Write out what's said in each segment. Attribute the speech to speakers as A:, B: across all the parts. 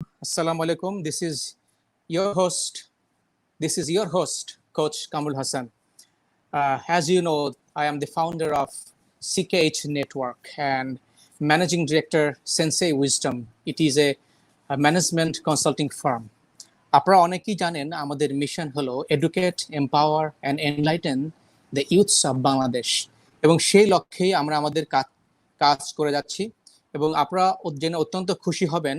A: Assalamu alaikum. Your host. This is your host, CoachKamrul Hasan. As you know, I am the founder of CKH Network and managing director Sensei Wisdom. It is a management consulting firm. আপনারা অনেকেই জানেন আমাদের mission হলো educate, empower and enlighten the youths of Bangladesh, এবং সেই লক্ষ্যেই আমরা আমাদের কাজ করে যাচ্ছি। এবং আপনারা জেনে অত্যন্ত খুশি হবেন,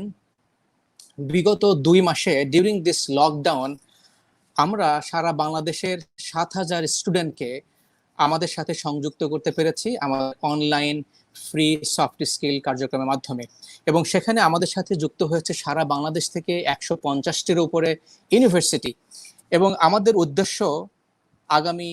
A: বিগত 2 মাসে ডিউরিং দিস লকডাউন আমরা সারা বাংলাদেশের 7,000 স্টুডেন্টকে আমাদের সাথে সংযুক্ত করতে পেরেছি আমাদের অনলাইন ফ্রি সফট স্কিল কার্যক্রমের মাধ্যমে। এবং সেখানে আমাদের সাথে যুক্ত হয়েছে সারা বাংলাদেশ থেকে 150টির উপরে ইউনিভার্সিটি। এবং আমাদের উদ্দেশ্য আগামী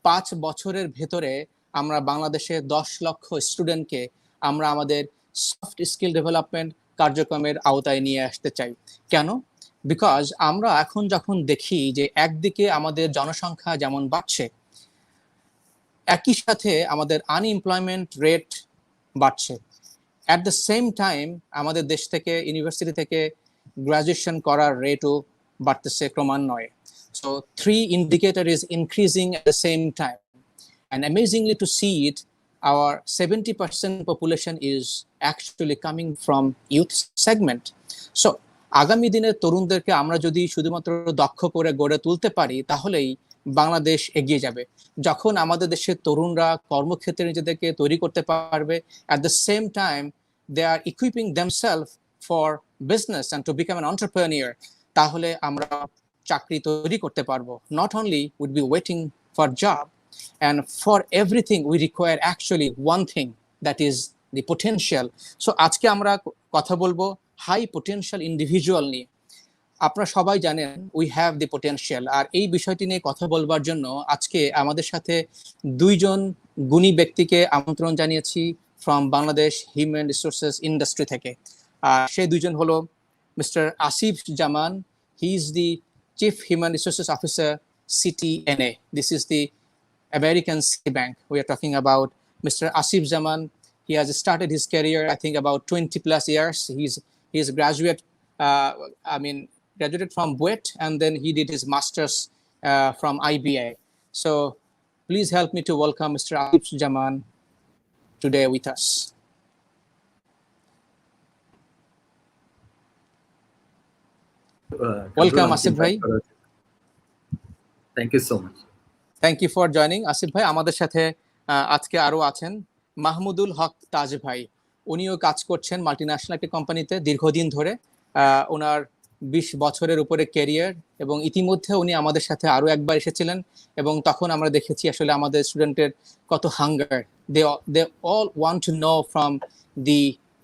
A: 5 বছরের ভেতরে আমরা বাংলাদেশের 10 লক্ষ স্টুডেন্টকে আমরা আমাদের সফট স্কিল ডেভেলপমেন্ট কার্যক্রমের আওতায় নিয়ে আসতে চাই। কেন? বিকজ আমরা এখন যখন দেখি যে একদিকে আমাদের জনসংখ্যা যেমন বাড়ছে, একই সাথে আমাদের আনএমপ্লয়মেন্ট রেট বাড়ছে। অ্যাট দ্য সেম টাইম আমাদের দেশ থেকে ইউনিভার্সিটি থেকে গ্রাজুয়েশন করার রেটও বাড়তেছে ক্রমান্বয়ে। So 3 indicator is increasing at the same time. And amazingly to see it, our 70% population is actually coming from youth segment. So আগামী দিনের তরুণদেরকে আমরা যদি শুধুমাত্র দক্ষ করে গড়ে তুলতে পারি তাহলেই বাংলাদেশ এগিয়ে যাবে। যখন আমাদের দেশের তরুণরা কর্মক্ষেত্রে নিজেদেরকে তৈরি করতে পারবে, at the same time they are equipping themselves for business and to become an entrepreneur, তাহলে আমরা চাকরি তৈরি করতে পারবো। Not only would be waiting for job, and for everything we require actually one thing, that is the potential. So আজকে আমরা কথা বলবো হাই পোটেনশিয়াল ইন্ডিভিজুয়াল নিয়ে। আপনারা সবাই জানেন উই হ্যাভ দি পোটেনশিয়াল, আর এই বিষয়টি নিয়ে কথা বলবার জন্য আজকে আমাদের সাথে 2 জন গুণী ব্যক্তিকে আমন্ত্রণ জানিয়েছি from Bangladesh human resources industry থেকে। সেই 2 জন হলো mister Asif Zaman, he is the chief human resources officer CTNA. This is the American Citibank. We are talking about Mr. Asif Zaman. He has started his career, I think, about 20 plus years. He's graduated from BUET, and then he did his master's from IBA. So please help me to welcome Mr. Asif Zaman today with us. Welcome, Asif bhai.
B: Thank you so much.
A: Thank you for joining. Asif ভাই, আমাদের সাথে আজকে আরো আছেন মাহমুদুল হক তাজ ভাই। উনিও কাজ করছেন মাল্টিন্যাশনাল একটি কোম্পানিতে দীর্ঘদিন ধরে। ওনার 20 বছরের উপরে ক্যারিয়ার, এবং ইতিমধ্যে উনি আমাদের সাথে আরো একবার এসেছিলেন, এবং তখন আমরা দেখেছি আসলে আমাদের স্টুডেন্টের কত hunger. They all want to know from the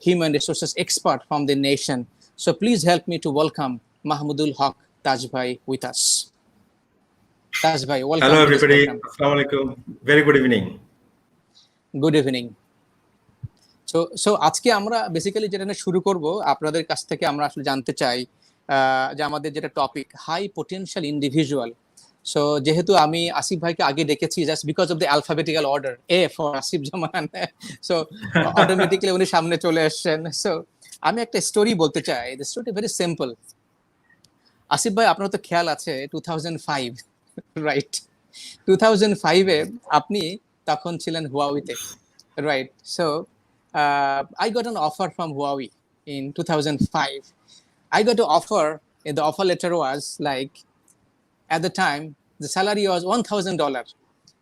A: human resources expert from the nation. So please help me to welcome Mahmudul Haq Taj bhai with us. Taj bhai, welcome.
C: Hello everybody. Assalamu alaikum. Very good evening.
A: Good evening. So আজকে আমরা basically যেটা নিয়ে শুরু করব, আপনাদের কাছ থেকে আমরা আসলে জানতে চাই যে আমাদের যেটা topic high potential individual. So যেহেতু আমি আসিফ ভাইকে আগে ডেকেছি just because of the alphabetical order, A for Asif Zaman, so automatically উনি সামনে চলে আসছেন। সো আমি একটা স্টোরি বলতে চাই। The story very simple. Asif ভাই, আপনার তো খেয়াল আছে 2005, রাইট? 2005-এ আপনি তখন ছিলেন হুয়াওইতে, right? So I got an offer from Huawei in 2005. I got an offer, and the offer letter was like, at the time, the salary was $1,000.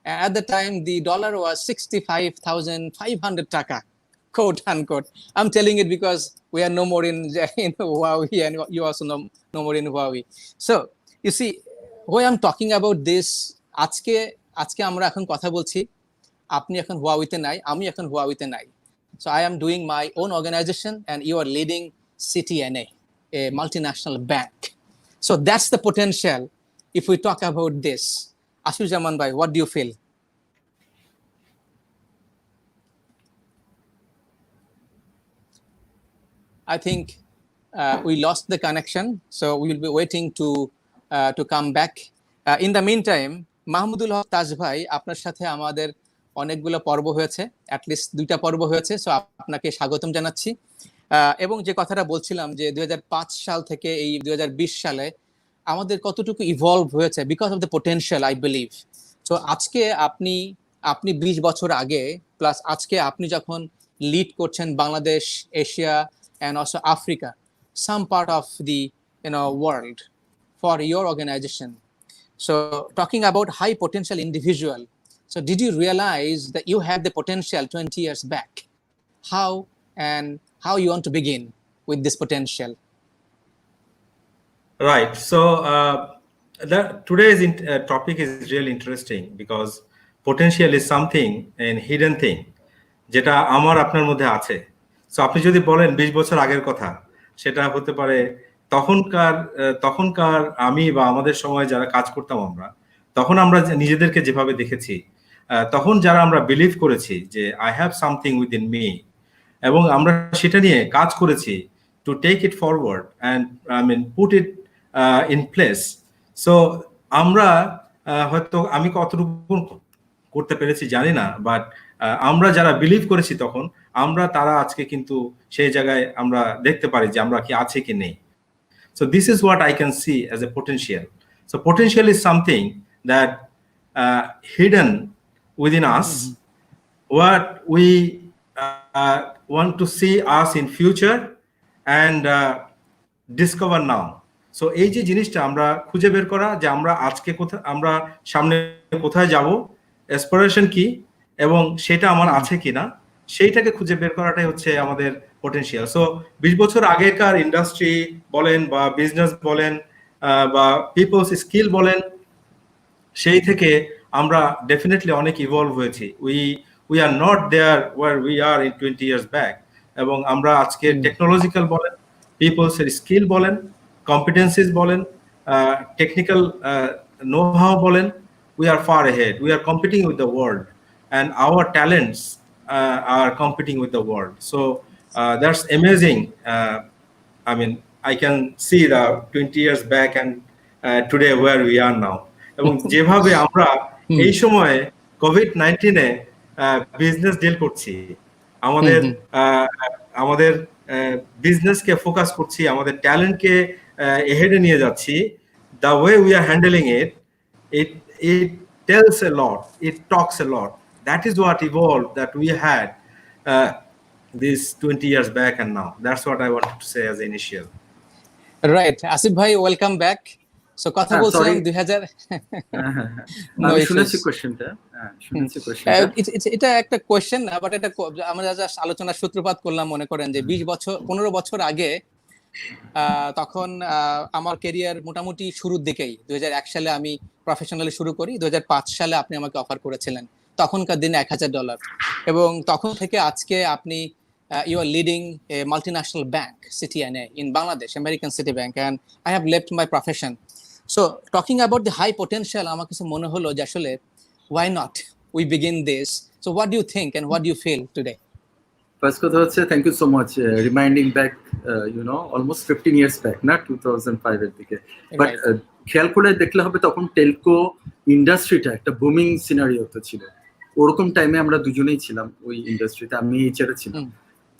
A: And at the time, the dollar was 65,500 taka, quote unquote. I'm telling it because we are no more in Huawei, and you also no more in Huawei. So, you see, why I'm talking about this, আজকে আমরা এখন কথা বলছি, আপনি এখন হুয়াওইতে নাই, আমি এখন হুয়াওইতে নাই। So I am doing my own organization, and you are leading CTNA, a multinational bank. So that's the potential. If we talk about this, Asif Zaman bhai, what do you feel? I think we lost the connection, so we will be waiting to come back. In the meantime, Mahmudul Haq Taj bhai, আপনার সাথে আমাদের অনেকগুলো পর্ব হয়েছে, at least 2টা পর্ব হয়েছে। So আপনাকে স্বাগতম জানাচ্ছি। এবং যে কথাটা বলছিলাম যে 2005 সাল থেকে এই 2020 সালে আমাদের কতটুকু ইভলভ হয়েছে because of the potential, I believe. তো আজকে আপনি আপনি 20 বছর আগে প্লাস আজকে আপনি যখন লিড করছেন Bangladesh, Asia and also Africa, some part of the world for your organization. So talking about high potential individual, so did you realize that you had the potential 20 years back? How and how you want to begin with this potential?
C: Right. So today's topic is really interesting because potential is something and hidden thing যেটা আমার আপনার মধ্যে আছে। So আপনি যদি বলেন 20 বছর আগের কথা, সেটা হতে পারে তখনকার আমি বা আমাদের সময় যারা কাজ করতাম তখন আমরা নিজেদেরকে যেভাবে দেখেছি, তখন যারা আমরা বিলিভ করেছি যে I have something within me, এবং আমরা সেটা নিয়ে কাজ করেছি to take it forward and put it in place. So আমরা হয়তো আমি কতটুকু করতে পেরেছি জানি না, বাট আমরা যারা বিলিভ করেছি তখন তারা আজকে কিন্তু সেই জায়গায় আমরা দেখতে পারি যে আমরা কি আছে কি নেই। So this is what I can see as a potential. So potential is something that hidden within us, what we want to see us in future and discover now. So এই যে জিনিসটা আমরা খুঁজে বের করা যে আমরা আজকে কোথায়, আমরা সামনে কোথায় যাব, অ্যাসপিরেশন কি এবং সেটা আমার আছে কিনা, সেইটাকে খুঁজে বের করাটাই হচ্ছে আমাদের পটেনশিয়াল। সো 20 বছর আগেকার ইন্ডাস্ট্রি বলেন বা বিজনেস বলেন বা পিপলস স্কিল বলেন, সেই থেকে আমরা ডেফিনেটলি অনেক ইভলভ হয়েছি। We are not there where we are in 20 years back. এবং আমরা আজকে টেকনোলজিক্যাল বলেন, পিপলস এর স্কিল বলেন, কম্পিটেন্সিস বলেন, টেকনিক্যাল নো হাউ বলেন, we are far ahead. We are competing with the world, and our talents are competing with the world. So that's amazing. I mean, I can see the 20 years back and today where we are now. এবং যেভাবে আমরা এই সময়ে COVID-19 এ business deal করছি, আমাদের বিজনেসকে focus করছি, আমাদের ট্যালেন্টকে এহেডে নিয়ে যাচ্ছি, the way we are handling it tells a lot, it talks a lot. That is what evolved that we had this 20 years back and now. That's what I wanted to say as an initial.
A: Right. Asif bhai, welcome back. So কথা বলছিলাম 2000
B: আমি শুনেছি কোশ্চেনটা।
A: এটা একটা question না, but এটা আমরা জাস্ট আলোচনার সূত্রপাত করলাম। মনে করেন যে 15 বছর আগে তখন আমার ক্যারিয়ার মোটামুটি শুরুর দিকেই, 2001 সালে আমি প্রফেশনালি শুরু করি, 2005 সালে আপনি আমাকে অফার করেছিলেন, তখনকার দিনে $1000, এবং তখন থেকে আজকে আপনি you are leading a multinational bank, CTNA, in Bangladesh, American City Bank, and I have left my profession. So talking about the high potential, আমার কাছে মনে হলো যে আসলে why not we begin this. So what do you think and what do you feel today?
B: First কথা হচ্ছে thank you so much reminding back almost 15 years back, না 2005 এর দিকে। বাট খেয়াল করে দেখলে হবে তখন টেলকো ইন্ডাস্ট্রিটা একটা বুমিং সিনারিওতে ছিল। ওরকম টাইমে আমরা দুজনেই ছিলাম ওই ইন্ডাস্ট্রিতে, আমি এইচআর এ ছিলাম।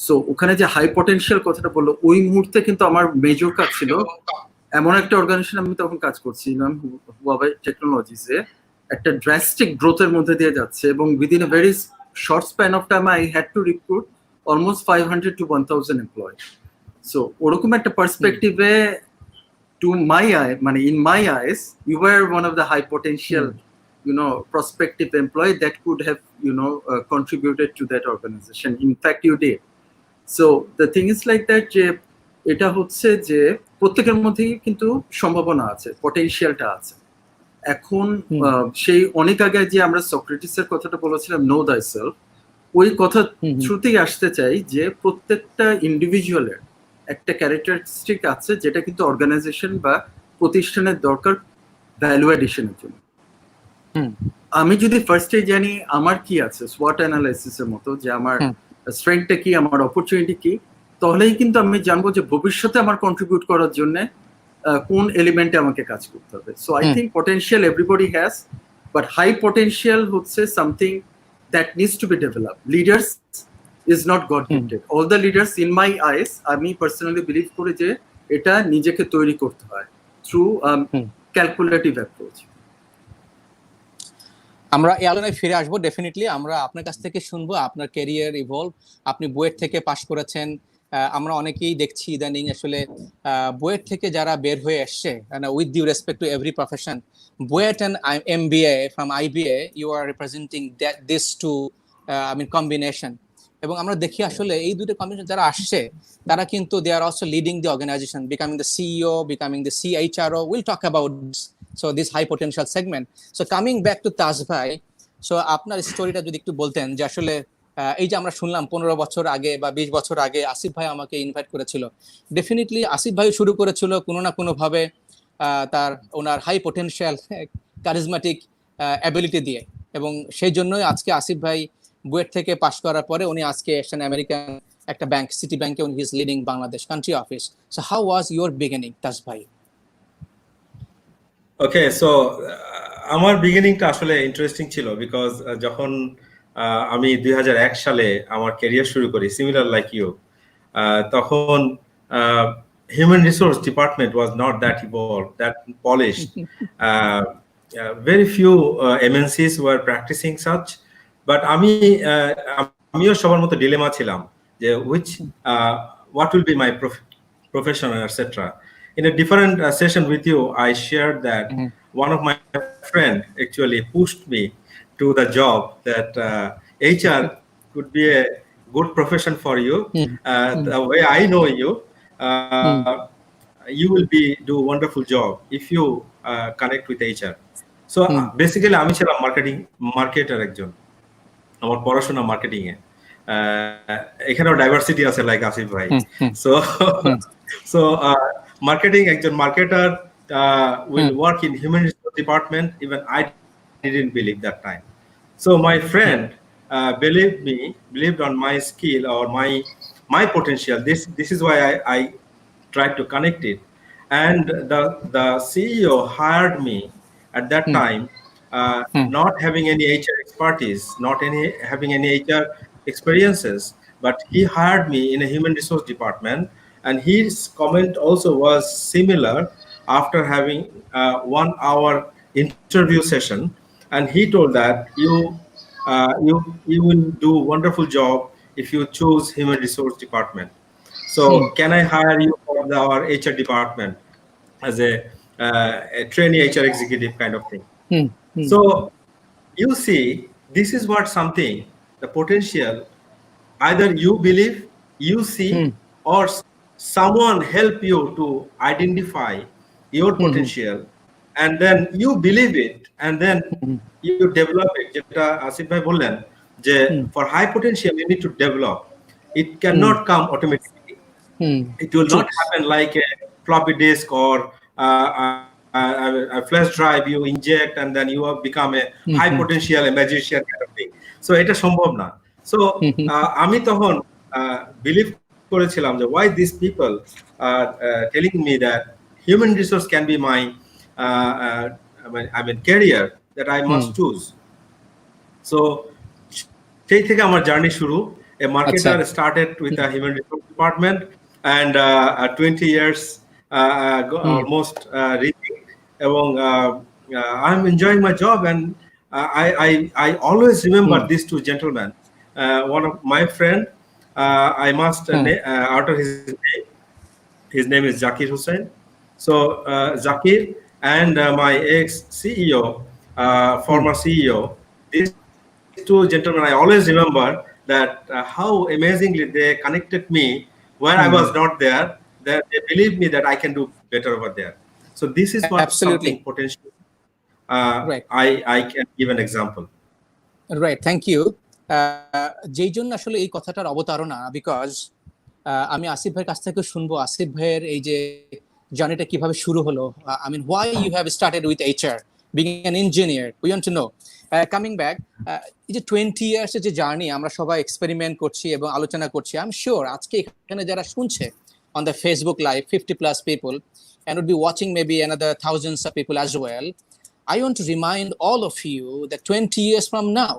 B: সো ওখানে যে হাই পটেনশিয়াল কথাটা বললো, ওই মুহূর্তে কিন্তু আমার মেজর কাজ ছিল এমন একটা অর্গানাইজেশন আমি তখন কাজ করছিলাম, হুয়াওয়ে টেকনোলজিসে, একটা ড্রাস্টিক গ্রোথের মধ্যে দিয়ে যাচ্ছে, এবং within a very short span of time I had to recruit almost 500 to 1000 employee. So ওরকম একটা পার্সপেক্টিভে to my eye, in my eyes, you were one of the high potential, prospective employee that could have, contributed to that organization. In fact, you did. So the thing is like that, যে এটা হচ্ছে যে প্রত্যেকের মধ্যেই কিন্তু সম্ভাবনা আছে, পটেনশিয়ালটা আছে। এখন সেই অনেক আগে যে আমরা সক্রেটিসের কথাটা বলেছিলাম, নো দাই সেলফ, ওই কথা থ্রুতেই আসতে চাই যে প্রত্যেকটা ইন্ডিভিজুয়ালের একটা ক্যারেক্টারিস্টিক আছে যেটা কিন্তু অর্গানাইজেশন বা প্রতিষ্ঠানের দরকার ভ্যালু অ্যাডিশনের জন্য। আমি যদি ফার্স্টে জানি আমার কি আছে, SWOT অ্যানালাইসিসের মতো, যে আমার স্ট্রেংথটা কি, আমার অপরচুনিটি কি, তাহলেই কিন্তু আমি জানবো যে ভবিষ্যতে আমার কন্ট্রিবিউট করার জন্য কোন এলিমেন্টে আমাকে কাজ করতে হবে। So I think potential everybody has, but high potential হচ্ছে something that needs to be develop. Leaders is not God gifted. All the leaders in my eyes, আমি personally believe করি যে এটা নিজেকে তৈরি করতে হয় through calculative approach.
A: আমরা এই আলোচনায় ফিরে আসবো ডেফিনেটলি। আমরা আপনার কাছ থেকে শুনবো আপনার ক্যারিয়ার ইভলভ। আপনি বুয়েট থেকে পাশ করেছেন। আমরা অনেকেই দেখছি ইদানিং আসলে বুয়েট থেকে যারা বের হয়ে আসছে, with due respect to every profession, BUET and MBA from IBA, you are representing this two combination. এবং আমরা দেখি আসলে এই দুটো কম্বিনেশন যারা আসছে তারা কিন্তু they are also leading the organization, becoming the CEO, becoming the CHRO। Will talk about so this high potential segment. So coming back to Taj ভাই, so আপনার স্টোরিটা যদি একটু বলতেন যে আসলে এই যে আমরা শুনলাম 15 বছর আগে বা 20 বছর আগে আসিফ ভাই আমাকে ইনভাইট করেছিল। ডেফিনেটলি আসিফ ভাই শুরু করেছিল কোনো না কোনো ভাবে তার ওনার হাই পটেনশিয়াল কারিজমেটিক অ্যাবিলিটি দিয়ে, এবং সেই জন্যই আজকে আসিফ ভাই বুয়েট থেকে পাশ করার পরে উনি আজকে এসেছেন আমেরিকান একটা ব্যাংক, সিটি ব্যাংকে, উনি is leading Bangladesh country office. So how was your beginning Taj ভাই?
C: ওকে, সো আমার বিগিনিংটা আসলে ইন্টারেস্টিং ছিল বিকজ যখন আমি 2001 সালে আমার ক্যারিয়ার শুরু করি, সিমিলার লাইক ইউ, তখন human resource department was not that evolved, that polished. Very few MNCs were practising such, but আমিও সবার মতো ডিলেমা ছিলাম যে what will be my profession, etc. In a different session with you, I shared that one of my friend actually pushed me to the job that HR could be a good profession for you. The way I know you, you will do a wonderful job if you connect with HR. So basically, আমি ছিলাম marketer একজন, আমার পড়াশোনা marketing এ। এখানেও diversity আছে like Asif ভাই। So marketing, একজন marketer will work in human resource department. Even I didn't believe that time. So my friend believed on my skill or my potential. This is why I tried to connect it. And the CEO hired me at that time, not having any HR expertise, not having any HR experiences, but he hired me in a human resource department. And his comment also was similar after having 1 hour interview session. And he told that you will do a wonderful job if you choose human resource department. So can I hire you for our HR department as a trainee HR executive kind of thing? So you see, this is what something, the potential, either you believe, you see, or someone help you to identify your potential, and then you believe it, and then you develop it. যেটা আসিফ ভাই বললেন যে for high potential you need to develop. It cannot come automatically. It will not happen like a floppy disk or a flash drive you inject and then you have become a high potential, a magician kind of thing. So এটা সম্ভব না। So আমি তখন believe করেছিলাম যে why these people are telling me that human resource can be my career that I must choose. So সেই থেকে আমার জার্নি শুরু। A marketer started with a human resource department, and 20 years almost reaching, এবং I'm enjoying my job, and I always remember these two gentlemen. One of my friend, I must utter his name is Zakir Hussain. So Zakir and my ex-CEO, former CEO, these two gentlemen, I always remember that how amazingly they connected me when I was not there, that they believed me that I can do better over there. So this is what something potential. Right. I can give an example.
A: Right, thank you. যেই জন্য আসলে এই কথাটার অবতারণা, because আমি আসিফ ভাইয়ের কাছ থেকে শুনবো আসিফ ভাইয়ের এই যে জার্নিটা কিভাবে শুরু হলো। I mean, why you have started with HR, being an engineer, we want to know. Coming back, এই যে 20 years এর যে জার্নি আমরা সবাই এক্সপেরিমেন্ট করছি এবং আলোচনা করছি, আই এম শিওর আজকে এখানে যারা শুনছে on the Facebook live, 50+ people, and would be watching maybe another thousands of people as well. I want to remind all of you that 20 years from now,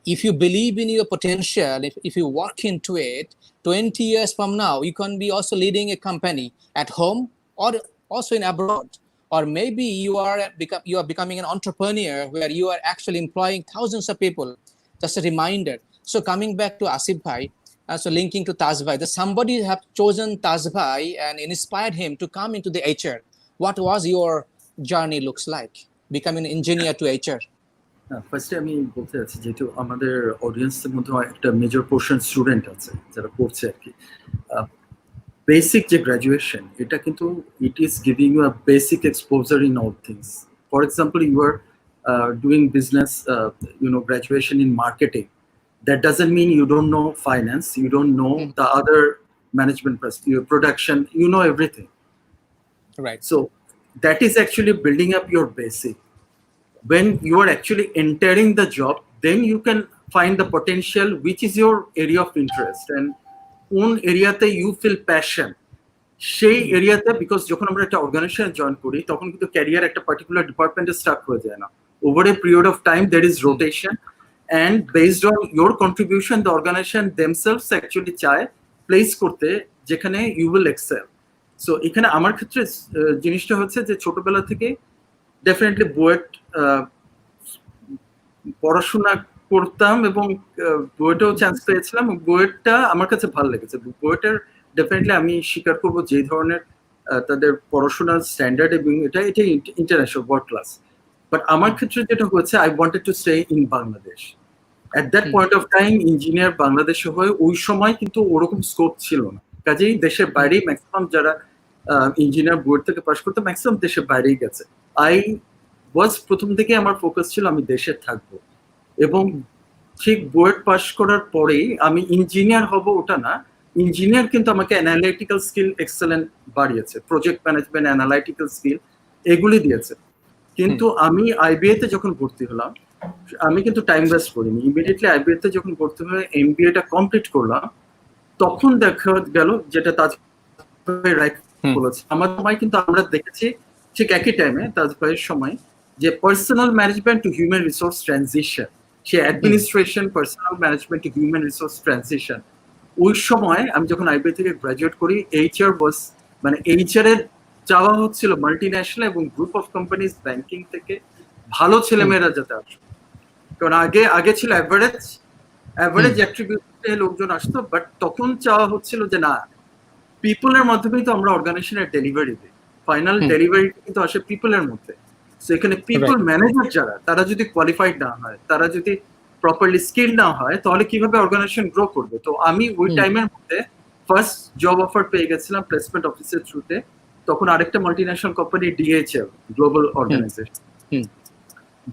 A: if you believe in your potential, if you work into it, 20 years from now, you can be also leading a company at home or also in abroad. Or maybe you are becoming an entrepreneur where you are actually employing thousands of people. Just a reminder. So coming back to Asif Bhai, so linking to Taj Bhai, that somebody have chosen Taj Bhai and inspired him to come into the HR. What was your journey looks like, becoming an engineer to HR?
B: ফার্স্টে আমি বলতে চাচ্ছি যেহেতু আমাদের অডিয়েন্সের মধ্যে একটা major portion student আছে যারা পড়ছে আর কি, বেসিক যে গ্র্যাজুয়েশন এটা কিন্তু it is giving you a basic exposure in all things. For example, you are doing business, graduation in marketing. That doesn't mean you don't know finance, you don't know the other management, your production, you know everything.
A: Right.
B: So that is actually building up your basic. When you are actually entering the job, then you can find the potential, which is your area of interest, and কোন এরিয়াতে you feel passion সেই এরিয়াতে, because যখন আমরা একটা অর্গানাইজেশনে join করি তখন কিন্তু ক্যারিয়ার একটা পার্টিকুলার ডিপার্টমেন্টে স্টার্ট হয়ে যায় না। Over a period of time there is rotation, and based on your contribution the organization themselves actually চায় প্লেস করতে যেখানে you will excel. সো এখানে আমার ক্ষেত্রে জিনিসটা হচ্ছে যে ছোটবেলা থেকে ডেফিনেটলি বুয়েট পড়াশোনা করতাম এবং বুয়েটেও চান্স পেয়েছিলাম। বুয়েটটা আমার কাছে ভালো লেগেছে। বুয়েটের ডেফিনেটলি আমি স্বীকার করবো যে ধরনের তাদের পড়াশোনার স্ট্যান্ডার্ড এবং এটা ইন্টারন্যাশনাল ওয়ার্ল্ড ক্লাস। বাট আমার ক্ষেত্রে যেটা হচ্ছে, I wanted to stay in Bangladesh. At that point of time engineer বাংলাদেশে হয়ে ওই সময় কিন্তু ওরকম স্কোপ ছিল না, কাজেই দেশের বাইরেই ম্যাক্সিমাম যারা ইঞ্জিনিয়ার বুয়েট থেকে পাশ করতে ম্যাক্সিমাম দেশের বাইরেই গেছে। প্রথম থেকে আমার ফোকাস ছিল আমি দেশে থাকবো, এবং ঠিক বুয়েট পাস করার পরেই আমি ইঞ্জিনিয়ার হব ওটা না, ইঞ্জিনিয়ার কিন্তু আমাকে অ্যানালাইটিক্যাল স্কিল এক্সেলেন্ট বাড়িয়েছে, প্রজেক্ট ম্যানেজমেন্ট, অ্যানালাইটিক্যাল স্কিল এগুলি দিয়েছে। কিন্তু আমি আইবিএ তে যখন ভর্তি হলাম আমি কিন্তু টাইম ওয়েস্ট করিনি, ইমিডিয়েটলি আইবিএ তে যখন ভর্তি হয়ে এমবিএটা কমপ্লিট করলাম তখন দেখা গেল যেটা তাজ রাইট বলেছে, আমার সময় কিন্তু আমরা দেখেছি ঠিক একই টাইমে তাজ ভাইয়ের সময় যে personal management two human resource transition, সে administration personal management two human resource transition, ওই সময় আমি যখন আইবিএ থেকে গ্রাজুয়েট করি এইচআর ওয়াজ মানে এইচআর এর চাওয়া হচ্ছিল মাল্টি ন্যাশনাল এবং গ্রুপ অফ কোম্পানিজ ব্যাংকিং থেকে ভালো ছেলেমেয়েরা যাতে আসে, কারণ আগে ছিল অ্যাভারেজ অ্যাট্রিবিউটে লোকজন আসতো, বাট তখন চাওয়া হচ্ছিল যে না, পিপলের মাধ্যমেই তো আমরা অর্গানাইজেশনের ডেলিভারি দিই, ফাইনাল ডেলিভারি কিন্তু আসে পিপলের মধ্যে। সো এখানে পিপল ম্যানেজার যারা, তারা যদি কোয়ালিফাইড না হয়, তারা যদি প্রপারলি স্কিল না হয়, তাহলে কিভাবে অর্গানাইজেশন গ্রো করবে? তো আমি ওই টাইমের মধ্যে ফার্স্ট জব অফার পেয়ে গেছিলাম প্লেসমেন্ট অফিসের থ্রুতে, তখন আরেকটা multinational company DHL global organisation,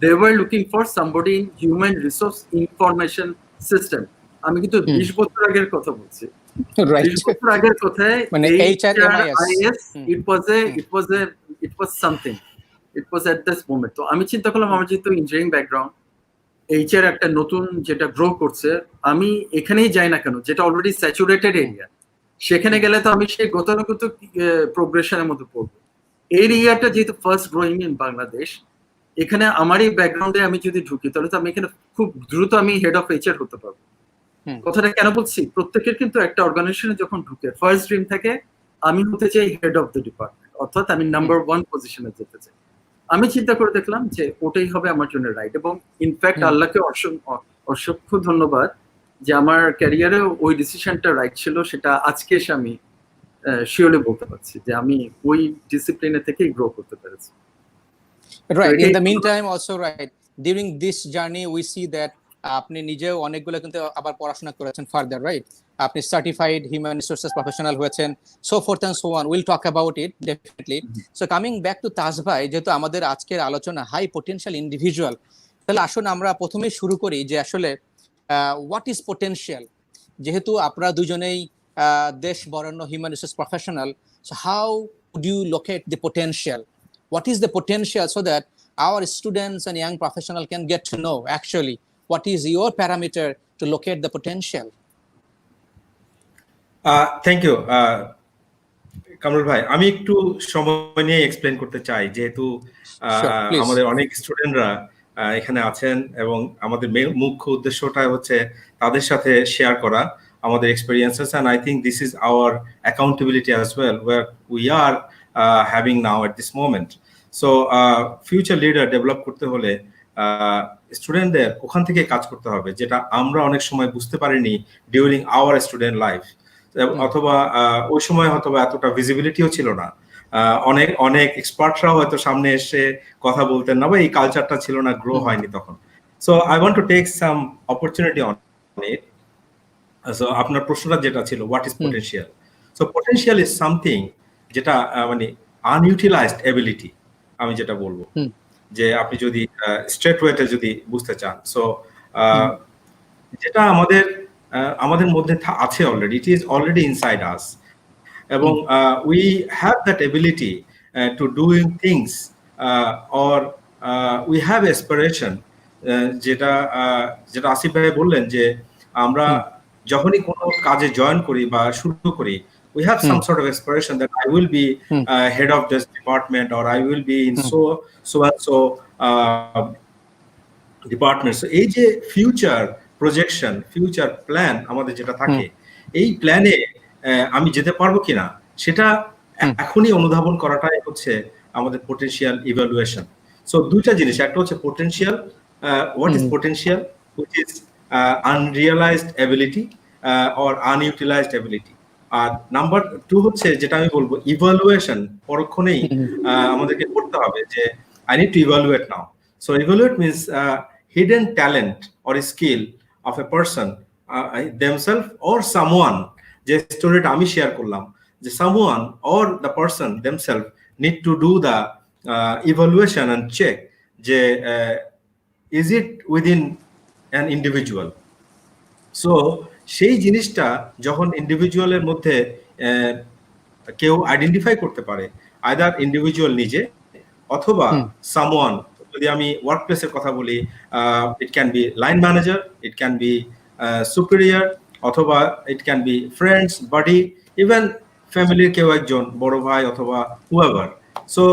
B: they were looking for somebody in human resource information system. আমি কিন্তু 20 বছর আগের কথা বলছি, 20 বছর আগের কথায়
A: মানে HRMIS,
B: it was something, it was at this moment. তো আমি চিন্তা করলাম আমার যেহেতু ইঞ্জিনিয়ারিং ব্যাকগ্রাউন্ড, এইচআর একটা নতুন যেটা গ্রো করছে, আমি এখানেই যাই না কেন, যেটা অলরেডি স্যাচুরেটেড এরিয়া, সেখানে গেলে তো আমি সেই গতানুগত প্রোগ্রেশনের মধ্যে পড়বো। এই এরিয়াটা যেহেতু ফার্স্ট গ্রোয়িং ইন বাংলাদেশ, এখানে আমার এই ব্যাকগ্রাউন্ডে আমি যদি ঢুকি তাহলে তো আমি এখানে খুব দ্রুত আমি হেড অফ এইচআর হতে পারবো। কথাটা কেন বলছি, প্রত্যেকের কিন্তু একটা অর্গানাইজেশনে যখন ঢুকে ফার্স্ট ড্রিম থাকে আমি হতে চাই হেড অফ দ্য ডিপার্টমেন্ট, অর্থাৎ আমি নাম্বার 1 পজিশনে যেতে চাই। আমি চিন্তা করে দেখলাম যে ওটাই হবে আমার জন্য রাইট, এবং ইনফ্যাক্ট আল্লাহকে অসংখ্য ধন্যবাদ যে আমার ক্যারিয়ারে ওই ডিসিশনটা রাইট ছিল, সেটা আজকে এসে আমি শিওরলি বলতে পারছি যে আমি ওই ডিসিপ্লিনে থেকেই গ্রো করতে পেরেছি।
A: Right. In the meantime, also right during this journey, we see that আপনি নিজেও অনেকগুলো কিন্তু আবার পড়াশোনা করেছেন ফার্দার, রাইট? আপনি সার্টিফাইড হিউম্যান রিসোর্সেস প্রফেশনাল হয়েছেন, so forth and so on, will talk about it definitely. So coming back to Taj ভাই, যেহেতু আমাদের আজকের আলোচনা হাই পটেনশিয়াল ইন্ডিভিজুয়াল, তাহলে আসুন আমরা প্রথমেই শুরু করি যে আসলে হোয়াট ইজ পটেনশিয়াল। যেহেতু আপনারা দুজনেই দেশ বরেণ্য human resource professional, so how would you locate the potential? What is the potential so that our students and young professionals can get to know actually what is your parameter to locate the potential?
C: Thank you. Kamrul ভাই, আমি একটু সময় নিয়ে explain করতে চাই, যেহেতু আমাদের অনেক স্টুডেন্টরা এখানে আছেন, এবং আমাদের মুখ্য উদ্দেশ্যটা হচ্ছে তাদের সাথে শেয়ার করা আমাদের experiences, and I think this is our accountability as well, where we are having now at this moment. So future leader develop করতে হলে স্টুডেন্টদের ওখান থেকে কাজ করতে হবে, যেটা আমরা অনেক সময় বুঝতে পারিনি ডিউরিং আওয়ার স্টুডেন্ট লাইফ, অথবা ওই সময় হয়তো এতটা ভিজিবিলিটিও ছিল না, অনেক অনেক এক্সপার্টরাও হয়তো সামনে এসে কথা বলতেন না, বা এই কালচারটা ছিল না, গ্রো হয়নি তখন। So I want to take some opportunity on it. So আপনার প্রশ্নটা যেটা ছিল, what is potential? So potential is something যেটা মানে আনইউটিলাইজড এবিলিটি, আমি যেটা বলবো, যে আপনি যদি স্ট্রেট ওয়েতে যদি বুঝতে চান। সো যেটা আমাদের মধ্যে আছে already, it is already inside us, এবং we have that ability to doing things, or we have aspiration, যেটা আসিফ ভাই বললেন যে আমরা যখনই কোনো কাজে জয়েন করি বা শুরু করি, we have some sort of aspiration that I will be head of this department, or I will be in so and so department. So এই যে ফিউচার প্রজেকশন, ফিউচার প্ল্যান আমাদের যেটা থাকে, এই প্ল্যানে আমি যেতে পারবো কিনা সেটা এখনই অনুধাবন করাটাই হচ্ছে আমাদের পোটেনশিয়াল ইভালুয়েশন। সো দুইটা জিনিস, একটা হচ্ছে potential, what is potential, which is unrealized ability or unutilized ability, আর নাম্বার 2 হচ্ছে যেটা আমি বলবো ইভালুয়েশন, পরক্ষণেই আমাদেরকে করতে হবে যে I need to evaluate now. So evaluate means hidden talent or skill of a person themselves or someone, যে স্টোরিটা আমি শেয়ার করলাম, যে someone or the person themselves need to do the evaluation and check যে is it within an individual. So সেই জিনিসটা যখন ইন্ডিভিজুয়ালের মধ্যে কেউ আইডেন্টিফাই করতে পারে, আইদার ইন্ডিভিজুয়াল নিজে অথবা সামওয়ান, যদি আমি ওয়ার্ক প্লেসের কথা বলি, it can be line manager, it can be superior, অথবা it can be friends, buddy, even ফ্যামিলির কেউ একজন বড় ভাই অথবা whoever. So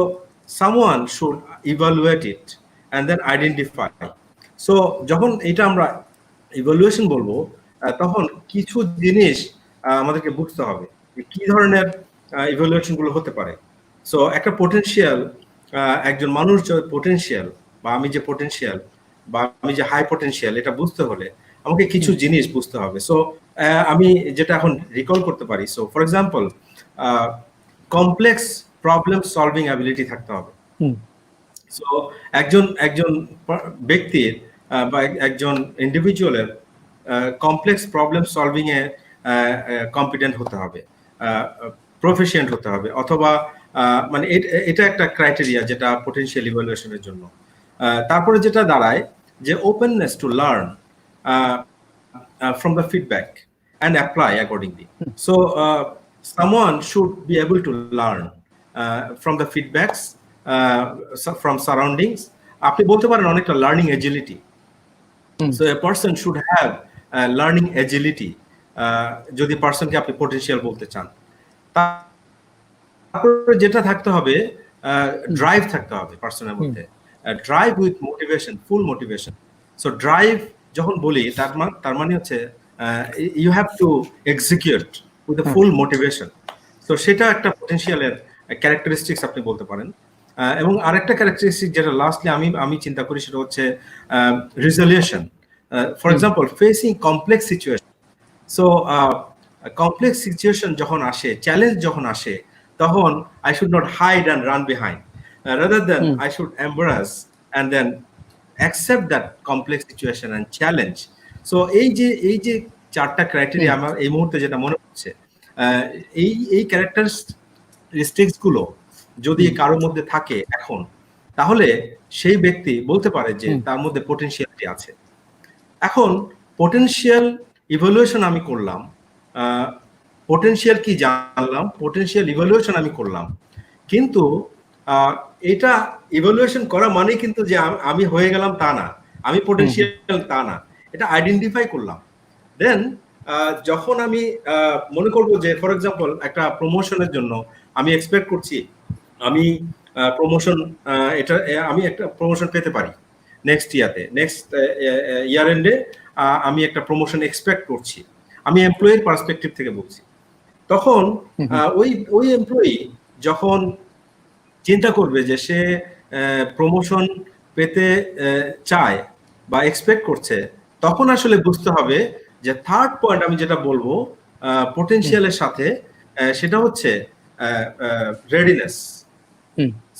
C: someone should evaluate it and then identify. So যখন এটা আমরা ইভালুয়েশন বলবো, তখন কিছু জিনিস আমাদেরকে বুঝতে হবে কি ধরনের ইভালুয়েশন গুলো হতে পারে। সো একটা পোটেনশিয়াল, একজন মানুষ যে পোটেনশিয়াল, বা আমি যে পোটেনশিয়াল, বা আমি যে হাই পোটেনশিয়াল, এটা বুঝতে হলে আমাকে কিছু জিনিস বুঝতে হবে। সো আমি যেটা এখন রিকল করতে পারি, so for example complex problem solving ability থাকতে হবে। সো একজন ব্যক্তির বা একজন ইন্ডিভিজুয়ালের কমপ্লেক্স প্রবলেম সলভিং এ কম্পিটেন্ট হতে হবে, প্রফিশিয়েন্ট হতে হবে, অথবা মানে এটা একটা ক্রাইটেরিয়া যেটা পোটেনশিয়াল ইভালুয়েশনের জন্য। তারপরে যেটা দাঁড়ায় যে openness to learn from the feedback and apply accordingly. So someone should be able to learn from the feedbacks, from surroundings. আপনি বলতে পারেন অনেকটা learning agility. So a person should have learning agility, যদি পার্সনকে আপনি পোটেনশিয়াল বলতে চান। তারপরে যেটা থাকতে হবে, ড্রাইভ থাকতে হবে পার্সনের মধ্যে, drive with motivation, full motivation. So drive যখন বলি, তার মানে হচ্ছে you have to execute with a full motivation. তো সেটা একটা পোটেনশিয়ালের ক্যারেক্টারিস্টিক্স আপনি বলতে পারেন। এবং আরেকটা ক্যারেক্টারিস্টিক যেটা লাস্টলি আমি চিন্তা করি, সেটা হচ্ছে resolution. For example facing complex situation. So complex situation যখন আসে, চ্যালেঞ্জ যখন আসে, তখন I should not hide and run behind, rather then I should embrace and then accept that complex situation and challenge. So এই যে চারটা criteria আমার এই মুহূর্তে যেটা মনে হচ্ছে, এই ক্যারেক্টারিস্টিক্স গুলো যদি কারোর মধ্যে থাকে এখন, তাহলে সেই ব্যক্তি বলতে পারে যে তার মধ্যে পোটেনশিয়ালিটি আছে। এখন পোটেনশিয়াল ইভালুয়েশন আমি করলাম, পোটেনশিয়াল কি জানলাম, পোটেনশিয়াল ইভালুয়েশন আমি করলাম, কিন্তু এটা ইভালুয়েশন করা মানে কিন্তু যে আমি হয়ে গেলাম তা না, আমি পোটেনশিয়াল তা না, এটা আইডেন্টিফাই করলাম। দেন যখন আমি মনে করবো যে ফর এক্সাম্পল একটা প্রমোশনের জন্য আমি এক্সপেক্ট করছি আমি প্রমোশন, এটা আমি একটা প্রমোশন পেতে পারি, নেক্সট ইয়ার এন্ডে আমি একটা প্রমোশন এক্সপেক্ট করছি, আমি এমপ্লয়ির পার্সপেক্টিভ থেকে বলছি, তখন ওই এমপ্লয়ি যখন চিন্তা করবে যে সে প্রমোশন পেতে চায় বা এক্সপেক্ট করছে, তখন আসলে বুঝতে হবে যে থার্ড পয়েন্ট আমি যেটা বলবো পটেনশিয়ালের সাথে, সেটা হচ্ছে রেডিনেস।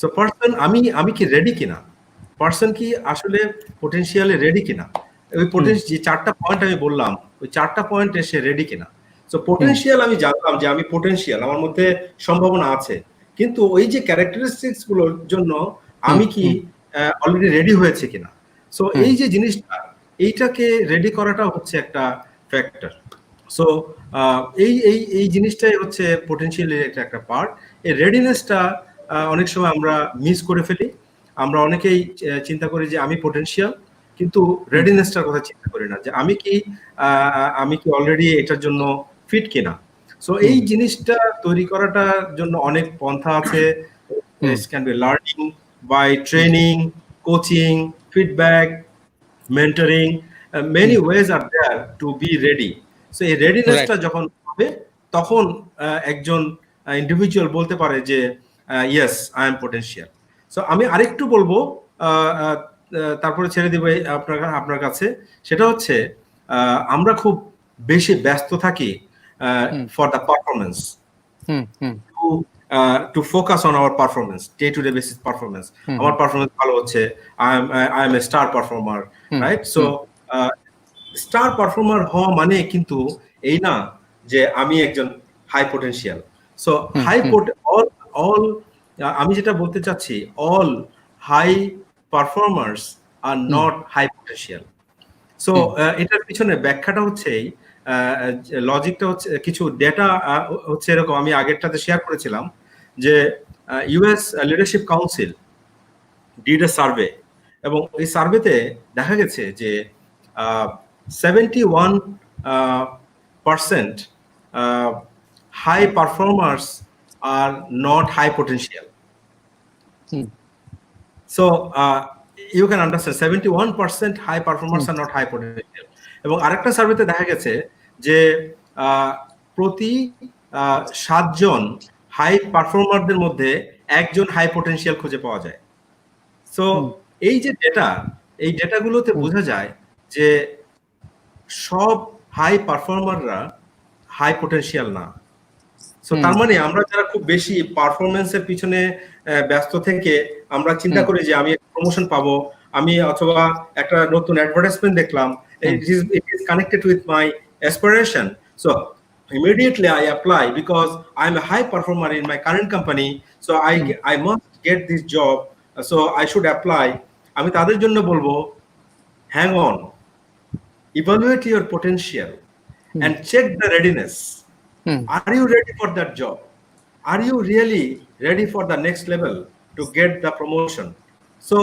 C: সো পারসন আমি কি রেডি কিনা, পারসন কি আসলে পটেনশিয়ালে রেডি কিনা, ওই যে চারটা পয়েন্ট আমি বললাম ওই চারটা পয়েন্টে সে রেডি কিনা। সো পটেনশিয়াল আমি জানলাম যে আমি পটেনশিয়াল, আমার মধ্যে সম্ভাবনা আছে, কিন্তু ওই যে ক্যারেক্টারিস্টিক্স গুলোর জন্য আমি কি অলরেডি রেডি হয়েছে কিনা। সো এই যে জিনিসটা, এইটাকে রেডি করাটা হচ্ছে একটা ফ্যাক্টর। সো এই জিনিসটাই হচ্ছে পটেনশিয়ালের একটা পার্ট। এই রেডিনেসটা অনেক সময় আমরা মিস করে ফেলি। আমরা অনেকেই চিন্তা করি যে আমি পটেনশিয়াল, কিন্তু রেডিনেসটার কথা চিন্তা করি না যে আমি কি অলরেডি এটার জন্য ফিট কিনা। সো এই জিনিসটা তৈরি করাটার জন্য অনেক পন্থা আছে। It can be learning by training, coaching, feedback, mentoring. Many ways are there to be ready. So এই রেডিনেসটা যখন হবে, তখন একজন ইন্ডিভিজুয়াল বলতে পারে যে yes, I am potential. So আমি আরেকটু বলবো, তারপরে ছেড়ে দিব আপনার কাছে, সেটা হচ্ছে আমরা খুব বেশি ব্যস্ত থাকি for the performance, to focus on our performance, day-to-day basis performance. Our performance ভালো হচ্ছে, I am a star performer, right? So star performer হওয়া মানে কিন্তু এই না যে আমি একজন হাই পোটেনশিয়াল। সো all আমি যেটা বলতে চাচ্ছি, all high performers are not high potential. So এটার পিছনে ব্যাখ্যাটা হচ্ছে, লজিকটা হচ্ছে, কিছু ডেটা হচ্ছে এরকম, আমি আগেরটাতে শেয়ার করেছিলাম যে US leadership council did a survey, এবং এই সার্ভেতে দেখা গেছে যে 71% high performers are not high potential. So you can understand 71% high performers are not high potential. এবং আরেকটা সার্ভেতে দেখা গেছে যে প্রতি 7 জন হাই পারফর্মারদের মধ্যে একজন হাই পোটেনশিয়াল খুঁজে পাওয়া যায়। সো এই যে এই ডেটাগুলোতে বোঝা যায় যে সব হাই পারফর্মাররা হাই পোটেনশিয়াল না। সো তার মানে আমরা যারা খুব বেশি পারফরমেন্সের পিছনে ব্যস্ত থেকে আমরা চিন্তা করি যে আমি প্রমোশন পাবো, আমি অথবা একটা নতুন অ্যাডভার্টাইজমেন্ট দেখলাম, it is connected with my aspiration, so immediately I apply because I'm a high performer in my current company, so I must get this job, so I should apply. আমি তাদের জন্য বলবো, hang on, evaluate your potential and check the readiness. Are you ready for that job? Are you really ready for the next level to get the promotion? So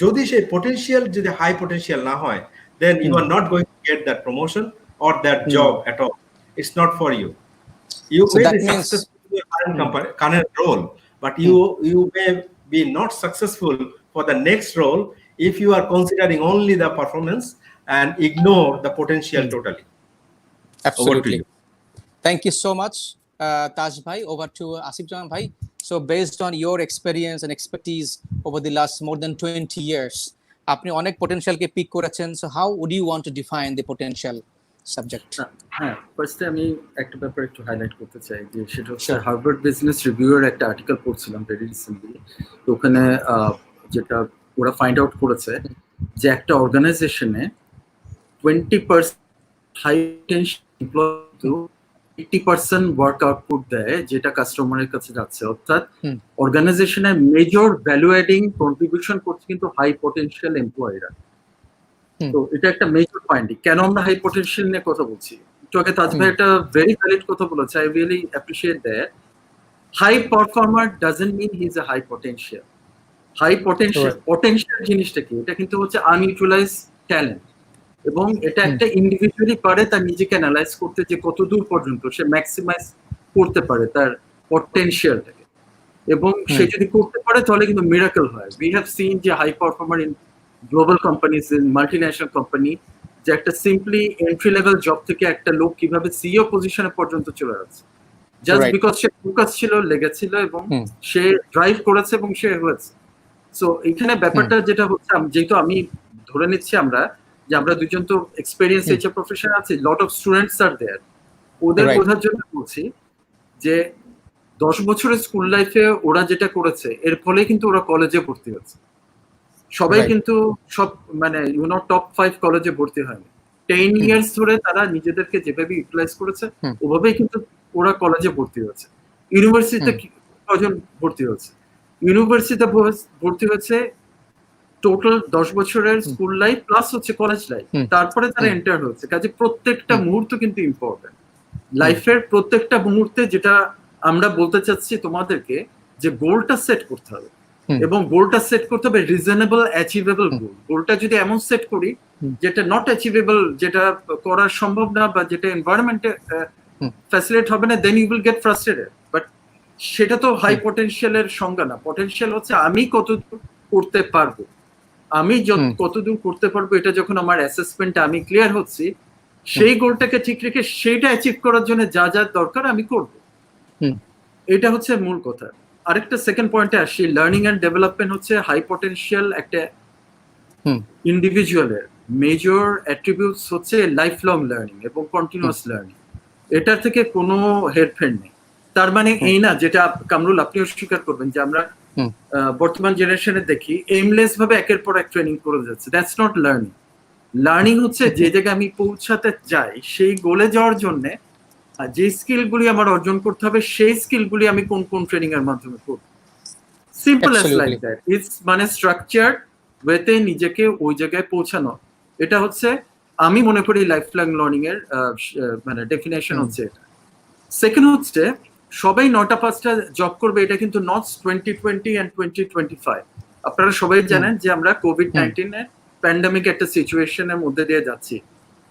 C: যদি সেই potential যদি high potential না হয়, then you are not going to get that promotion or that job at all. It's not for you. You may be successful in your current role, but you may be not successful for the next role if you are considering only the performance and ignore the potential totally.
A: Absolutely. Thank you so much, Taj bhai. Over to Asif Zaman bhai. So based on your experience and expertise over the last more than 20 years, আপনি অনেক পোটেনশিয়ালকে pick করেছেন. So how would you want to define the potential subject?
B: হ্যাঁ, ফার্স্টে আমি একটা ব্যাপার একটু highlight করতে চাই, যে সেটা হচ্ছে হার্ভার্ড বিজনেস রিভিউ এর একটা আর্টিকেল পড়ছিলাম ভেরি রিসেন্টলি। তো ওখানে যেটা ওরা ফাইন্ড আউট করেছে যে একটা অর্গানাইজেশনে 20% high potential employee 80% work output দেয়, যেটা কাস্টমারের কাছে যাচ্ছে। অর্থাৎ অর্গানাইজেশনের মেজর ভ্যালু অ্যাডিং কন্ট্রিবিউশন করছে কিন্তু হাই পোটেনশিয়াল এমপ্লয়িরা। তো এটা একটা মেজর পয়েন্ট। কেন আমরা হাই পোটেনশিয়াল নিয়ে কথা বলছি? একটু আগে তাজ ভাই একটা ভেরি ভ্যালিড কথা বলেছে, I really appreciate that. High performer doesn't mean he is a high potential. High potential জিনিসটা কি? এটা কিন্তু হচ্ছে আনইউটিলাইজ ট্যালেন্ট, এবং এটা একটা ইন্ডিভিজুয়ালি পারে তার নিজেকে অ্যানালাইজ করতে, যে কত দূর পর্যন্ত সে ম্যাক্সিমাইজ করতে পারে তার পটেনশিয়ালটাকে, এবং সে যদি করতে পারে তাহলে কিন্তু মিরাকল হয়। উই হ্যাভ সিন যে high performer in global companies, multinational company, যে একটা সিম্পলি এন্ট্রি লেভেল জব থেকে একটা লোক কিভাবে সিইও পজিশনে পর্যন্ত চলে যাচ্ছে, জাস্ট বিকজ সে ফোকাস ছিল, লেগেছিল এবং সে ড্রাইভ করেছে এবং সে হয়েছে। সো এখানে ব্যাপারটা যেটা হচ্ছে, যেহেতু আমি ধরে নিচ্ছি আমরা যে আমরা দুজন তো এক্সপেরিয়েন্স এইচআর প্রফেশন আছে, লট অফ স্টুডেন্টস আর দেয়ার, ওদের বোঝার জন্য বলছি যে 10 বছরের স্কুল লাইফে ওরা যেটা করেছে এর ফলে কিন্তু ওরা কলেজে ভর্তি হচ্ছে। সবাই কিন্তু সব মানে টপ 5 কলেজে ভর্তি হয়নি। 10 ইয়ার্স ধরে তারা নিজেদেরকে যেভাবে ইউটিলাইজ করেছে ওভাবেই কিন্তু ওরা কলেজে ভর্তি হয়েছে। ইউনিভার্সিটিতে কজন ভর্তি হয়েছে? ইউনিভার্সিটিতে ভর্তি হয়েছে টোটাল 10 বছরের স্কুল লাইফ প্লাস হচ্ছে কলেজ লাইফ, তারপরে তারা এন্টার হচ্ছে। কাজে প্রত্যেকটা মুহূর্ত কিন্তু ইম্পর্টেন্ট লাইফের, প্রত্যেকটা মুহূর্তে। যেটা আমরা বলতে চাচ্ছি তোমাদেরকে যে গোলটা সেট করতে হবে, এবং গোলটা সেট করতে হবে রিজনেবল অ্যাচিভেবল গোল। গোলটা যদি এমন সেট করি যেটা নট অ্যাচিভেবল, যেটা করা সম্ভব না বা যেটা এনভায়রনমেন্টে ফ্যাসিলিটেট হবে না, then you will get frustrated. But সেটা তো হাই পটেনশিয়ালের সংজ্ঞা না। পটেনশিয়াল হচ্ছে আমি কতদূর করতে পারবো, আমি কতদূর করতে পারবো, এটা যখন আমার অ্যাসেসমেন্টে আমি ক্লিয়ার হচ্ছি, সেই গোলটাকে ঠিক রেখে সেইটা অ্যাচিভ করার জন্য যা যা দরকার আমি করব। এটা হচ্ছে মূল কথা। আরেকটা সেকেন্ড পয়েন্টে আসি, লার্নিং এন্ড ডেভেলপমেন্ট হচ্ছে হাই পটেনশিয়াল একটা ইন্ডিভিজুয়ালের মেজর অ্যাট্রিবিউটস হচ্ছে লাইফ লং লার্নিং এবং কন্টিনিউয়াস লার্নিং। এটা থেকে কোনো হেরফের নেই। তার মানে এই না, যেটা কামরুল আপনিও স্বীকার করবেন, যে আমরা বর্তমান জেনারেশনে দেখি এইমলেস ভাবে একের পর এক ট্রেনিং করে যাচ্ছে। That's not learning. লার্নিং হচ্ছে যে জায়গায় আমি পৌঁছাতে চাই, সেই গোলে যাওয়ার জন্য যে স্কিলগুলি আমার অর্জন করতে হবে, সেই স্কিলগুলি আমি কোন কোন ট্রেনিং এর মাধ্যমে করব। Simple as like that. It's মানে স্ট্রাকচার ওয়েতে নিজেকে ওই জায়গায় পৌঁছানো। এটা হচ্ছে আমি মনে করি লাইফ লং লার্নিং এর মানে ডেফিনেশন হচ্ছে এটা। সেকেন্ড হচ্ছে সবাই 9টা 5টা জব করবে, এটা কিন্তু নট 2020 এন্ড 2025। আপনারা সবাই জানেন যে আমরা কোভিড-19 এর প্যান্ডেমিক একটা সিচুয়েশনের মধ্যে দিয়ে যাচ্ছি।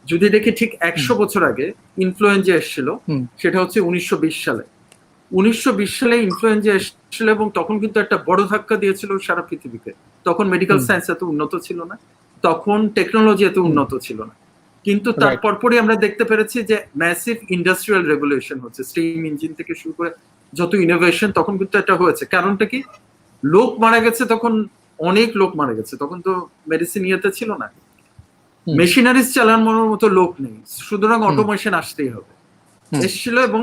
B: যদি দেখি ঠিক 100 বছর আগে ইনফ্লুয়েঞ্জা এসেছিল, সেটা হচ্ছে 1920 সালে। 1920 সালে ইনফ্লুয়েঞ্জা এসেছিল এবং তখন কিন্তু একটা বড় ধাক্কা দিয়েছিল সারা পৃথিবীকে। তখন মেডিকেল সায়েন্স এত উন্নত ছিল না, তখন টেকনোলজি এত উন্নত ছিল না, কিন্তু তারপর পরই আমরা দেখতে পেরেছি যে ম্যাসিভ ইন্ডাস্ট্রিয়াল রেভলিউশন হচ্ছে। স্টিম ইঞ্জিন থেকে শুরু করে যত ইনোভেশন তখন কিন্তু এটা হয়েছে। কারণটা কি? লোক মারা গেছে, তখন অনেক লোক মারা গেছে, তখন তো মেডিসিন ইয়েতে ছিল না, মেশিনারিজ চালানোর মতো লোক নেই, সুতরাং অটোমেশন আসতেই হবে, এসেছিল। এবং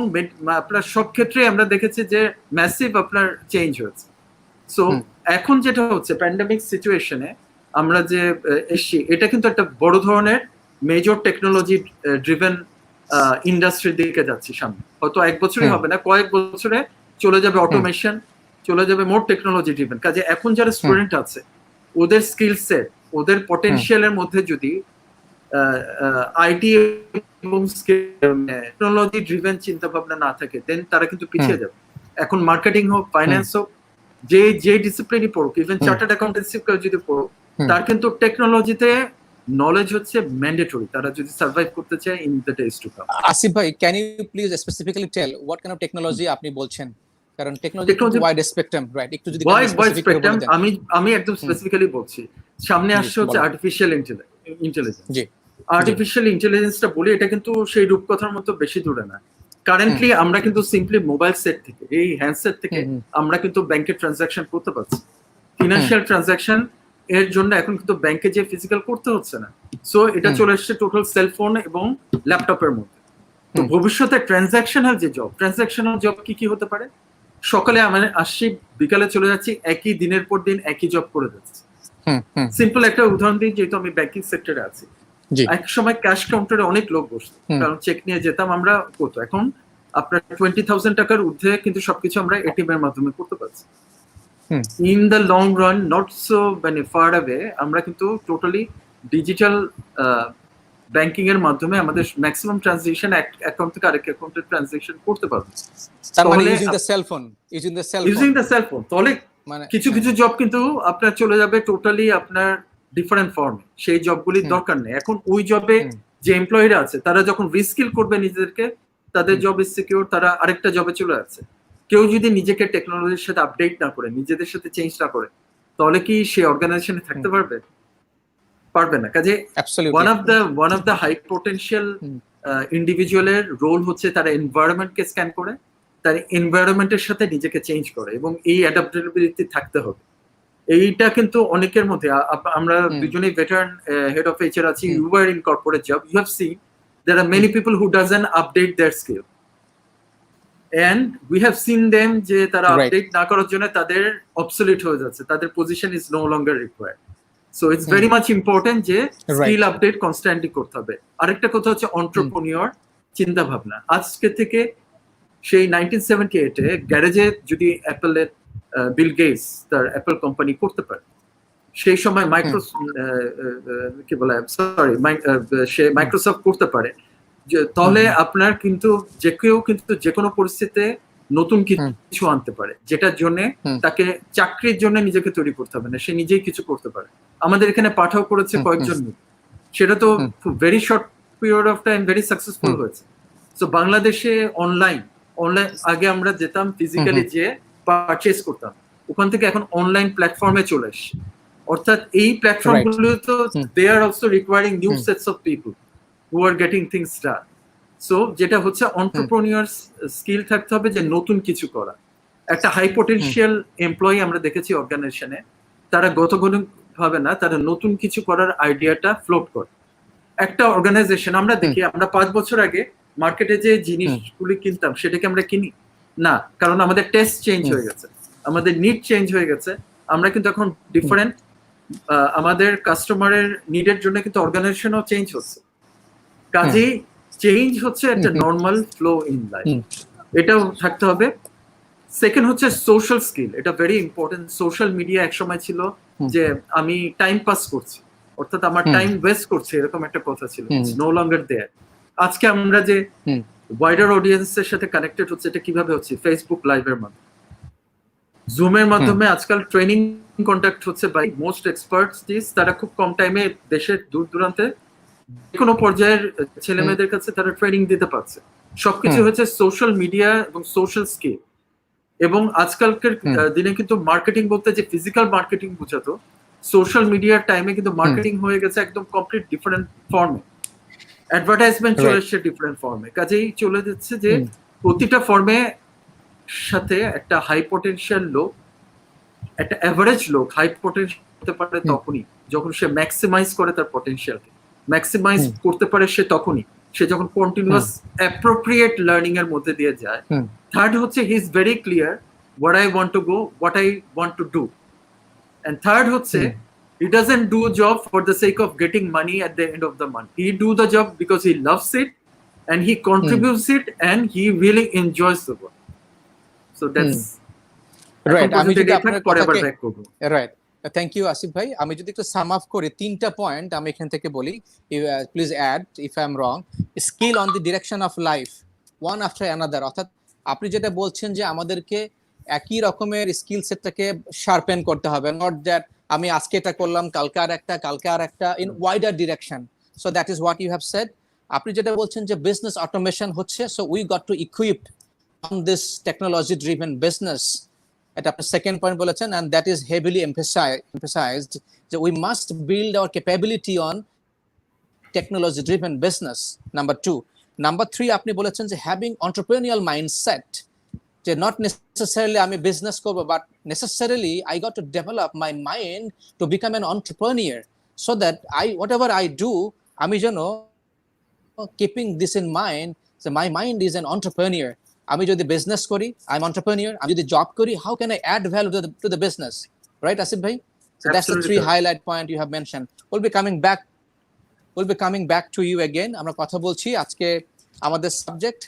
B: আপনার সব ক্ষেত্রে আমরা দেখেছি যে ম্যাসিভ আপনার চেঞ্জ হয়েছে। সো এখন যেটা হচ্ছে প্যান্ডেমিক সিচুয়েশনে আমরা যে এসছি, এটা কিন্তু একটা বড় ধরনের মেজর টেকনোলজি ড্রিভেন ইন্ডাস্ট্রির দিকে যাচ্ছি সামনে। হয়তো 1 বছরই হবে না, কয়েক বছরে চলে যাবে অটোমেশন, চলে যাবে মোর টেকনোলজি ড্রিভেন। কাজে এখন যারা স্টুডেন্ট আছে, ওদের স্কিল সেট, ওদের পটেনশিয়ালের মধ্যে যদি আইটি এবং টেকনোলজি ড্রিভেন চিন্তা ভাবনা না থাকে, দেন তারা কিন্তু পিছিয়ে যাবে। এখন মার্কেটিং হোক, ফাইন্যান্স হোক, যে ডিসিপ্লিনই পড়ুক, ইভেন চার্টার্ড অ্যাকাউন্টেন্সি যদি পড়ুক, তার কিন্তু টেকনোলজিতে নলেজ হচ্ছে ম্যান্ডেটরি, তারা যদি সার্ভাইভ করতে চায় in the days to come.
A: Asif ভাই, can you please specifically tell what kind of technology আপনি বলছেন? কারণ টেকনোলজি ওয়াইড স্পেকট্রাম, রাইট? একটু যদি স্পেসিফিক্যালি বলে দেন।
B: আমি একদম স্পেসিফিক্যালি বলছি। সামনে আসছে হচ্ছে আর্টিফিশিয়াল ইন্টেলিজেন্স। জি, আর্টিফিশিয়াল ইন্টেলিজেন্সটা বলি, এটা কিন্তু সেই রূপকথার মতো বেশি দূরে না। কারেন্টলি আমরা কিন্তু সিম্পলি মোবাইল সেট থেকে, এই হ্যান্ডসেট থেকে আমরা কিন্তু ব্যাংকের ট্রানজাকশন করতে পারছি। ফিনান্সিয়াল ট্রানজাকশন এর জন্য এখন কিন্তু ব্যাংকে যে ফিজিক্যাল করতে হচ্ছে না। সো এটা চলে এসছে টোটাল সেলফোন এবং ল্যাপটপের মধ্যে। তো ভবিষ্যতে ট্রানজাকশনাল জব কি হতে পারে? সকালে আমি আসছি, বিকালে চলে যাচ্ছি, একই দিনের পর দিন একই জব করে যাচ্ছি। সিম্পল একটা উদাহরণ দিই, যেহেতু আমি ব্যাংকিং সেক্টরে আছি। এক সময় ক্যাশ কাউন্টারে অনেক লোক বসতো, কারণ চেক নিয়ে যেতাম আমরা, করতো। এখন আপনার 20,000 টাকার ঊর্ধ্বে কিন্তু সবকিছু আমরা এটিএম এর মাধ্যমে করতে পারছি। In the long run, not so মানে ফার অ্যাওয়ে, আমরা কিন্তু টোটালি ডিজিটাল ব্যাংকিং এর মাধ্যমে আমাদের ম্যাক্সিমাম ট্রানজাকশন এক অ্যাকাউন্ট থেকে আরেক অ্যাকাউন্টে ট্রানজাকশন করতে পারবো।
A: তার মানে ইউজিং দ্য সেল ফোন।
B: তাহলে কিছু জব কিন্তু আপনার চলে যাবে টোটালি আপনার ডিফারেন্ট ফর্মে, সেই জবগুলির দরকার নেই। এখন ওই জবে যে এমপ্লয়িরা আছে, তারা যখন রিস্কিল করবে নিজেদেরকে, তাদের জব ইজ সিকিউর, তারা আরেকটা জবে চলে যাচ্ছে। কেউ যদি নিজেকে টেকনোলজির সাথে আপডেট না করে, নিজেদের সাথে চেঞ্জ না করে, তাহলে কি সে অর্গানাইজেশনে থাকতে পারবে? পারবে না। কাজে
A: Absolutely.
B: one of the high potential ইন্ডিভিজুয়ালের রোল হচ্ছে তারা এনভায়রনমেন্টকে স্ক্যান করে, তার এনভায়রনমেন্টের সাথে নিজেকে চেঞ্জ করে, এবং এই অ্যাডাপ্টেবিলিটি থাকতে হবে। এইটা কিন্তু অনেকের মধ্যে, আমরা দুজনেই ভেটারান হেড অফ এইচআর আছি, you are in corporate job, you have seen there are many people who doesn't update their skill, and we have seen them যে তারা আপডেট না করার জন্য তাদের অবসলিট হয়ে যাচ্ছে, তাদের position is no longer required. So it's very much important যে স্কিল আপডেট কনস্ট্যান্টলি করতে হবে। আরেকটা কথা হচ্ছে এন্টারপ্রেনিউর চিন্তা ভাবনা। আজকে থেকে সেই 1978 এ গ্যারেজে যদি অ্যাপলের বিল গেটস তার অ্যাপল কোম্পানি করতে পারে, সেই সময় সে মাইক্রোসফট করতে পারে, তাহলে আপনার কিন্তু যে কেউ কিন্তু যে কোনো পরিস্থিতিতে নতুন কিছু আনতে পারে, যেটার জন্য তাকে চাকরির জন্য নিজেকে তৈরি করতে হবে না, সে নিজেই কিছু করতে পারে। আমাদের এখানে পাঠাও করেছে কয়েকজন, সেটা তো very short period of time very successful হয়েছে। সো বাংলাদেশে অনলাইন আগে আমরা যেতাম ফিজিক্যালি যে পারচেজ করতাম, ওখান থেকে এখন অনলাইন প্ল্যাটফর্মে চলে এসছে। অর্থাৎ এই প্ল্যাটফর্মগুলো তো they are also requiring new sets of people who are getting things done. So যেটা হচ্ছে এন্টারপ্রেনিউর স্কিল থাকতে হবে যে নতুন কিছু করা। একটা হাই পোটেনশিয়াল এমপ্লয়ি আমরা দেখেছি অর্গানাইজেশনে, তারা গতগণিক ভাবে না, তারা নতুন কিছু করার আইডিয়াটা ফ্লোট করে। একটা অর্গানাইজেশন আমরা দেখি, আমরা 5 বছর আগে মার্কেটে যে জিনিসগুলি কিনতাম সেটাকে আমরা কিনি না, কারণ আমাদের টেস্ট চেঞ্জ হয়ে গেছে, আমাদের নিড চেঞ্জ হয়ে গেছে। আমরা কিন্তু এখন ডিফারেন্ট, আমাদের কাস্টমারের নিডের জন্য কিন্তু অর্গানাইজেশনও চেঞ্জ হচ্ছে। কাজেই চেঞ্জ হচ্ছে একটা নর্মাল ফ্লো ইন লাইফ, এটাও থাকতে হবে। সেকেন্ড হচ্ছে সোশ্যাল স্কিল, এটা ভেরি ইম্পর্টেন্ট। সোশ্যাল মিডিয়া একসময় ছিল যে আমি টাইম পাস করছি, অর্থাৎ আমার টাইম ওয়েস্ট করছে, এরকম একটা কথা ছিল, নো লঙ্গার দেয়ার। আজকে আমরা যে ওয়াইডার অডিয়েন্সের সাথে কানেক্টেড হচ্ছে, এটা কিভাবে হচ্ছে? ফেসবুক লাইভের মাধ্যমে, জুমের মাধ্যমে আজকাল ট্রেনিং কন্ট্যাক্ট হচ্ছে বাই মোস্ট এক্সপার্টস, তারা খুব কম টাইমে দেশের দূর দূরান্তে যে কোনো পর্যায়ের ছেলে মেয়েদের কাছে তারা ট্রেনিং দিতে পারছে। সবকিছু হচ্ছে সোশ্যাল মিডিয়া এবং সোশ্যাল স্কিল। এবং আজকালকার দিনে কিন্তু মার্কেটিং বলতে যে ফিজিক্যাল মার্কেটিং বোঝাতো, সোশ্যাল মিডিয়ার টাইমে কিন্তু মার্কেটিং হয়ে গেছে একদম কমপ্লিট ডিফারেন্ট ফর্মে, অ্যাডভার্টাইজমেন্ট চলে এসছে ডিফারেন্ট ফর্মে। কাজেই চলে যাচ্ছে যে প্রতিটা ফর্মে সাথে একটা হাই পটেনশিয়াল লোক, একটা অ্যাভারেজ লোক হাই পটেনশিয়াল হতে পারে তখনই যখন সে ম্যাক্সিমাইজ করে তার পটেনশিয়ালকে। ম্যাক্সিমাইজ করতে পারে সে তখনই, সে যখন কন্টিনিউয়াস অ্যাপ্রোপ্রিয়েট লার্নিং এর মধ্যে দিয়ে যায়। থার্ড হচ্ছে he is very clear what I want to go, what I want to do. And third হচ্ছে he doesn't do a job for the sake of getting money at the end of the month. He do the job because he loves it and he contributes it and he really enjoys the work. So that's
A: right. আমি যদি আপনার কথাকে right, thank you Asif ভাই। আমি যদি একটু sum up করি, 3টা পয়েন্ট আমি এখান থেকে বলি, please add if I am wrong. Skill on the direction of life, one after another. অর্থাৎ আপনি যেটা বলছেন যে আমাদেরকে একই রকমের স্কিল সেটটাকে শার্পেন করতে হবে, নট দ্যাট আমি আজকে এটা করলাম, কালকে আর একটা, in wider direction. So that is what you have said. আপনি যেটা বলছেন যে বিজনেস অটোমেশন হচ্ছে, so we got to equip on this technology driven business. এটা আপনি সেকেন্ড পয়েন্ট বলেছেন, and that is heavily emphasized that we must build our capability on technology driven business. Number 2. Number 3, আপনি বলেছেন যে having entrepreneurial mindset, যে not necessarily আমি business করব, but necessarily I got to develop my mind to become an entrepreneur, so that whatever I do, আমি যেন keeping this in mind, so my mind is an entrepreneur. আমি যদি business করি, I am entrepreneur. আমি যদি job করি, how can I add value to the business? Right Asif ভাই? So that's the 3 highlight point you have mentioned. We'll be coming back to you again. আমরা কথা বলছি আজকে আমাদের সাবজেক্ট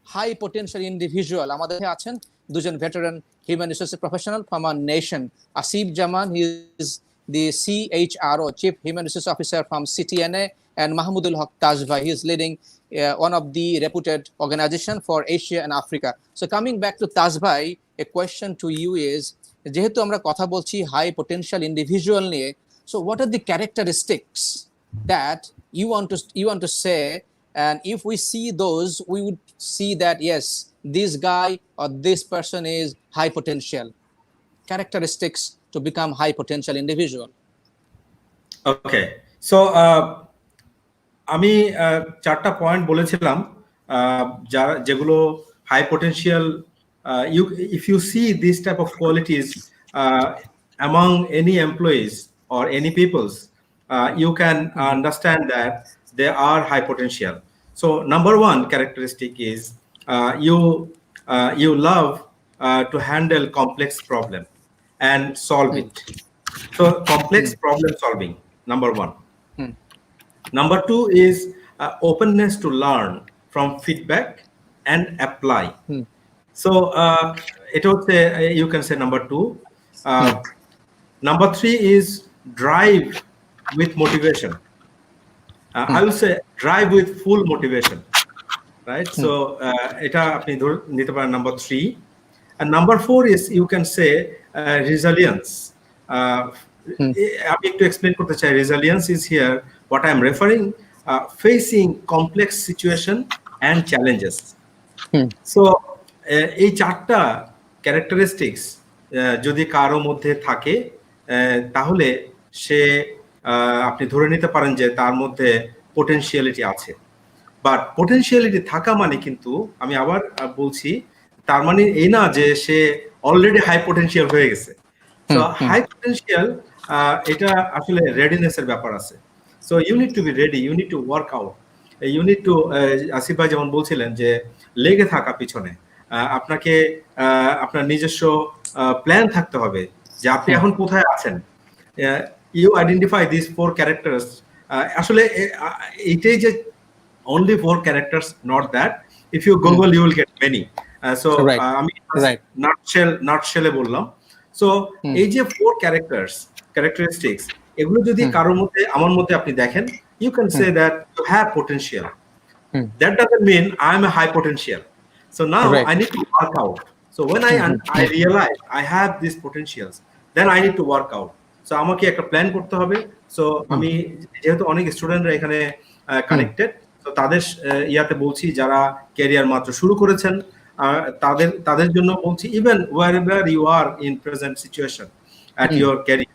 A: হাই পটেনশিয়াল ইন্ডিভিজুয়াল। আমাদের আছেন দুজন veteran human resource professional from our nation. Asif Zaman, he is the CHRO, Chief Human Resource Officer from CTNA, and Mahmudul Haque Tajbhai, he is leading one of the reputed organization for Asia and Africa. So coming back to Tajbhai, a question to you is, যেহেতু আমরা কথা বলছি high potential individual নিয়ে, so what are the characteristics that you want to say, and if we see those, we would see that yes, this guy or this person is high potential. Characteristics to become high potential individual.
C: Okay, so আমি চারটা point বলেছিলাম যেগুলো high potential, if you see these type of qualities among any employees or any peoples, you can understand that they are high potential. So number one characteristic is you love to handle complex problem and solve it. So complex problem solving, number one. Number two is openness to learn from feedback and apply. So it would say, you can say number two. Number three is drive with motivation. I will say drive with full motivation, right? So এটা আপনি ধরে নিতে পারেন number three. And number four is, you can say, resilience. আমি একটু explain করতে চাই। Resilience is here what I am referring, facing complex situation and challenges. So এই চারটা ক্যারেক্টারিস্টিক্স যদি কারো মধ্যে থাকে তাহলে সে আপনি ধরে নিতে পারেন যে তার মধ্যে পোটেনশিয়ালিটি আছে। বাট পোটেনশিয়ালিটি থাকা মানে কিন্তু আমি আবার বলছি, তার মানে এই না যে সে অলরেডি হাই পোটেনশিয়াল হয়ে গেছে। সো হাই পোটেনশিয়াল এটা আসলে রেডিনেসের ব্যাপার আছে। So you need to be ready, you need to work out, you need to, Asif ভাই যেমন বলছিলেন যে লেগে থাকা পিছনে, আপনাকে আপনার নিজস্ব প্ল্যান থাকতে হবে যে আপনি এখন কোথায় আছেন। You identify this four characters. আসলে এইটাই যে only four characters, not that. If you Google, you will get many. So আমি nutshell বললাম। So এই যে four characteristics, এগুলো যদি কারোর মধ্যে, আমার মধ্যে আপনি দেখেন, you can say that you have potential. That doesn't mean I am a high potential. So now I need to work out. So when I realize I have these potentials, then I need to work out. So আমাকে একটা plan করতে হবে। So আমি যেহেতু অনেক স্টুডেন্টরা এখানে connected, তো তাদের ইয়াতে বলছি যারা ক্যারিয়ার মাত্র শুরু করেছেন, তাদের জন্য বলছি, even wherever you are in present situation at your career.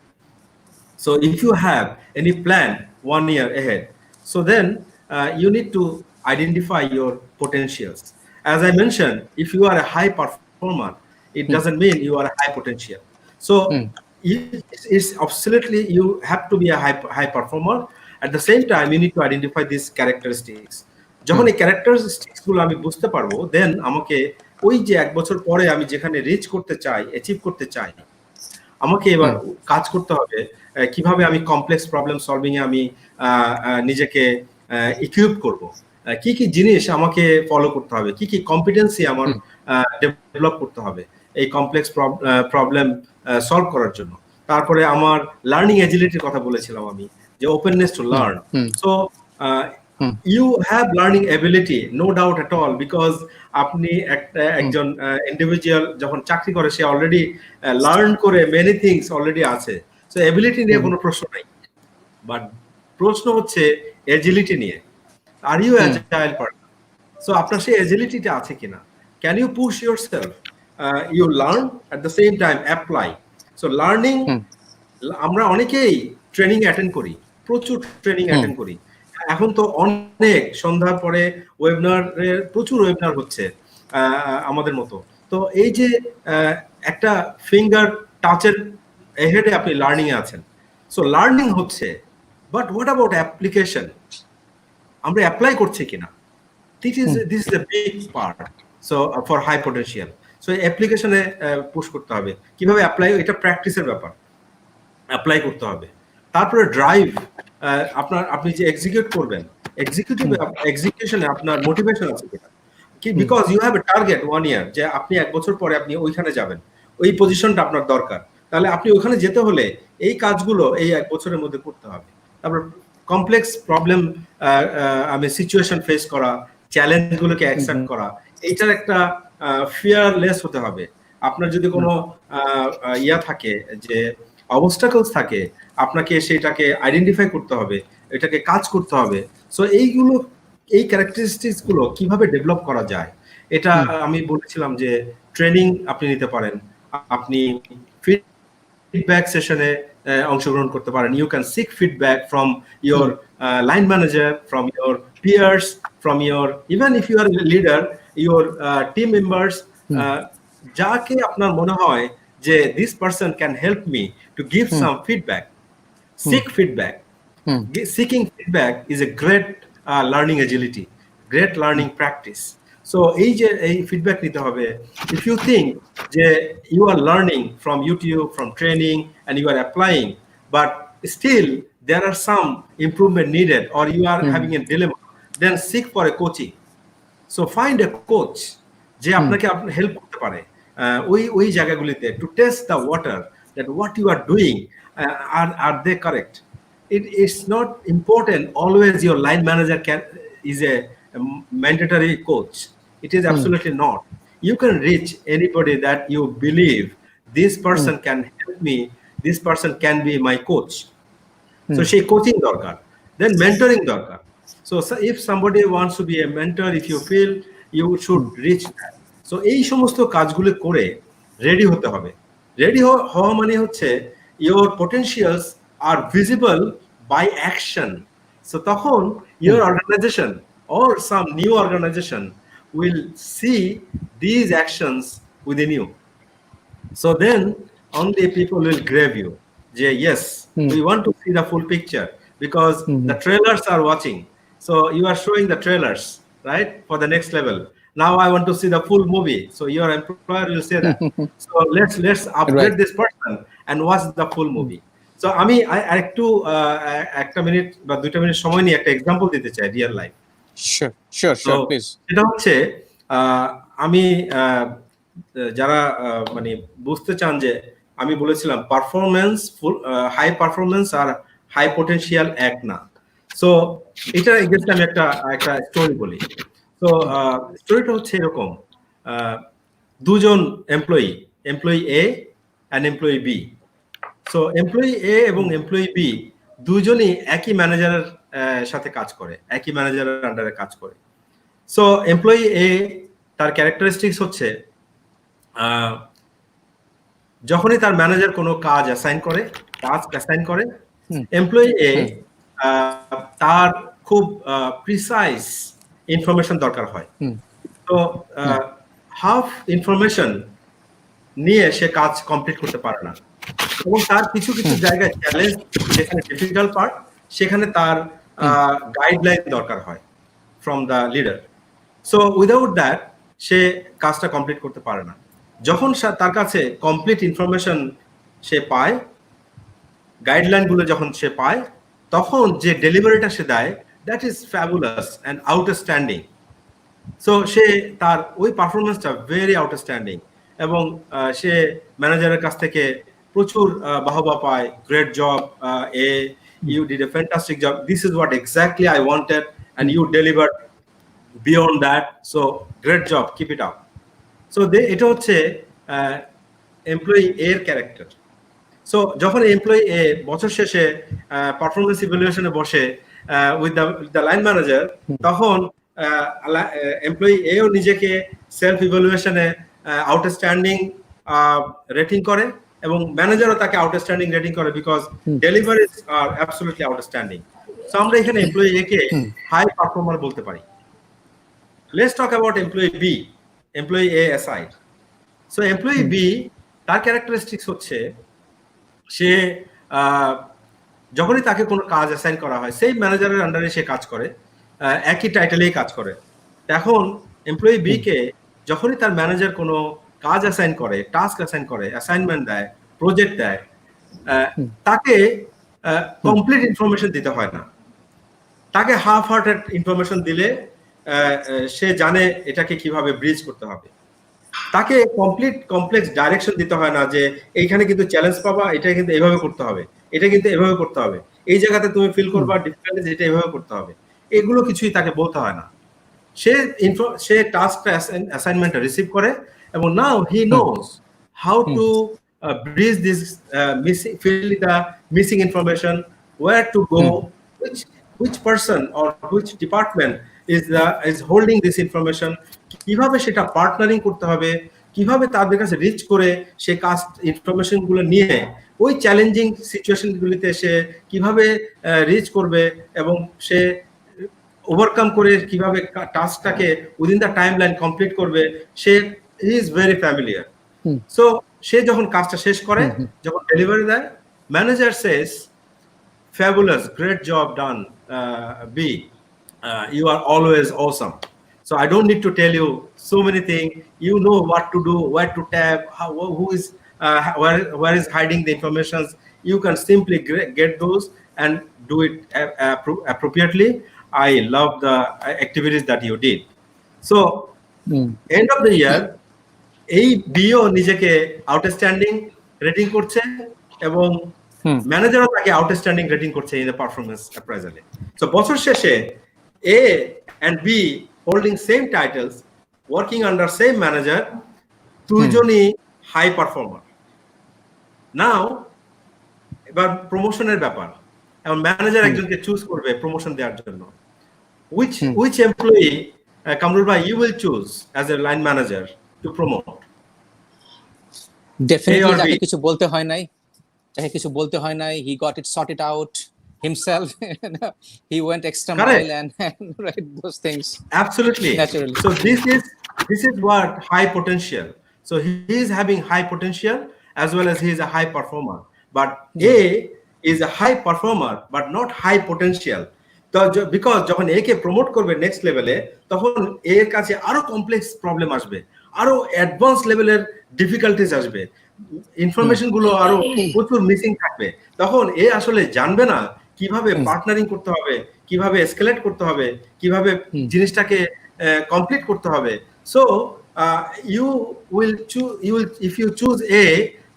C: So if you have any plan 1 year ahead, so then you need to identify your potentials. As I mentioned, if you are a high performer, it doesn't mean you are a high potential. So it's absolutely, you have to be a high performer. At the same time, you need to identify these characteristics. যখন এই characteristics গুলো আমি বুঝতে পারবো, দেন আমাকে ওই যে 1 বছর পরে আমি যেখানে রিচ করতে চাই, অ্যাচিভ করতে চাই, আমাকে এবার কাজ করতে হবে কিভাবে আমি কমপ্লেক্স প্রবলেম সলভিং এ আমি নিজেকে ইকুইপ করব, কি কি জিনিস আমাকে ফলো করতে হবে, কি কি কম্পিটেন্সি আমার ডেভেলপ করতে হবে এই কমপ্লেক্স প্রবলেম সলভ করার জন্য। তারপরে আমার লার্নিং এজিলিটির কথা বলেছিলাম আমি, যে openness to learn. So you have learning ability, no doubt at all, because আপনি একজন ইন্ডিভিজুয়াল যখন চাকরি করে সে অলরেডি লার্ন করে মেনি থিংস অলরেডি আছে। সো এবিলিটি নিয়ে কোনো প্রশ্ন নাই, বাট প্রশ্ন হচ্ছে এজিলিটি নিয়ে। Are you agile person? So আপনার সেই এজিলিটিটা আছে কিনা? Can you push yourself? You learn at the same time apply. So learning, আমরা অনেকেই ট্রেনিং অ্যাটেন্ড করি, প্রচুর ট্রেনিং অ্যাটেন্ড করি। এখন তো অনেক সন্ধ্যার পরে ওয়েবিনারের প্রচুর ওয়েবিনার হচ্ছে আমাদের মতো। তো এই যে একটা ফিঙ্গার টাচের এহেডে আপনি লার্নিং এ আছেন। সো লার্নিং হচ্ছে, বাট হোয়াট অ্যাবাউট অ্যাপ্লিকেশন? আমরা অ্যাপ্লাই করছি কিনা? This is the big part. So for high potential, so অ্যাপ্লিকেশনে পুশ করতে হবে। কিভাবে অ্যাপ্লাই, এটা প্র্যাকটিসের ব্যাপার, অ্যাপ্লাই করতে হবে। তারপরে ড্রাইভ, আপনি যে এক্সিকিউট করবেন, এক্সিকিউশনে আপনার মোটিভেশন আছে কিনা, কি because you have a target 1 year, যে আপনি 1 বছর পরে আপনি ওইখানে যাবেন, ওই পজিশনটা আপনার দরকার, তাহলে আপনি ওখানে যেতে হলে এই কাজগুলো এই 1 বছরের মধ্যে করতে হবে। তারপর কমপ্লেক্স প্রবলেম, আমি সিচুয়েশন ফেস করা, চ্যালেঞ্জগুলোকে অ্যাকসেপ্ট করা, এইটার একটা ফিয়ারলেস হতে হবে। আপনার যদি কোনো ইয়া থাকে, যে অবস্টাকলস থাকে, আপনাকে সেটাকে আইডেন্টিফাই করতে হবে, এটাকে কাজ করতে হবে। সো এইগুলো, এই ক্যারেক্টারিস্টিক্স গুলো কিভাবে ডেভেলপ করা যায়, এটা আমি বলেছিলাম যে ট্রেনিং আপনি নিতে পারেন, আপনি ফিডব্যাক সেশনে অংশগ্রহণ করতে পারেন। You can seek feedback from your line manager, from your peers, from your even if you are leader, your team members, যাকে আপনার মনে হয় যে this person can help me to give some feedback, seek feedback. Seeking feedback is a great learning agility, great learning practice. So এই যে এই feedback নিতে হবে, if you think যে you are learning from YouTube, from training, and you are applying, but still there are some improvement needed, or you are having a dilemma, then seek for a coaching. So find a coach যে আপনাকে help করতে পারে ওই জায়গাগুলিতে, to test the water that what you are doing are they correct. It's not important always your line manager is a mandatory coach. It is absolutely not. You can reach anybody that you believe this person can help me, this person can be my coach. So she coaching দরকার, then mentoring দরকার. So if somebody wants to be a mentor, if you feel you should reach that. So এই সমস্ত কাজগুলো করে ready হতে হবে। Ready হওয়া মানে হচ্ছে your potentials are visible by action. So তখন your organization or some new organization will see these actions within you. So then only people will grab you. Yes, we want to see the full picture because the trailers are watching. So you are showing the trailers, right, for the next level. Now I want to see the full movie. So your employer will say that. So let's upgrade this person and watch the full movie. So আমি একটু একটা minute বা 2টা minute সময় নিয়ে একটা example দিতে চাই রিয়েল লাইফ।
A: Sure, please.
C: এটা হচ্ছে আমি যারা মানে বুঝতে চান যে আমি বলেছিলাম পারফরম্যান্স হাই পারফরম্যান্স আর হাই পটেনশিয়াল এক না। সো এটা এগেইনস্ট আমি একটা স্টোরি বলি। তো স্টোরিটা হচ্ছে এরকম, দুজন employee A and employee B. So employee A এবং এমপ্লয়ি বি দুজনই একই ম্যানেজারের সাথে কাজ করে, একই ম্যানেজারের আন্ডারে কাজ করে। সো এমপ্লয়ি এ তার ক্যারেক্টারিস্টিক্স হচ্ছে যখনই তার ম্যানেজার কোনো কাজ টাস্ক অ্যাসাইন করে, এমপ্লয়ি এ তার খুব প্রিসাইজ ইনফরমেশন দরকার হয়। তো হাফ ইনফরমেশন নিয়ে সে কাজ কমপ্লিট করতে পারে না, এবং তার কিছু জায়গায় চ্যালেঞ্জ, যেখানে ডিফিকাল্ট পার্ট, সেখানে তার গাইডলাইন দরকার হয় from the leader. So without that সে কাজটা কমপ্লিট করতে পারে না। যখন তার কাছে কমপ্লিট ইনফরমেশন সে পায়, গাইডলাইনগুলো যখন সে পায়, তখন যে ডেলিভারিটা সে দেয়, that is fabulous and outstanding. So সে তার ওই পারফরমেন্সটা ভেরি আউটস্ট্যান্ডিং, এবং সে ম্যানেজারের কাছ থেকে প্রচুর বাহবা পায়, গ্রেট জব এ, you did a fantastic job, this is what exactly I wanted and you delivered beyond that, so great job, keep it up. So এটা হচ্ছে এমপ্লয়ি এর ক্যারেক্টার। সো যখন এমপ্লয়ি এ বছর শেষে পারফরমেন্স ইভ্যালুয়েশনে বসে with the line manager, তখন employee এও নিজেকে সেলফ ইভ্যালুয়েশনে আউটস্ট্যান্ডিং রেটিং করে, এবং ম্যানেজারও তাকে আউটস্ট্যান্ডিং রেটিং করে, because deliveries are absolutely outstanding. So আমরা এখানে এমপ্লয়ি এ কে হাই পারফর্মার বলতে পারি। Let's talk about employee B, employee A aside. So employee B, তার ক্যারেক্টারিস্টিক্স হচ্ছে সে যখনই তাকে কোনো কাজ অ্যাসাইন করা হয়, সেই ম্যানেজারের আন্ডারে সে কাজ করে, একই টাইটেলেই কাজ করে। এখন এমপ্লয়ি বি কে যখনই তার ম্যানেজার কোনো কাজ অ্যাসাইন করে, টাস্ক অ্যাসাইন করে, অ্যাসাইনমেন্ট দেয়, প্রজেক্ট দেয়, তাকে কমপ্লিট ইনফরমেশন দিতে হয় না। তাকে হাফ হার্টেড ইনফরমেশন দিলে সে জানে এটাকে কিভাবে ব্রিজ করতে হবে। তাকে কমপ্লেক্স ডাইরেকশন দিতে হয় না, যে এইখানে কিন্তু চ্যালেঞ্জ পাবা, এটা কিন্তু এভাবে করতে হবে, এটা কিন্তু এভাবে করতে হবে, এই জায়গাতে তুমি ফিল করবা ডিফিকাল্টিজ, এটা এভাবে করতে হবে, এগুলো কিছুই তাকে বলতে হয় না। সে টাস্কটা অ্যাসাইনমেন্টটা রিসিভ করে, এবং now he knows how to bridge this fill the missing information, where to go, which person or which department is holding this information, কিভাবে সেটা পার্টনারিং করতে হবে, কিভাবে তাদের কাছে রিচ করে সে কাজ ইনফরমেশন গুলো নিয়ে ওই চ্যালেঞ্জিং সিচুয়েশনগুলিতে সে কিভাবে রিচ করবে এবং সে ওভারকাম করে কিভাবে টাস্কটাকে within the time line complete করবে, সে he is very familiar. So সে যখন কাজটা শেষ করে, যখন ডেলিভারি দেয়, manager says fabulous, great job done, B, you are always awesome. So I don't need to tell you so many things. You know what to do, where to tap, who is where is hiding the information. You can simply get those and do it appropriately. I love the activities that you did. So end of the year, এই বিও নিজেকে outstanding rating করছে এবং ম্যানেজারও তাকে outstanding rating করছে in the performance অ্যাপ্রাইজালে। So বছর শেষে A and B holding same titles, working under same manager, দুইজনই হাই পারফর্মার। নাও এবার প্রমোশনের ব্যাপার, এবং ম্যানেজার একজনকে চুজ করবে প্রমোশন দেওয়ার জন্য। which employee, Kamrul bhai, you will choose as a line manager to promote?
A: Definitely যাকে কিছু বলতে হয় নাই, he got it sorted out himself. He went extra mile and right, those things.
C: Absolutely.
A: Naturally.
C: So this is what high potential. So he is having high potential as well as he is a high performer. But A is a high performer but not high potential. তো because যখন এ কে promote করবে next লেভেলে, তখন এর কাছে আরো complex problem আসবে, আরো অ্যাডভান্স লেভেলের ডিফিকাল্টিজ আসবে, ইনফরমেশন গুলো আরো প্রচুর মিসিং থাকবে। তখন এ আসলে জানবে না কিভাবে পার্টনারিং করতে হবে, কিভাবে এসকেলেট করতে হবে, কিভাবে জিনিসটাকে কমপ্লিট করতে হবে। So you will if you choose A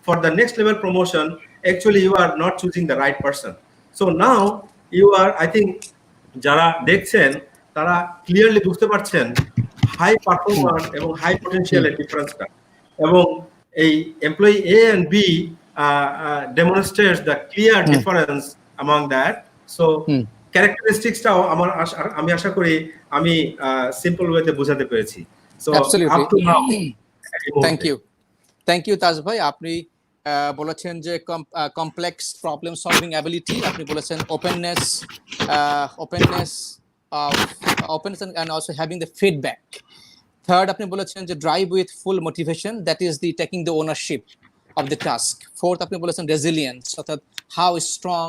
C: for the next level promotion, actually you are not choosing the right person. So now you are, I think যারা দেখছেন তারা ক্লিয়ারলি বুঝতে পারছেন হাই পারফর্মার এবং হাই পটেনশিয়ালের ডিফারেন্সটা, এবং এই employee A and B demonstrates the clear difference among that. So characteristicsটাও আমি আশা করি আমি সিম্পল ওয়েতে বোঝাতে পেরেছি। So up to now,
A: thank you তাজ ভাই। আপনি বলেছেন যে কমপ্লেক্স প্রবলেম সলভিং অ্যাবিলিটি, আপনি বলেছেন openness and also having the feedback. Third, আপনি বলেছেন যে drive with full motivation, that is the taking the ownership of the task. Fourth, আপনি বলেছেন resilience, অর্থাৎ how strong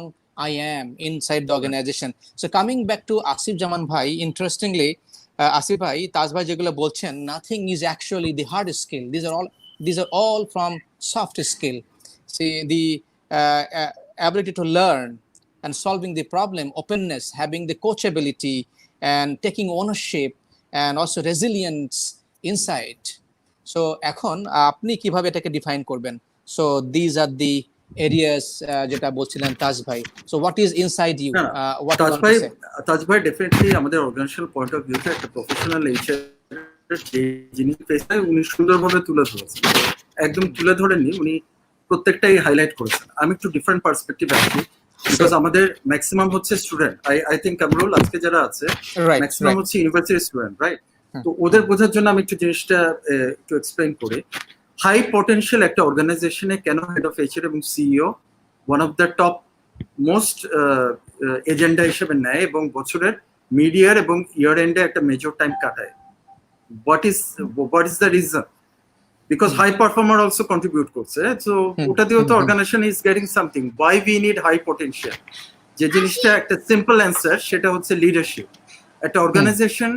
A: I am inside the organization. So coming back to Asif Zaman bhai, interestingly, Asif bhai, Taz bhai যেগুলো বলছেন, nothing is actually the hard skill. These are all from soft skill. See, the ability to learn and solving the problem, openness, having the coachability and taking ownership, and also resilience inside. So এখন আপনি কিভাবে এটাকে define করবেন? So these are the areas যেটা বলছিলেন তাজ ভাই। So what is inside you? What you want to say?
B: তাজ ভাই definitely আমাদের অর্গানাইজেশনাল পয়েন্ট অফ ভিউতে একটা প্রফেশনাল এইচআর যে জিনিস পেশায় উনি সুন্দরভাবে তুলে ধরেছেন, একদম তুলে ধরেননি, উনি প্রত্যেকটাই হাইলাইট করেছেন। আমি একটু ডিফারেন্ট পার্সপেক্টিভ আছি, বিকজ আমাদের ম্যাক্সিমাম হচ্ছে স্টুডেন্ট। আই থিঙ্ক কামরুল আজকে যারা আছে ম্যাক্সিমাম হচ্ছে ইউনিভার্সিটি স্টুডেন্ট, রাইট? তো ওদের বোঝার জন্য আমি একটু জিনিসটা একটু এক্সপ্লেইন করি। হাই পটেনশিয়াল একটা অর্গানাইজেশনে কেন হেড অফ এইচআর এবং CEO one of the top most agenda হিসেবে নেয় এবং বছরের মিডিয়ার এবং ইয়ার এন্ডে একটা মেজর টাইম কাটায়। what is the reason? Because high performer also contribute করছে, so ওটা দিয়েও তো organization is getting something. Why we need high potential? যে জিনিসটা একটা সিম্পল অ্যান্সার, সেটা হচ্ছে লিডারশিপ। একটা অর্গানাইজেশন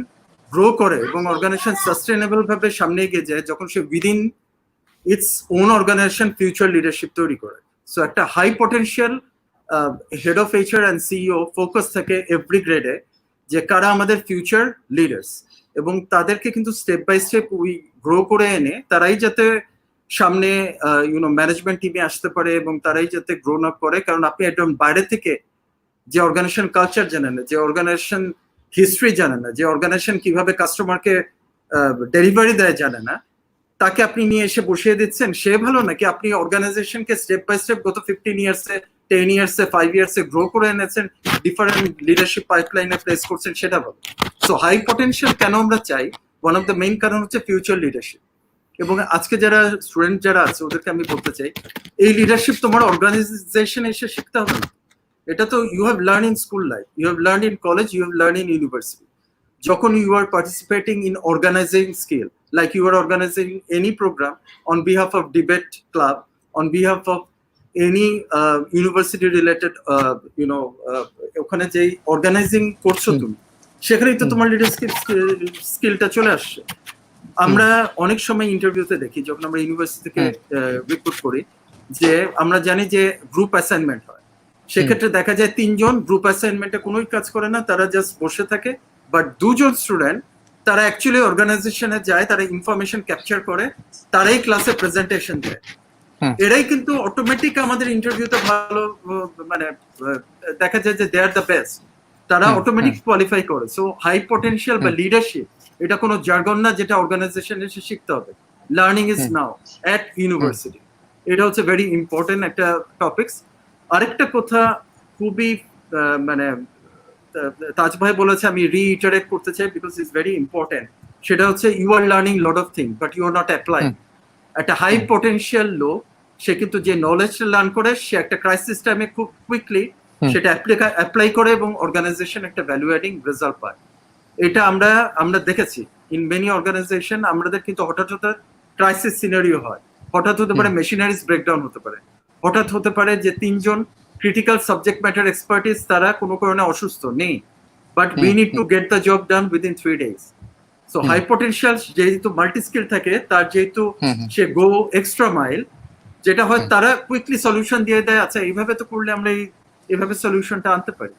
B: গ্রো করে এবং অর্গানাইজেশন সাস্টেনেবল ভাবে সামনে এগিয়ে যায় যখন সে within its own organization future leadership তৈরি করে। সো একটা high potential head of HR and CEO focus থাকে এভরি গ্রেডে যে কারা আমাদের ফিউচার লিডার্স, এবং তাদেরকে কিন্তু step by step we grow করে এনে তারাই যাতে সামনে ম্যানেজমেন্ট টিমে আসতে পারে এবং তারাই যাতে গ্রোন আপ করে। কারণ আপনি একদম বাইরে থেকে যে অর্গানাইজেশন কালচার জানেন না, যে অর্গানাইজেশন হিস্ট্রি জানেন না, যে অর্গানাইজেশন কিভাবে কাস্টমারকে ডেলিভারি দেয় জানে না, তাকে আপনি নিয়ে এসে বসিয়ে দিচ্ছেন, সে ভালো নাকি আপনি অর্গানাইজেশনকে স্টেপ বাই স্টেপ গত 15 ইয়ার্সে 10 ইয়ার্সে 5 ইয়ার্সে গ্রো করে এনেছেন, ডিফারেন্ট লিডারশিপ পাইপলাইনে প্লেস করছেন, সেটা ভালো। সো হাই পটেনশিয়াল কেন আমরা চাই? ওয়ান অফ দ্য মেইন কারণ হচ্ছে ফিউচার লিডারশিপ। এবং আজকে যারা স্টুডেন্ট যারা আছে ওদেরকে আমি বলতে চাই, এই লিডারশিপ তোমার অর্গানাইজেশনে এসে শিখতে হবে না, এটা তো you have learn in school life, you have learn in college, you have learn in university. যখন you are participating in organizing skill, like you are organizing any program on behalf of debate club, on behalf of any university related ওখানে যে organising করছো তুমি, সেখানেই তো তোমার leadership স্কিলটা চলে আসছে। আমরা অনেক সময় ইন্টারভিউতে দেখি যখন আমরা ইউনিভার্সিটি থেকে রিক্রুট করি, যে আমরা জানি যে গ্রুপ অ্যাসাইনমেন্ট হয়, সেক্ষেত্রে দেখা যায় 3 জন গ্রুপ অ্যাসাইনমেন্টে কোনোই কাজ করে না, তারা জাস্ট বসে থাকে, বাট 2 জন স্টুডেন্ট তারা অ্যাকচুয়ালি অর্গানাইজেশনে যায়, তারা ইনফরমেশন ক্যাপচার করে, তারাই ক্লাসে প্রেজেন্টেশন দেয়। এরাই কিন্তু অটোমেটিক আমাদের ইন্টারভিউতে ভালো, মানে দেখা যায় যে দে আর দ্য বেস্ট, তারা অটোমেটিক কোয়ালিফাই করে। সো হাই পটেনশিয়াল বা লিডারশিপ এটা কোনো জার্গন না যেটা অর্গানাইজেশনে এসে শিখতে হবে। Learning is now at university, এটা হচ্ছে ভেরি ইম্পর্টেন্ট একটা টপিকস। আরেকটা কথা খুবই মানে তাজ ভাই বলেছে, আমি রিইটারেট করতে চাই বিকজ ইটস ভেরি ইম্পর্টেন্ট, সেটা হচ্ছে you are learning lot of thing but you are not applying. একটা হাই পটেনশিয়াল লোক, সে কিন্তু যে নলেজটা লার্ন করে, সে একটা ক্রাইসিস টাইমে খুব কুইকলি সেটা অ্যাপ্লাই করে এবং অর্গানাইজেশন একটা ভ্যালু অ্যাডিং রেজাল্ট পায়। এটা আমরা দেখেছি ইন মেনি অর্গানাইজেশন। আমাদের কিন্তু হঠাৎ হঠাৎ ক্রাইসিস সিনারিও হয়, হঠাৎ হতে পারে মেশিনারিজ ব্রেকডাউন হতে পারে, হঠাৎ হতে পারে যে 3 জন ক্রিটিক্যাল সাবজেক্ট ম্যাটার এক্সপার্টিস তারা কোনো কারণে অসুস্থ নেই, but we need to get the job done within 3 days। সো হাই পটেনশিয়াল যেহেতু মাল্টি স্কিল থাকে, তার যেহেতু সে গো এক্সট্রা মাইল, যেটা হয় তারা কুইকলি সলিউশন দিয়ে দেয়, আচ্ছা এইভাবে তো করলে আমরা এইভাবে সলিউশনটা আনতে পারি,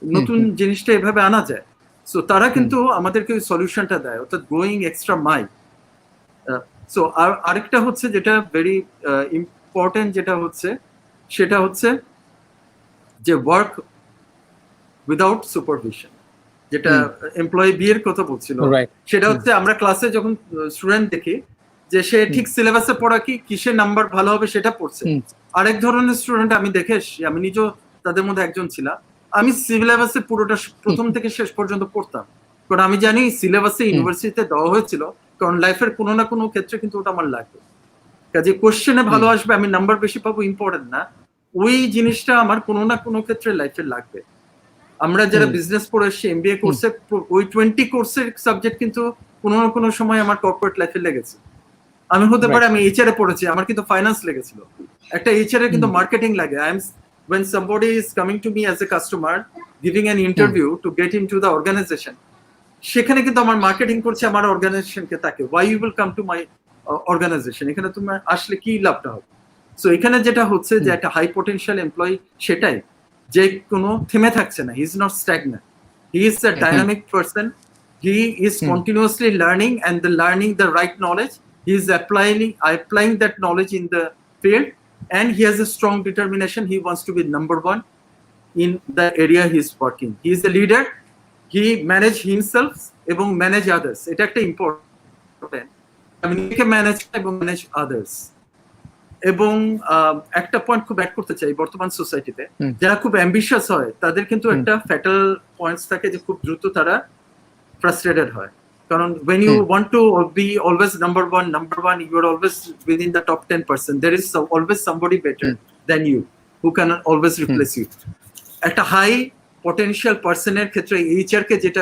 B: নতুন জিনিসটা এভাবে আনা যায়। সো তারা কিন্তু আমাদেরকে ওই সলিউশনটা দেয়, অর্থাৎ গোয়িং এক্সট্রা মাইল। সো আরেকটা হচ্ছে যেটা ভেরি ইম্পর্টেন্ট, যেটা হচ্ছে সেটা হচ্ছে যে ওয়ার্ক উইদাউট সুপারভিশন, যেটা এমপ্লয়ি বিয়ের কথা বলছিল, সেটা হচ্ছে আমরা ক্লাসে যখন স্টুডেন্ট দেখি যে সে ঠিক সিলেবাসে পড়া কি কিসে নাম্বার ভালো হবে সেটা পড়ছে। আরেক ধরনের স্টুডেন্ট আমি দেখে এসেছি, আমি নিজেও তাদের মধ্যে একজন ছিলাম, আমি সিলেবাসে পুরোটা প্রথম থেকে শেষ পর্যন্ত পড়তাম, কারণ আমি জানি সিলেবাসে ইউনিভার্সিটিতে দেওয়া হয়েছিল, কারণ লাইফের কোনো না কোনো ক্ষেত্রে কিন্তু ওটা আমার লাগবে, কাজে কোশ্চেনে ভালো আসবে, আমি নাম্বার বেশি পাবো ইম্পর্টেন্ট না, ওই জিনিসটা আমার কোনো না কোনো ক্ষেত্রে লাইফে লাগবে। আমরা যারা বিজনেস পড়ে এসেছি এমবিএ কোর্সে, ওই 20 কোর্সের সাবজেক্ট কিন্তু কোনো না কোনো সময় আমার কর্পোরেট লাইফে লেগেছে। আমি হতে পারে আমি এইচআর এ পড়েছি, আমার কিন্তু ফাইন্যান্স লেগেছিল, একটা এইচআর এ কিন্তু মার্কেটিং লাগে। When somebody is coming to me as a customer, giving an interview to get into the organization, সেখানে কিন্তু আমার মার্কেটিং করছে আমার অর্গানাইজেশনকে, তাকে why you will come to my organization, এখানে তুমি আসলে কি লাভটা হবে। সো এখানে যেটা হচ্ছে যে একটা হাই পটেনশিয়াল এমপ্লয়ি সেটাই, যে কোনো থেমে থাকছে না, he is not stagnant, he is a dynamic person, he is continuously learning and the learning the right knowledge, he is applying that knowledge in the field, and he has a strong determination, he wants to be number 1 in the area he is working. He is a leader, he manage himself এবং manage others, এটা একটা important, আমি নিজেকে manage এবং manage others. এবং একটা point খুব add করতে চাই, বর্তমান সোসাইটিতে যারা খুব অ্যাম্বিশিয়াস হয় তাদের কিন্তু একটা ফ্যাটাল পয়েন্টস থাকে যে খুব দ্রুত তারা ফ্রাস্ট্রেটেড হয়, কারণ when you want to be always number one, you are always within the top 10%, there is always somebody better than you who can always replace you. একটা হাই পটেনশিয়াল পার্সনের ক্ষেত্রে এইচআর কে যেটা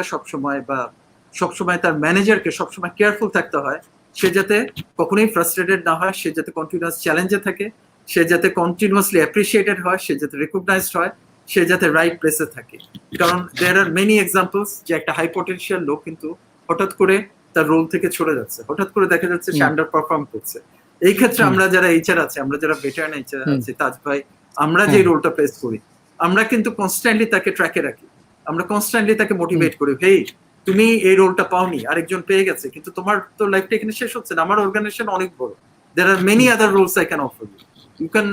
B: সবসময় তার ম্যানেজারকে সবসময় কেয়ারফুল থাকতে হয়, সে যাতে কখনোই ফ্রাস্ট্রেটেড না হয়, সে যাতে কন্টিনিউয়াস চ্যালেঞ্জে থাকে, সে যাতে কন্টিনিউয়াসলি অ্যাপ্রিসিয়েটেড হয়, সে যাতে রিকগনাইজড হয়, সে যাতে রাইট প্লেসে থাকে। কারণ দেয়ার আর মেনি এক্সাম্পলস যে একটা হাই পটেনশিয়াল লোক কিন্তু হঠাৎ করে তার রোল থেকে সরে যাচ্ছে, হঠাৎ করে দেখা যাচ্ছে সে আন্ডার পারফর্ম করছে। এই ক্ষেত্রে আমরা যারা এইচআর আছে, আমরা যারা ভেটারান এইচআর আছে, তাজ ভাই, আমরা যে রোলটা প্লেস করি, আমরা কিন্তু কনস্ট্যান্টলি তাকে ট্র্যাকে রাখি, আমরা কনস্ট্যান্টলি তাকে মোটিভেট করি, হেই তুমি এই রোলটা পাওনি, আরেকজন পেয়ে গেছে, কিন্তু তোমার তো লাইফটা এখানে শেষ হচ্ছে না, আমার অর্গানাইজেশন অনেক বড়, there are many other roles I can offer you, you can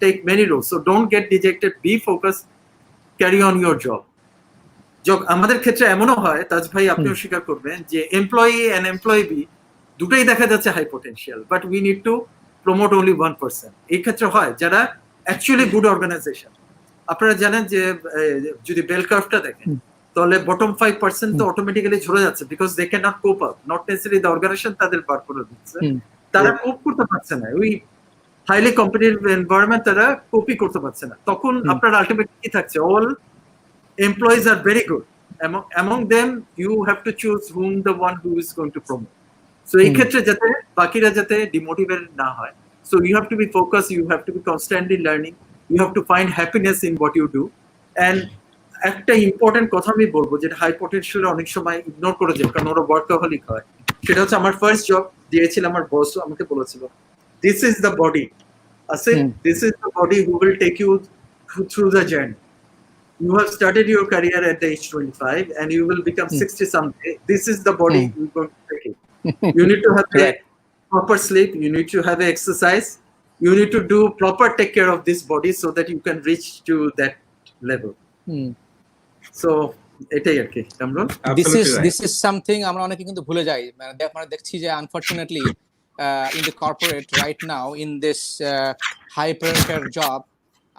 B: take many roles, so don't get dejected, be focused, carry on your job. আমাদের ক্ষেত্রে এমনও হয়, তাজ ভাই আপনিও স্বীকার করবেন, যে এমপ্লয়ি এন্ড এমপ্লয়ি বি দুটোই দেখা যাচ্ছে high potential, but we need to promote only 1%। এই ক্ষেত্রে হয় যারা অ্যাকচুয়ালি গুড অর্গানাইজেশন, আপনারা জানেন যে যদি বেল কার্ভটা দেখেন তাহলে বটম 5% তো অটোমেটিক্যালি ঝরে যাচ্ছে, because they can not cope up, not necessary the organisation তাদের বার করে দিচ্ছে, তারা কোপ করতে পারছে না, ওই হাইলি কম্পিটিটিভ এনভায়রনমেন্ট তারা কপি করতে পারছে না। তখন আপনার আলটিমেটলি কি থাকছে, all employees are very good, among them you have to choose whom the one who is going to promote. So এই ক্ষেত্রে যাতে বাকিরা যাতে ডিমোটিভেটেড না হয়, so you have to be focused, you have to be constantly learning, you have to find happiness in what you do. And একটা important কথা আমি বলবো, যেটা হাই পটেনশিয়াল অনেক সময় ইগনোর করে যায় কারণ ওরা ওয়ার্কাহলিক হয়, সেটা হচ্ছে আমার ফার্স্ট জব দিয়েছিল আমার বস আমাকে বলেছিল, this is the body Asif, this is the body who will take you through the journey. You have started your career at the age 25 and you will become 60 someday. This is the body you're going to take it. You need to have a proper sleep, you need to have a exercise, you need to do proper take care of this body so that you can reach to that level. So এটাই আর কি Kamrul.
A: This is something আমরা অনেকে কিন্তু ভুলে যাই, মানে আমরা দেখছি যে unfortunately in the corporate right now in this high pressure job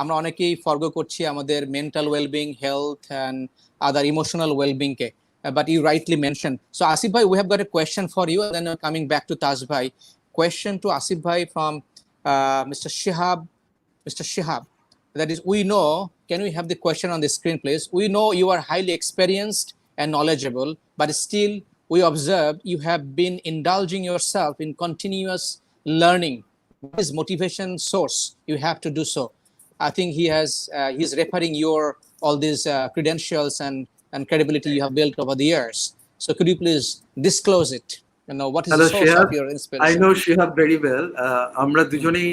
A: আমরা অনেকেই ফরগো করছি আমাদের mental wellbeing, health and other emotional well-being K, but you rightly mentioned. So Asif bhai, we have got a question for you, and then coming back to Taj bhai. Question to Asif bhai from Mr. Shihab, that is, we know, can we have the question on the screen please? We know you are highly experienced and knowledgeable, but still we observe you have been indulging yourself in continuous learning. What is motivation source you have to do so? I think he's referring your all these credentials and credibility you have built over the years. So could you please disclose it? You know, what is the source of your inspiration?
B: I know Shihab very well. আমরা দুজনেই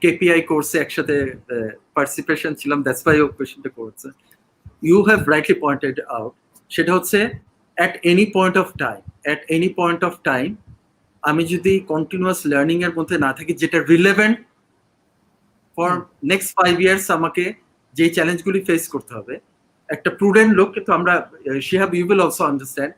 B: KPI কোর্সে একসাথে participation ছিলাম, that's why ও কোশ্চেনটা করেছে। You have rightly pointed out, সেটা হচ্ছে at any point of time আমি যদি কন্টিনিউয়াস লার্নিং এর মধ্যে না থাকি, যেটা রিলেভেন্ট ফর নেক্সট 5 ইয়ার্স, আমাকে যে চ্যালেঞ্জগুলি ফেস করতে হবে, একটা প্রুডেন্ট লোক, কিন্তু আমরা Shihab you will also understand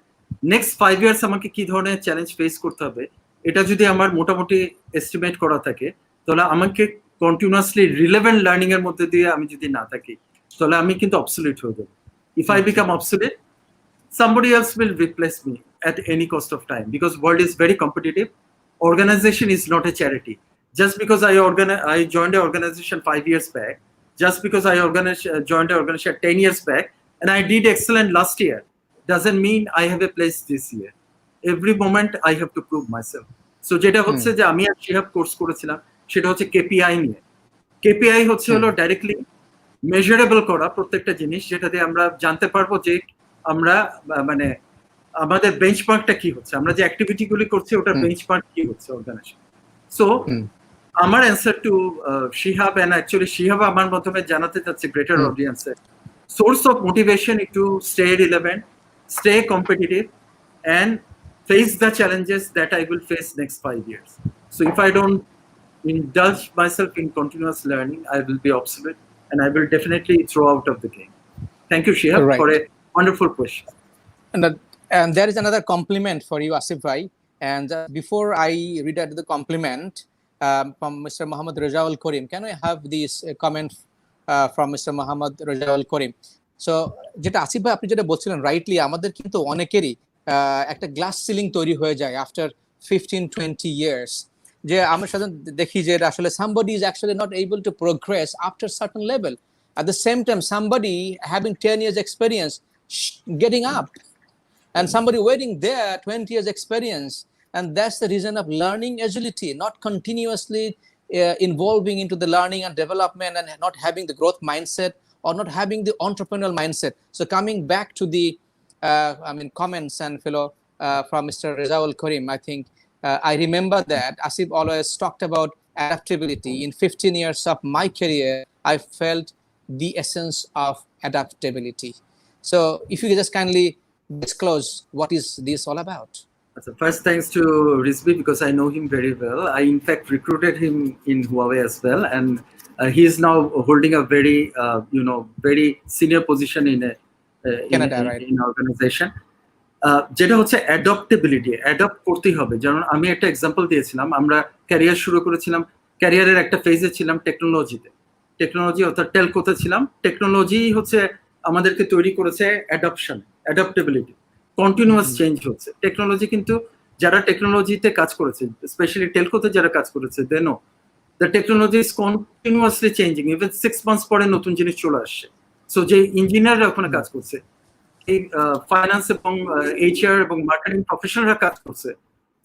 B: next 5 years আমাকে কি ধরনের চ্যালেঞ্জ ফেস করতে হবে, এটা যদি আমার মোটামুটি এস্টিমেট করা থাকে, তাহলে আমাকে কন্টিনিউয়াসলি রিলেভেন্ট লার্নিং এর মধ্যে দিয়ে আমি যদি না থাকি, তাহলে আমি কিন্তু অবসলিট হয়ে যাব। If I become obsolete, somebody else will replace me at any cost of time, because world is very competitive. Organization is not a charity. Just because I joined an organization 5 years back, just because I joined an organization 10 years back, and I did excellent last year, doesn't mean I have a place this year. Every moment I have to prove myself. So যেটা হচ্ছে যে আমি আর Shihab course করেছিলাম, সেটা হচ্ছে KPI নিয়ে। KPI হচ্ছে হলো ডাইরেক্টলি মেজারেবল করা প্রত্যেকটা জিনিস, যেটা দিয়ে আমরা জানতে পারবো যে আমরা মানে আমাদের বেঞ্চমার্কটা কি হচ্ছে, আমরা যে অ্যাক্টিভিটি গুলি করছি ওটার বেঞ্চমার্ক কি হচ্ছে অর্গানাইজেশন। সো আমার answer to Shihab, and actually Shihab আমার মাধ্যমে জানাতে চাচ্ছে গ্রেটার অডিয়েন্সে, source of motivation is to stay relevant, stay competitive, and face the challenges that I will face next 5 years. So if I don't indulge myself in continuous learning, I will be obsolete and I will definitely throw out of the game. Thank you, Shihab, for a wonderful question.
A: And there is another compliment for you, Asif bhai. And before I read out the compliment from Mr. Muhammad Rajaul Karim, can I have this comment from Mr. Muhammad Rajaul Karim? So যেটা আসিফ ভাই আপনি যেটা বলছিলেন rightly, আমাদের কিন্তু অনেকেরই একটা glass ceiling তৈরি হয়ে যায় আফটার 15-20 years, যে আমরা সাধারণত দেখি যে আসলে somebody is actually not able to progress after certain level. At the same time, somebody having 10 years experience getting up, and somebody waiting there 20 years experience, and that's the reason of learning agility, not continuously involving into the learning and development, and not having the growth mindset or not having the entrepreneurial mindset. So coming back to the comments and from Mr. Rajaul Karim, I think I remember that Asif always talked about adaptability. In 15 years of my career, I felt the essence of adaptability. So if you could just kindly disclose what is this all about.
B: So first, thanks to Rizvi, because I know him very well. I in fact recruited him in Huawei as well, and he is now holding a very very senior position in
A: Canada, right?
B: in organization. যেটা হচ্ছে adaptability, adapt করতেই হবে। যেমন আমি একটা example দিয়েছিলাম, আমরা career শুরু করেছিলাম, ক্যারিয়ারের একটা ফেজে ছিলাম টেকনোলজি অর্থাৎ টেলকোতে ছিলাম। টেকনোলজি হচ্ছে আমাদেরকে তৈরি করেছে অ্যাডাপ্টেবিলিটি, কন্টিনিউয়াস চেঞ্জ হচ্ছে টেকনোলজি, কিন্তু যারা টেকনোলজিতে কাজ করেছে, স্পেশালি টেলকোতে যারা কাজ করেছে, they know the technology is continuously changing, even 6 months পরে নতুন জিনিস চলে আসছে। সো যে ইঞ্জিনিয়াররা ওখানে কাজ করছে, এই ফাইন্যান্স এবং এইচআর এবং মার্কেটিং প্রফেশনালরা কাজ করছে,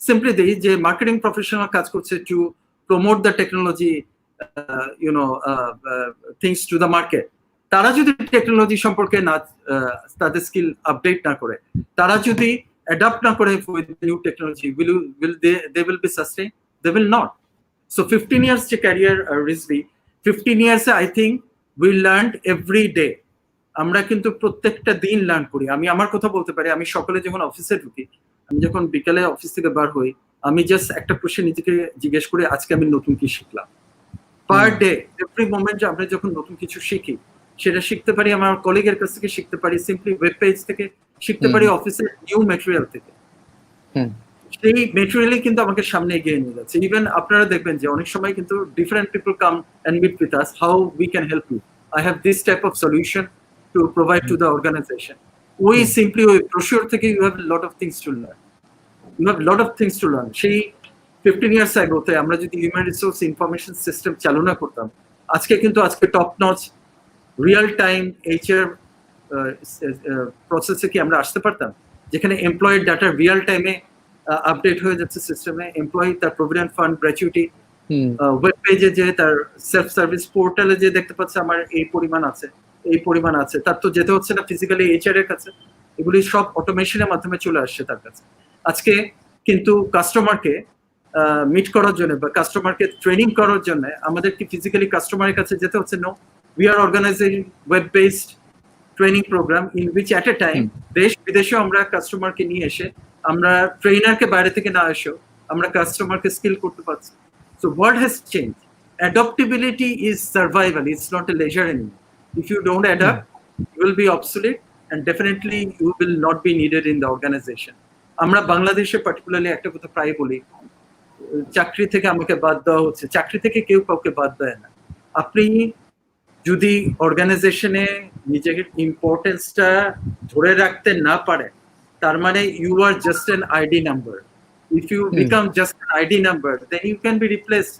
B: সিম্পলি দিই যে মার্কেটিং প্রফেশনাল কাজ করছে to promote the technology things to the market. তারা যদি টেকনোলজি সম্পর্কে না তাদের স্কিল আপডেট না করে, তারা যদি অ্যাডাপ্ট না করে with new technology, they will be sustained? They will not. So 15 years যে career রিসবি, 15 years I think we learned every day. আমরা কিন্তু প্রত্যেকটা দিন লার্ন করি। আমি আমার কথা বলতে পারি, আমি সকালে যখন অফিসে ঢুকি, আমি যখন বিকালে অফিস থেকে বার হই, আমি জাস্ট একটা প্রশ্ন নিজেকে জিজ্ঞেস করি, আজকে আমি নতুন কি শিখলাম। পার ডে এভরি মোমেন্ট আমরা যখন নতুন কিছু শিখি, সেটা শিখতে পারি আমার কলিগের কাছ থেকে, শিখতে পারি সিম্পলি ওয়েব পেজ থেকে, শিখতে পারি অফিসের নিউ ম্যাটেরিয়াল থেকে। সেই ম্যাটেরিয়ালই কিন্তু আমাকে সামনে এগিয়ে নিয়ে যাচ্ছে। ইভেন আপনারা দেখবেন যে অনেক সময় কিন্তু different people come and meet with us, how we can help you, I have this type of solution to provide to the organization. We simply brochure থেকে you have a lot of things to learn. You have a lot of things to learn. সেই 15 years ago তে আমরা যদি human resource information system চালু না করতাম, আজকে top notch real time HR প্রসেসে কি আমরা আসতে পারতাম, যেখানে এমপ্লয়ের ডাটা রিয়েল টাইমে আপডেট হয়ে যাচ্ছে সিস্টেমে, এমপ্লয়ি তার প্রভিডেন্ট ফান্ড, গ্র্যাচুইটি, ওয়েব পেজে যে তার সেলফ সার্ভিস পোর্টালে যে দেখতে পাচ্ছে আমার এই পরিমাণ আছে, তার তো যেতে হচ্ছে না ফিজিক্যালি এইচআর এর কাছে, এগুলি সব অটোমেশনের মাধ্যমে চলে আসছে তার কাছে। আজকে কিন্তু কাস্টমারকে মিট করার জন্য বা কাস্টমারকে ট্রেনিং করার জন্য আমাদের কি ফিজিক্যালি কাস্টমারের কাছে যেতে হচ্ছে? No, we are organising web based training programme in which at a time দেশ বিদেশেও আমরা কাস্টমারকে নিয়ে এসে, আমরা ট্রেনারকে বাইরে থেকে না এসেও আমরা কাস্টমারকে স্কিল করতে পারছি। So world has change. Adaptability is survival, it's not a leisure anymore. If you don't adapt, you will be obsolete and definitely you will not be needed in the organization. আমরা বাংলাদেশে particularly একটা কথা প্রায় বলি, চাকরি থেকে আমাকে বাদ দেওয়া হচ্ছে। চাকরি থেকে কেউ কাউকে বাদ দেয় না। আপনি যদি অর্গানাইজেশনে নিজের ইম্পর্টেন্সটা ধরে রাখতে না পারেন, তার মানে you are just an ID number. If you become just an ID number, then you can be replaced.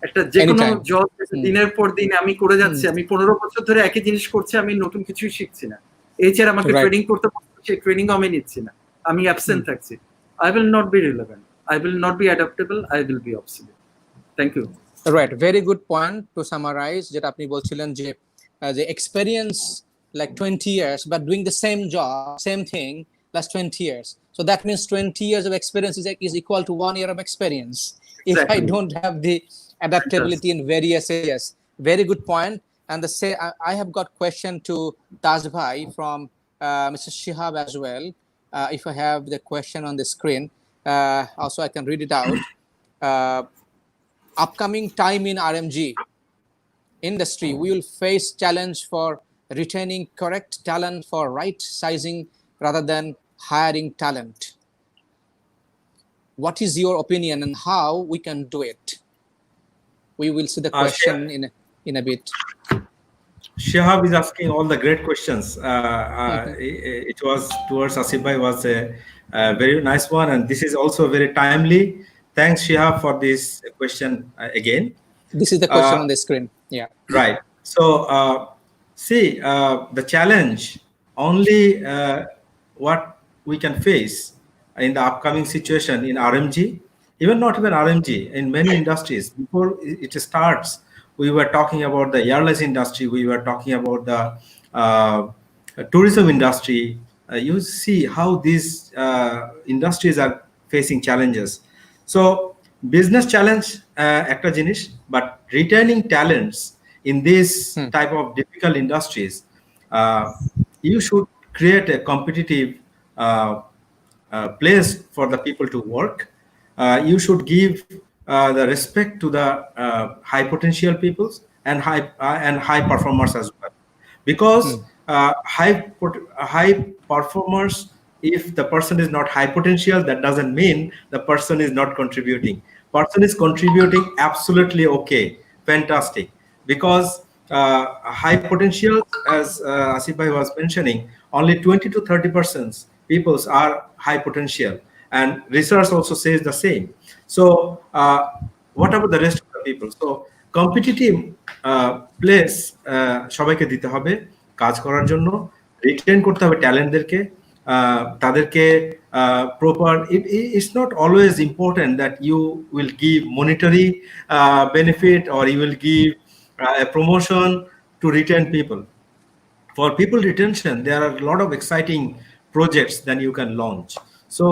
B: একটা যে কোনো জব দিনের পর দিন আমি করে যাচ্ছি, আমি 15 বছর ধরে একই জিনিস করছি, আমি নতুন কিছুই শিখছি না। এইচআর আমাকে ট্রেনিং করতে বলছে, সেই ট্রেনিং আমি নিচ্ছি না, আমি অ্যাবসেন্ট থাকছি। I will not be relevant, I will not be adaptable, I will be obsolete. Thank you.
A: Right, very good point to summarize. যেটা আপনি বলছিলেন যে the experience like 20 years but doing the same job, same thing last 20 years. So that means 20 years of experience is equal to 1 year of experience. If I don't have the adaptability in various areas. Very good point. And I have got question to Taj Bhai from Mr. Shihab as well. If I have the question on the screen, also I can read it out. Upcoming time in RMG industry, we will face challenge for retaining correct talent for right sizing rather than hiring talent. What is your opinion and how we can do it? We will see the question in a bit.
C: Shihab is asking all the great questions. It was towards Asif Bhai was a very nice one, and this is also very timely. Thanks, Shihab, for this question again.
A: This is the question on the screen. Yeah.
C: Right. So, see, the challenge only what we can face in the upcoming situation in RMG, even not even RMG, in many industries. Before it starts, we were talking about the airlines industry, we were talking about the tourism industry. You see how these industries are facing challenges. So business challenge ekta jinish, but retaining talents in this type of difficult industries, you should create a competitive place for the people to work. You should give the respect to the high potential peoples and high performers as well, because high performers, if the person is not high potential, that doesn't mean the person is not contributing. Person is contributing, absolutely okay, fantastic, because high potential, as Asif Bhai was mentioning, only 20 to 30% peoples are high potential, and research also says the same. So what about the rest of the people? So competitive place সবাইকে দিতে হবে কাজ করার জন্য, written করতে হবে ট্যালেন্টদেরকে, তাদেরকে proper, it's not always important that you will give monetary benefit or you will give a promotion to retain people. For people retention, there are a lot of exciting projects that you can launch. So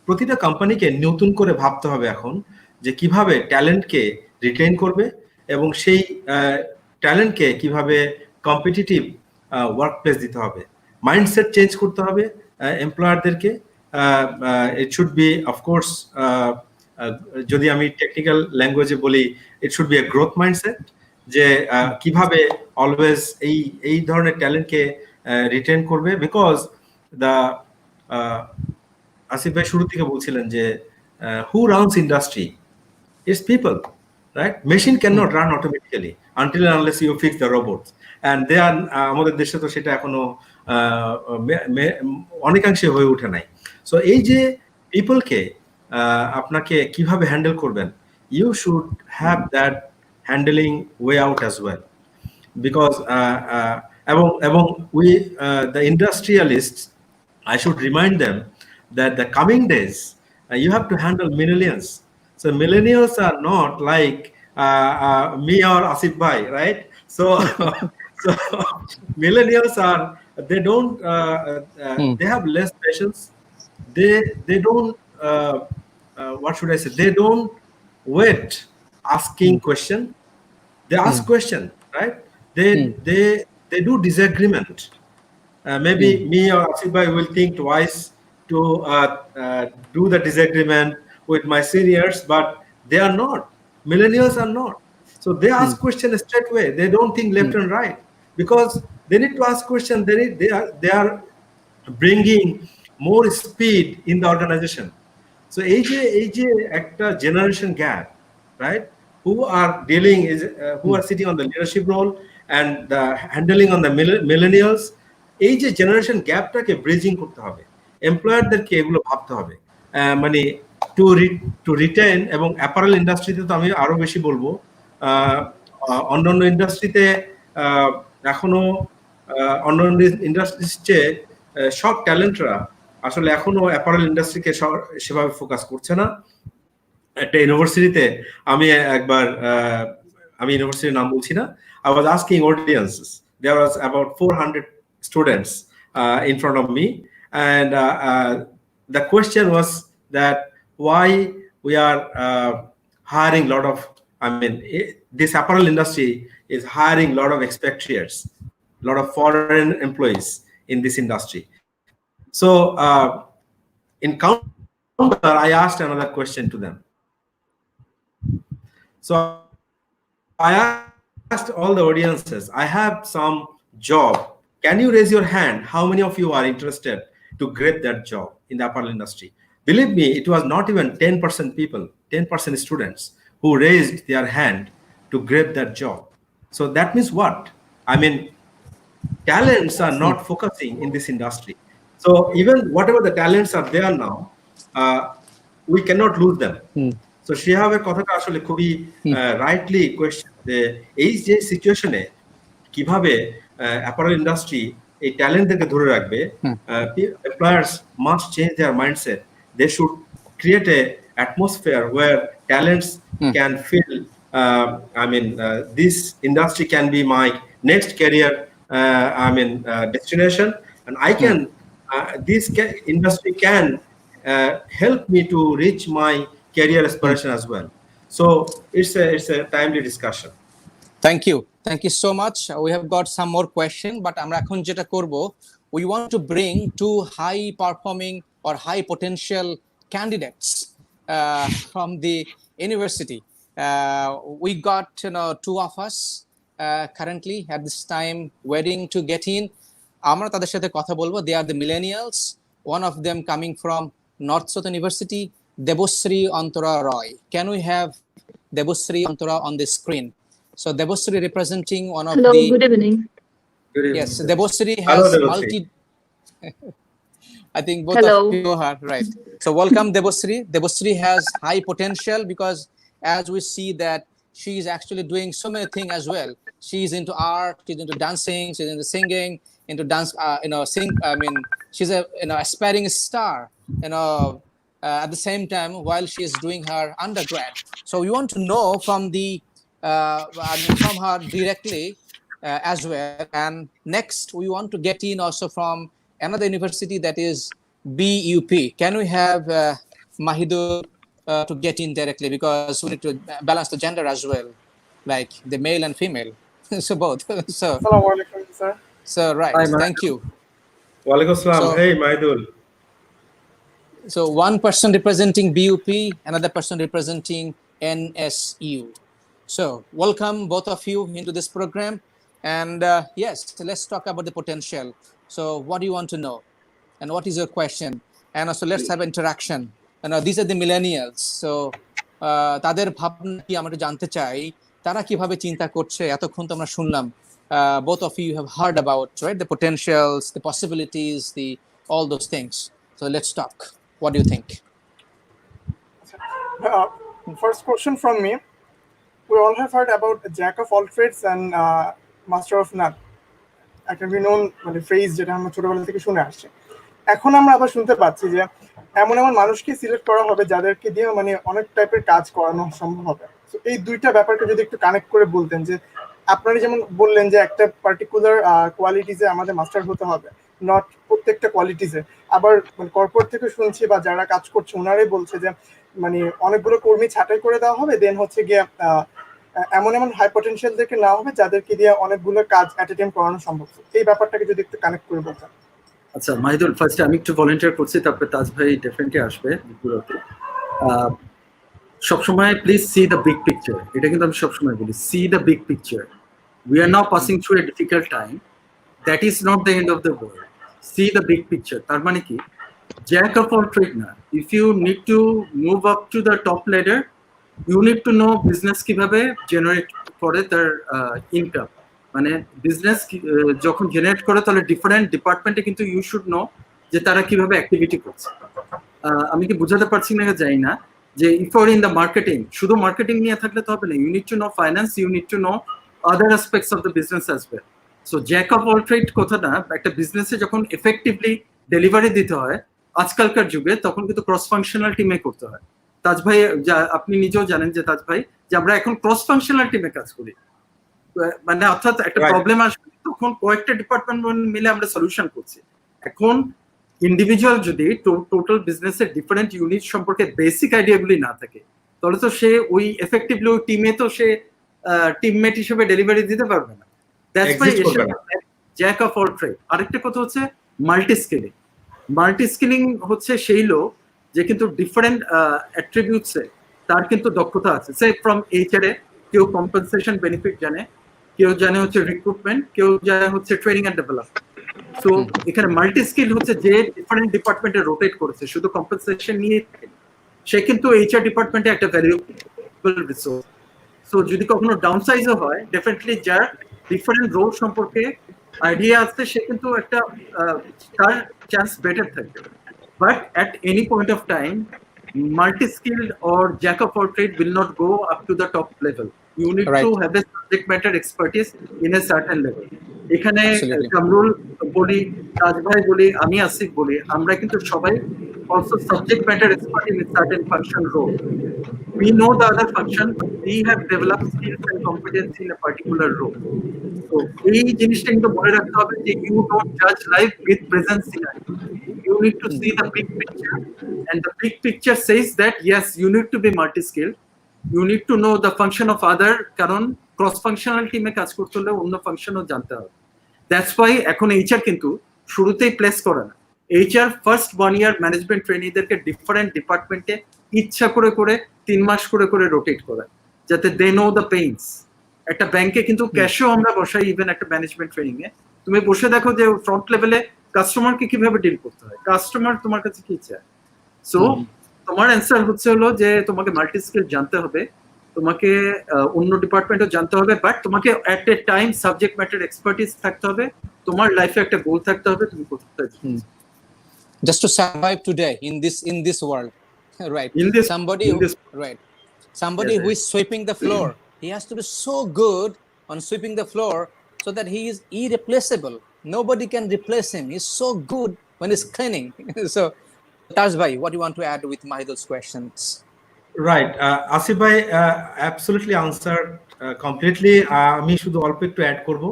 C: প্রতিটা কোম্পানিকে নতুন করে ভাবতে হবে এখন যে কিভাবে ট্যালেন্টকে retain করবে এবং সেই ট্যালেন্টকে কিভাবে কম্পিটিটিভ ওয়ার্কপ্লেস দিতে হবে, মাইন্ডসেট চেঞ্জ করতে হবে এমপ্লয়ারদেরকে। ইট শুড বি অফকোর্স, যদি আমি টেকনিক্যাল ল্যাঙ্গুয়েজে বলি, it should be a growth mindset, যে কিভাবে অলওয়েজ এই ধরনের ট্যালেন্টকে রিটেন করবে। বিকজ দ্য আসিফ ভাই শুরু থেকে বলছিলেন যে who runs industry, it's people, right? Machine can not run automatically until unless you fix the robots, and they are, আমাদের দেশে তো সেটা এখনো অনেকাংশে হয়ে ওঠে নাই। সো এই যে পিপলকে আপনাকে কিভাবে হ্যান্ডেল করবেন, you should have that handling way out as well. Because এবং we the industrialist, I should remind them that the coming days you have to handle millennials. So millennials are not like me or Asif bhai, right? So so millennials are, they don't they have less patience. They don't what should I say, they don't wait asking question, they ask question, right? They do disagreement. Maybe me or Asif bhai will think twice to do the disagreement with my seniors, but they are not. Millennials are not. So they ask question straight away. They don't think left and right, because they need to ask question. They are bringing more speed in the organization. So age একটা generation gap, right? Who are dealing is who are sitting on the leadership role and the handling on the millennials. এই যে generation গ্যাপটাকে bridging করতে হবে, এমপ্লয়ারদেরকে এগুলো ভাবতে হবে। মানে two written, এবং অ্যাপারেল ইন্ডাস্ট্রিতে তো আমি আরো বেশি বলবো, অন্যান্য ইন্ডাস্ট্রিতে এখনো অন্যান্য ইন্ডাস্ট্রির চেয়ে সব ট্যালেন্টরা আসলে এখনো অ্যাপারেল ইন্ডাস্ট্রিকে সেভাবে ফোকাস করছে না। একটা ইউনিভার্সিটিতে আমি একবার, আমি ইউনিভার্সিটির নাম বলছি না, I was asking audiences, there was about 400 students in front of me, and the question was that why we are hiring a lot of, I mean, this apparel industry is hiring a lot of expatriates, a lot of foreign employees in this industry. So in counter, I asked another question to them. So I asked all the audiences, I have some job, can you raise your hand how many of you are interested to grab that job in the apparel industry? Believe me, it was not even 10% people, 10% students who raised their hand to grab that job. So that means what? I mean, talents are not focusing in this industry. So even whatever the talents are there now, we cannot lose them. So Shihaver কথাটা আসলে খুবই rightly question, যে এই যে সিচুয়েশনে কিভাবে apparel industry এই ট্যালেন্টদেরকে ধরে রাখবে। Employers must change their mindset, they should create a atmosphere where talents can feel, I mean, this industry can be my next career, I mean, destination, and I can, this industry can help me to reach my career aspiration as well. So it's a timely discussion.
A: Thank you so much. We have got some more question, but আমরা এখন যেটা করব, we want to bring two high performing or high potential candidates from the university. We got two of us currently at this time waiting to get in. আমরা তাদের সাথে কথা বলবো. They are the millennials, one of them coming from North South University, Debosri Antara Roy. Can we have Debosri Antara on the screen? So Debosri representing one of
D: Hello,
A: the...
D: good evening.
A: Yes, Debosri has I think both
D: Hello.
A: of you are right. So welcome, Debasri. Debasri has high potential because as we see that she is actually doing so many things as well. She's into art, she's into dancing, she's into singing, into dance, she's a aspiring star, at the same time while she is doing her undergrad. So we want to know from from her directly as well. And next, we want to get in also from another university, that is BUP. Can we have Mahmudul to get in directly, because we need to balance the gender as well, like the male and female. So both.
E: Assalamu alaikum, sir.
A: So right.
B: Hi,
A: Thank you.
C: ওয়ালাইকুম আসসালাম।
A: So-
C: Hey Mahmudul.
A: So one person representing BUP, another person representing NSU. So welcome both of you into this program. And yes, so let's talk about the potential. So what do you want to know? And what is your question? And also let's have interaction. These are the millennials. So তাদের ভাবনা কি আমরা জানতে চাই, তারা কিভাবে চিন্তা করছে। এতক্ষণ তো আমরা শুনলাম, both of you have heard about, right, the potentials, the possibilities, all those things. So let's talk. What do you think?
E: First question from me. We all have heard about a jack of all trades and master of none. একটা known phrase যেটা আমরা ছোটবেলা থেকে শুনে আসছি। এখন আমরা আবার শুনতে পাচ্ছি যে এমন এমন মানুষকে সিলেক্ট করা হবে যাদেরকে দিয়ে অনেক টাইপের কাজ করানো সম্ভব হবে। তো এই দুইটা ব্যাপারকে যদি একটু কানেক্ট করে বলতেন, যে আপনারা যেমন বললেন যে একটা পার্টিকুলার কোয়ালিটিজে আমাদের মাস্টার হতে হবে, নট প্রত্যেকটা কোয়ালিটিজে। আবার কর্পোরেট থেকে শুনছি বা যারা কাজ করছে ওনারাই বলছে যে অনেকগুলো কর্মী ছাঁটাই করে দেওয়া হবে, দেন হচ্ছে গিয়ে এমন এমন হাই পটেনশিয়ালদেরকে নেওয়া হবে যাদেরকে দিয়ে অনেকগুলো কাজ অ্যাট এ টাইম করানো সম্ভব। এই ব্যাপারটাকে যদি একটু কানেক্ট করে বলতেন।
B: আচ্ছা মাহিদুল, ফার্স্টে আমি একটু ভলেন্টিয়ার করছি, তারপরে তাজ ভাই ডেফিনেটলি আসবে। সবসময় please see the big picture, এটা কিন্তু আমি সবসময় বলি, see the big picture. We are now passing through a difficult time, that is not the end of the world. See the big picture তার মানে কি, জ্যাক অফ অল ট্রেড না। If you need to move up to the top ladder, you need to know business কিভাবে generate করে তার income. মানে business যখন generate করে তাহলে ডিফারেন্ট ডিপার্টমেন্টে কিন্তু ইউ শুড নো যে তারা কিভাবে অ্যাক্টিভিটি করছে। আমি কি বুঝাতে পারছি না যাই না, যে if you are in the marketing, শুধু মার্কেটিং নিয়ে থাকলে তো হবে না। You need to know finance, you need to know other aspects of the business as well. So jack of all trade কথাটা একটা বিজনেসে যখন এফেক্টিভলি ডেলিভারি দিতে হয় আজকালকার যুগে, তখন কিন্তু ক্রস ফাংশনাল টিমে করতে হয়। তাজ ভাই, আপনি নিজেও জানেন যে তাজ ভাই, যে আমরা এখন ক্রস ফাংশনাল টিমে কাজ করি। মানে অর্থাৎ একটা প্রবলেম আসবে তখন কয়েকটা ডিপার্টমেন্ট মিলে আমরা সলিউশন করছি। এখন ইন্ডিভিজুয়াল যদি টোটাল বিজনেসের ডিফারেন্ট ইউনিট সম্পর্কে বেসিক আইডিয়াগুলি না থাকে, তাহলে তো সে ওই এফেক্টিভলি ওই টিমে তো সে টিমমেট হিসেবে ডেলিভারি দিতে পারবে না। That's why Jack of all trade. আরেকটা কথা হচ্ছে মাল্টি স্কিলিং। মাল্টি স্কিলিং হচ্ছে সেই লোক যে কিন্তু ডিফারেন্ট অ্যাট্রিবিউটসে তার কিন্তু দক্ষতা আছে। সে ফ্রম এইচআর এ কেউ কম্পেনসেশন বেনিফিট জানে, কেউ জানে হচ্ছে রিক্রুটমেন্ট, কেউ জানে হচ্ছে ট্রেনিং এন্ড ডেভেলপমেন্ট। সো এখানে মাল্টি স্কিল হচ্ছে যে ডিফারেন্ট ডিপার্টমেন্টে রোটেট করেছে, শুধু কম্পেনসেশন নিয়ে থাকে, সে কিন্তু এইচআর ডিপার্টমেন্টে একটা ভ্যালুয়েবল রিসোর্স। সো যদি কখনো ডাউন সাইজও হয়, ডেফিনেটলি যার ডিফারেন্ট রোল সম্পর্কে আইডিয়া আছে সে কিন্তু একটা তার চান্স বেটার থাকবে। But at any point of time, multi-skilled or jack of all trade will not go up to the top level. You need to have a subject matter expertise in a certain level. এখানে কামরুল বলি, তাজ ভাই বলি, আমি আসিফ বলি, আমরা কিন্তু সবাই also subject matter expert in a certain function role. We know the other function, we have developed skills and competence in a particular role. So এই জিনিসটা কিন্তু মনে রাখতে হবে যে you don't judge life with present scenario. You need to see the big picture, and the big picture says that yes, you need to be multi-skilled. You need to know the function of other, কারণ cross functional টিমে কাজ করতে হলে অন্য ফাংশনও জানতে হবে। That's why এখন HR কিন্তু শুরুতেই প্লেস করে না। এইচআর ফার্স্ট 1 ইয়ার ম্যানেজমেন্ট ট্রেনিদেরকে ডিফারেন্ট ডিপার্টমেন্টে ইচ্ছা করে 3 মাস করে রোটেট করে, যাতে দে নো দ্য পেইনস। একটা ব্যাংকে কিন্তু ক্যাশেও আমরা বসাই, ইভেন একটা ম্যানেজমেন্ট ট্রেনিং এ তুমি বসে দেখো যে ফ্রন্ট লেভেলে কাস্টমারকে কিভাবে ডিল করতে হয়, কাস্টমার তোমার কাছে কি চায়। সো তোমার অ্যান্সার হলো যে তোমাকে মাল্টি স্কিল জানতে হবে, তোমাকে অন্য ডিপার্টমেন্টও জানতে হবে, বাট তোমাকে at a time subject matter expertise থাকতে হবে, তোমার লাইফে একটা গোল থাকতে হবে, তুমি কোথায়।
A: just to survive today in this world, right? Somebody
B: Yes,
A: who is sweeping the floor, he has to be so good on sweeping the floor so that he is irreplaceable. Nobody can replace him. He's so good when he's cleaning. So, Taj bhai, what do you want to add with Mahidul's questions?
C: Right, Asif bhai absolutely answered completely. আমি শুধু অল্প একটু add করব.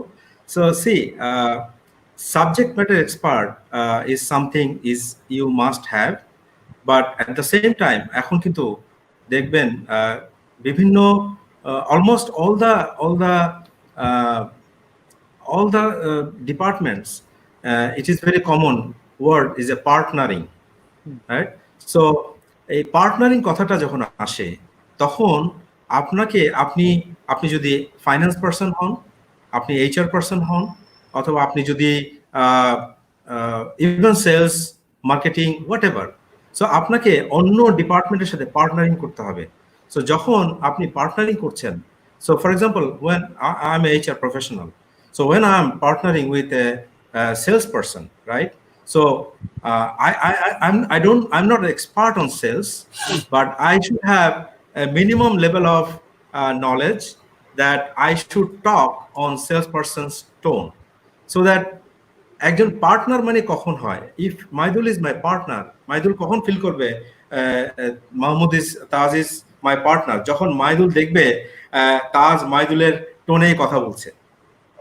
C: So see, subject matter expert is something is you must have, but at the same time এখন কিন্তু দেখবেন বিভিন্ন almost all the departments, it is very common word is a partnering, right? So এই partnering কথাটা যখন আসে তখন আপনি যদি ফাইন্যান্স পারসন হন, আপনি এইচআর পারসন হন, অথবা আপনি যদি even sales, marketing, whatever, so আপনাকে অন্য ডিপার্টমেন্টের সাথে পার্টনারিং করতে হবে। সো যখন আপনি পার্টনারিং করছেন, so for example when I'm a HR professional, so when I'm partnering with a salesperson, right? So I'm not an expert on sales, but I should have a minimum level of knowledge that I should talk on salesperson's tone, so that একজন partner মানে কখন হয়, if Maidul is my partner, Maidul কখন feel করবে Mahmud is Taj is my partner? যখন মাইদুল দেখবে তাজ মাইদুলের টোনেই কথা বলছে,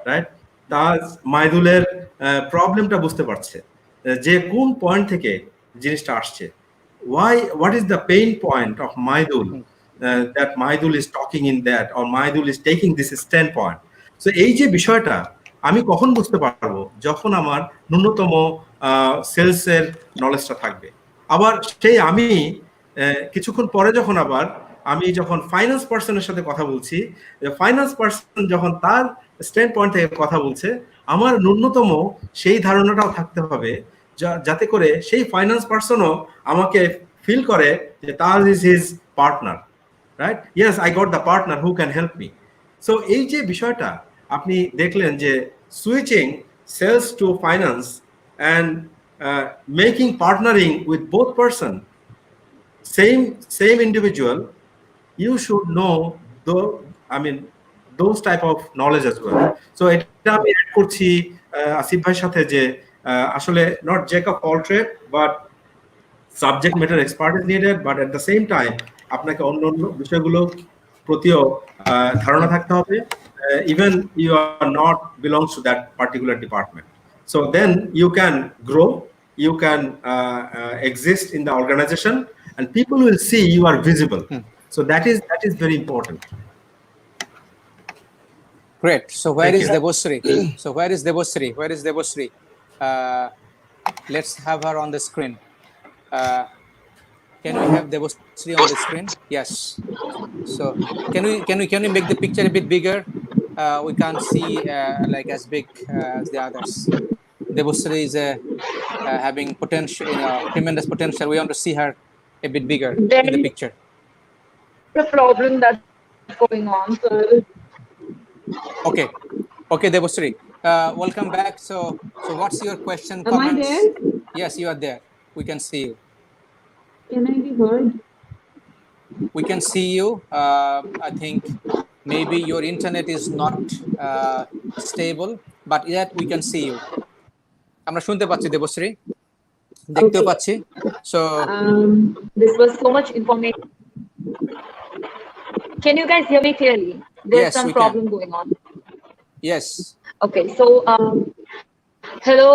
C: রাইট? তাজ মাইদুলের প্রবলেমটা বুঝতে পারছে, যে কোন পয়েন্ট থেকে জিনিসটা আসছে, what is the pain point of Mahmudul, that Mahmudul is talking in that, or Mahmudul is taking this standpoint. So এই যে বিষয়টা আমি কখন বুঝতে পারবো? যখন আমার ন্যূনতম সেলসের নলেজটা থাকবে। আবার সেই আমি কিছুক্ষণ পরে যখন ফাইন্যান্স পার্সনের সাথে কথা বলছি, ফাইন্যান্স পার্সন যখন তার স্ট্যান্ড পয়েন্ট থেকে কথা বলছে, আমার ন্যূনতম সেই ধারণাটাও থাকতে হবে যাতে করে সেই ফাইন্যান্স পার্সনও আমাকে ফিল করে যে Taj is his partner, right? Yes, I got the partner who can help me. So এই যে বিষয়টা আপনি দেখলেন যে switching sales to finance and making partnering with both person, same individual, you should know those type of knowledge as well. So এটা আমি add করছি আসিফ ভাইয়ের সাথে যে আসলে not jack of all trade, but subject matter expert is needed, but at the same time আপনাকে অন্য বিষয়গুলো প্রতিও ধারণা থাকতে হবে, even you are not belongs to that particular department. So then you can grow, you can exist in the organization, and people will see you are visible. So that is very important.
A: Great. So where is Debosri? Where is Debosri? Let's have her on the screen. Can we have Debosri on the screen? Yes. So can we make the picture a bit bigger? We can't see like as big as the others. Debosri is having potential, tremendous potential. We want to see her a bit bigger in the picture.
D: The problem that's going on. So
A: okay, Debosri. Welcome back. So what's your question?
D: Am
A: comments?
D: I there?
A: Yes, you are there. We can see you.
D: Can I be heard?
A: We can see you. I think maybe your internet is not stable, but yet we can see you. আমরা শুনতে পাচ্ছি দেবশ্রী, দেখতেও পাচ্ছি। So
D: this was so much information. Can you guys hear me clearly? There's
A: Yes,
D: some
A: we
D: problem
A: can.
D: going on.
A: Yes.
D: Okay, so hello,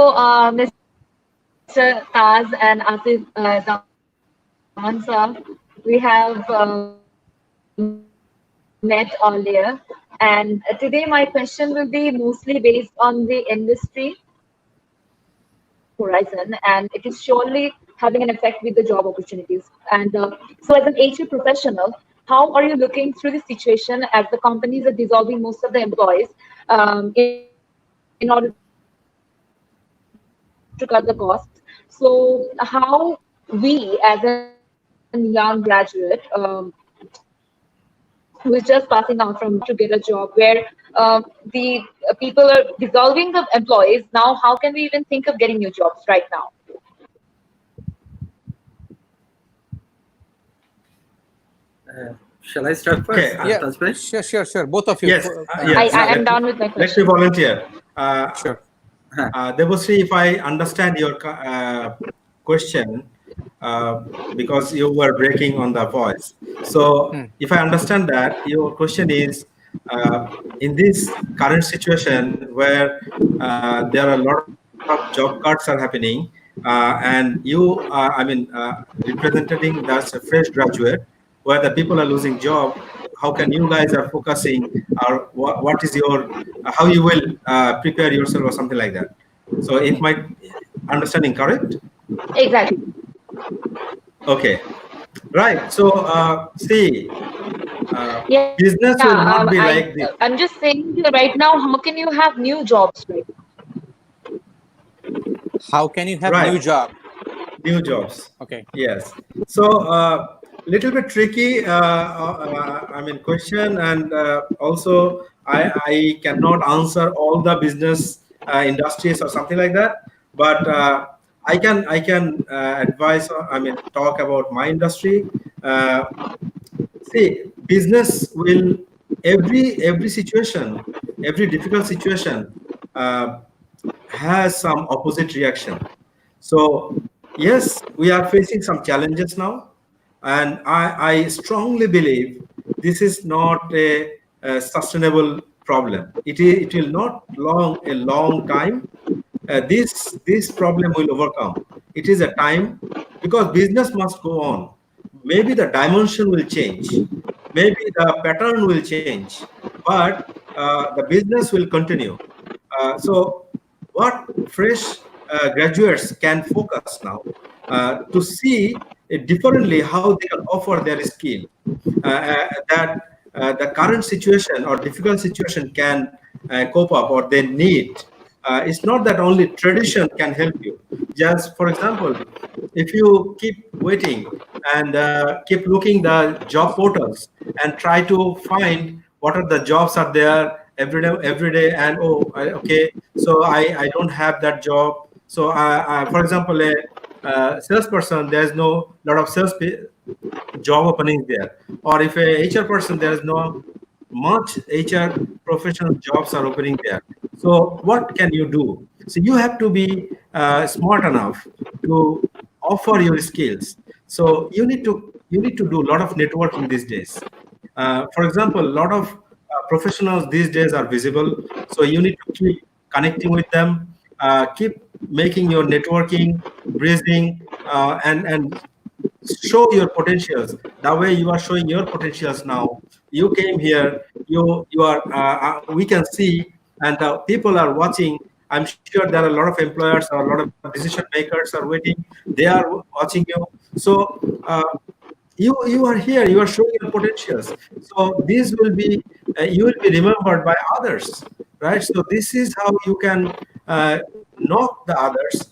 D: Mr. Taz and Asif, Zaman sir. We have met earlier, and today my question will be mostly based on the industry horizon, and it is surely having an effect with the job opportunities. And so as an HR professional, how are you looking through the situation as the companies are dissolving most of the employees in order to cut the costs? So how we as a young graduate who is just passing out from to get a job where the people are dissolving the employees now, how can we even think of getting new jobs right now?
B: Shall I start first?
C: Okay,
A: Yeah,
B: Taj bhai?
A: sure. Both of you.
C: Yes,
D: I am down with my
C: let me
D: question.
C: volunteer.
A: Sure.
C: Debashree, if I understand your question, because you were breaking on the voice. So if I understand that, your question is, in this current situation where there are a lot of job cuts are happening, and you, representing that's a fresh graduate, where the people are losing job, how can you guys are focusing, or what is your, how you will prepare yourself or something like that. So if my understanding correct?
D: Exactly.
C: Okay, right. So see,
D: Yeah.
C: business will not be like this.
D: I'm just saying right now, how can you have new jobs right now?
A: How can you have
C: Right.
A: new job?
C: New jobs.
A: Okay.
C: Yes. So little bit tricky, question, and also I cannot answer all the business industries or something like that. But I can advise. Talk about my industry. See, business will, every situation, every difficult situation has some opposite reaction. So yes, we are facing some challenges now, and I strongly believe this is not a sustainable problem. It will not a long time. This problem will overcome. It is a time, because business must go on. Maybe the dimension will change, maybe the pattern will change, but the business will continue. So what fresh graduates can focus now to see differently how they can offer their skill, that the current situation or difficult situation can cope up, or they need. It's not that only tradition can help you. Just for example, if you keep waiting and keep looking the job portals and try to find what are the jobs are there every day, and okay, so I don't have that job. So for example, a salesperson, there's no lot of job openings there, or if a HR person, there is no much HR professional jobs are opening there. So what can you do? So you have to be smart enough to offer your skills. So you need to do a lot of networking these days. For example, a lot of professionals these days are visible, so you need to keep connecting with them, keep making your networking breathing, and show your potentials. That way you are showing your potentials now. You came here, you are we can see, and people are watching. I'm sure there are a lot of employers or a lot of decision makers are waiting. They are watching you. So you are here, you are showing your potentials. So this will be you will be remembered by others, right? So this is how you can knock the others,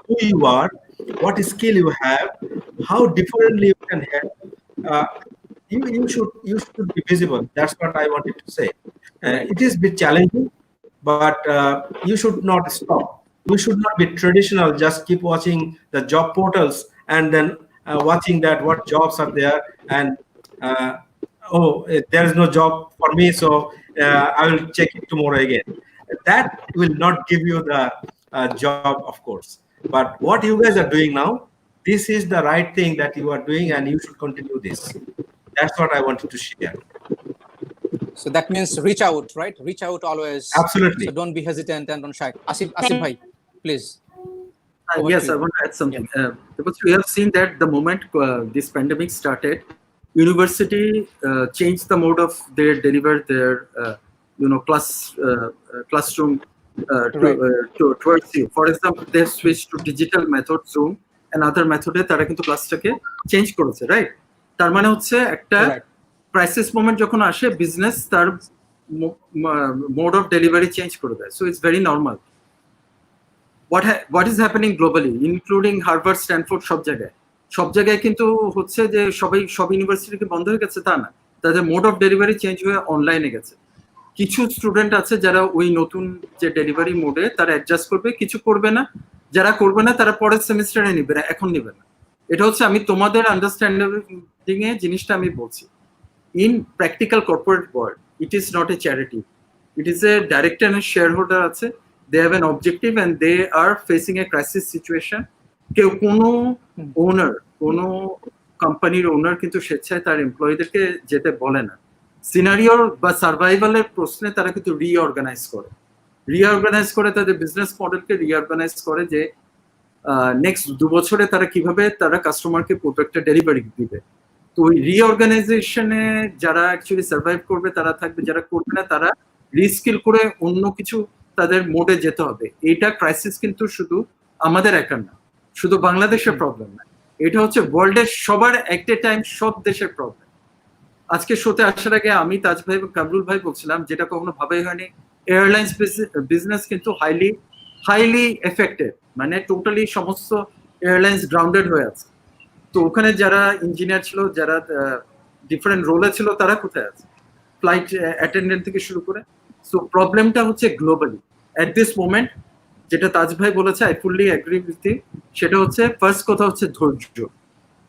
C: who you are, what skill you have, how differently you can help. Uh, you should be visible. That's what I wanted to say. It is a bit challenging, but you should not stop. You should not be traditional. Just keep watching the job portals and then watching that what jobs are there, and there is no job for me, so I will check it tomorrow again. That will not give you the job, of course. But what you guys are doing now, this is the right thing that you are doing, and you should continue this. That's what I wanted to share.
A: So that means reach out, right? Reach out always.
C: Absolutely.
A: So don't be hesitant and don't shy. Asif bhai, please.
B: Yes, I want to add something. Because we have seen that the moment this pandemic started, university changed the mode of their deliver their classroom towards you. For example, they switched to digital method Zoom and other method তারা কিন্তু ক্লাসটাকে change করেছে, right? তার মানে হচ্ছে একটা crisis moment যখন আসে, business তার মোড অফ ডেলিভারি চেঞ্জ করে দেয়। So it's very normal. what is happening globally, including Harvard, Stanford, সব জায়গায় কিন্তু হচ্ছে যে সব ইউনিভার্সিটি বন্ধ হয়ে গেছে তা না, তাদের মোড অফ ডেলিভারি চেঞ্জ হয়ে অনলাইনে গেছে। কিছু স্টুডেন্ট আছে যারা ওই নতুন যে ডেলিভারি মোডে তারা অ্যাডজাস্ট করবে, কিছু করবে না। যারা করবে না তারা পরের সেমিস্টারে নিবে না, এখন নিবে না। এটা হচ্ছে আমি তোমাদের আন্ডারস্ট্যান্ডিং এ জিনিসটা আমি বলছি। in practical corporate world, it is not a charity. It is a director and a shareholder আছে, they have an objective and they are facing a crisis situation. কেউ কোনো ওনার, কোনো কোম্পানির ওনার কিন্তু স্বেচ্ছায় তার এমপ্লয়ীদেরকে যেতে বলে না। সিনারিওর বা সার্ভাইভালের প্রশ্নে তারা কিন্তু রিঅর্গানাইজ করে তাদের বিজনেস মডেলকে রিঅর্গানাইজ করে যে নেক্সট 2 বছরে তারা কিভাবে তারা কাস্টমারকে প্রোডাক্টটা ডেলিভারি দিবে। তো ওই রিঅর্গানাইজেশনে যারা অ্যাকচুয়ালি সার্ভাইভ করবে তারা থাকবে, যারা করবে না তারা রিস্কিল করে অন্য কিছু তাদের মোডে যেতে হবে। এইটা ক্রাইসিস কিন্তু শুধু আমাদের একার না, শুধু বাংলাদেশের প্রবলেম না, এটা হচ্ছে ওয়ার্ল্ডের সবার এট এ টাইম সব দেশের প্রবলেম। আজকে শোতে আসার আগে আমি তাজ ভাই এবং কামরুল ভাই বলছিলাম, যেটা কখনো ভাবাই হয়নি, এয়ারলাইন্স বিজনেস কিন্তু হাইলি এফেক্টেড, মানে টোটালি সমস্ত এয়ারলাইন্স গ্রাউন্ডেড হয়ে আছে। তো ওখানে যারা ইঞ্জিনিয়ার ছিল, যারা ডিফারেন্ট রোলে ছিল, তারা কোথায় আছে? ফ্লাইট অ্যাটেন্ডেন্ট থেকে শুরু করে। সো প্রবলেমটা হচ্ছে গ্লোবালি অ্যাট দিস মোমেন্ট। যেটা তাজ ভাই বলেছে, I fully agree with him, সেটা হচ্ছে ফার্স্ট কথা হচ্ছে ধৈর্য,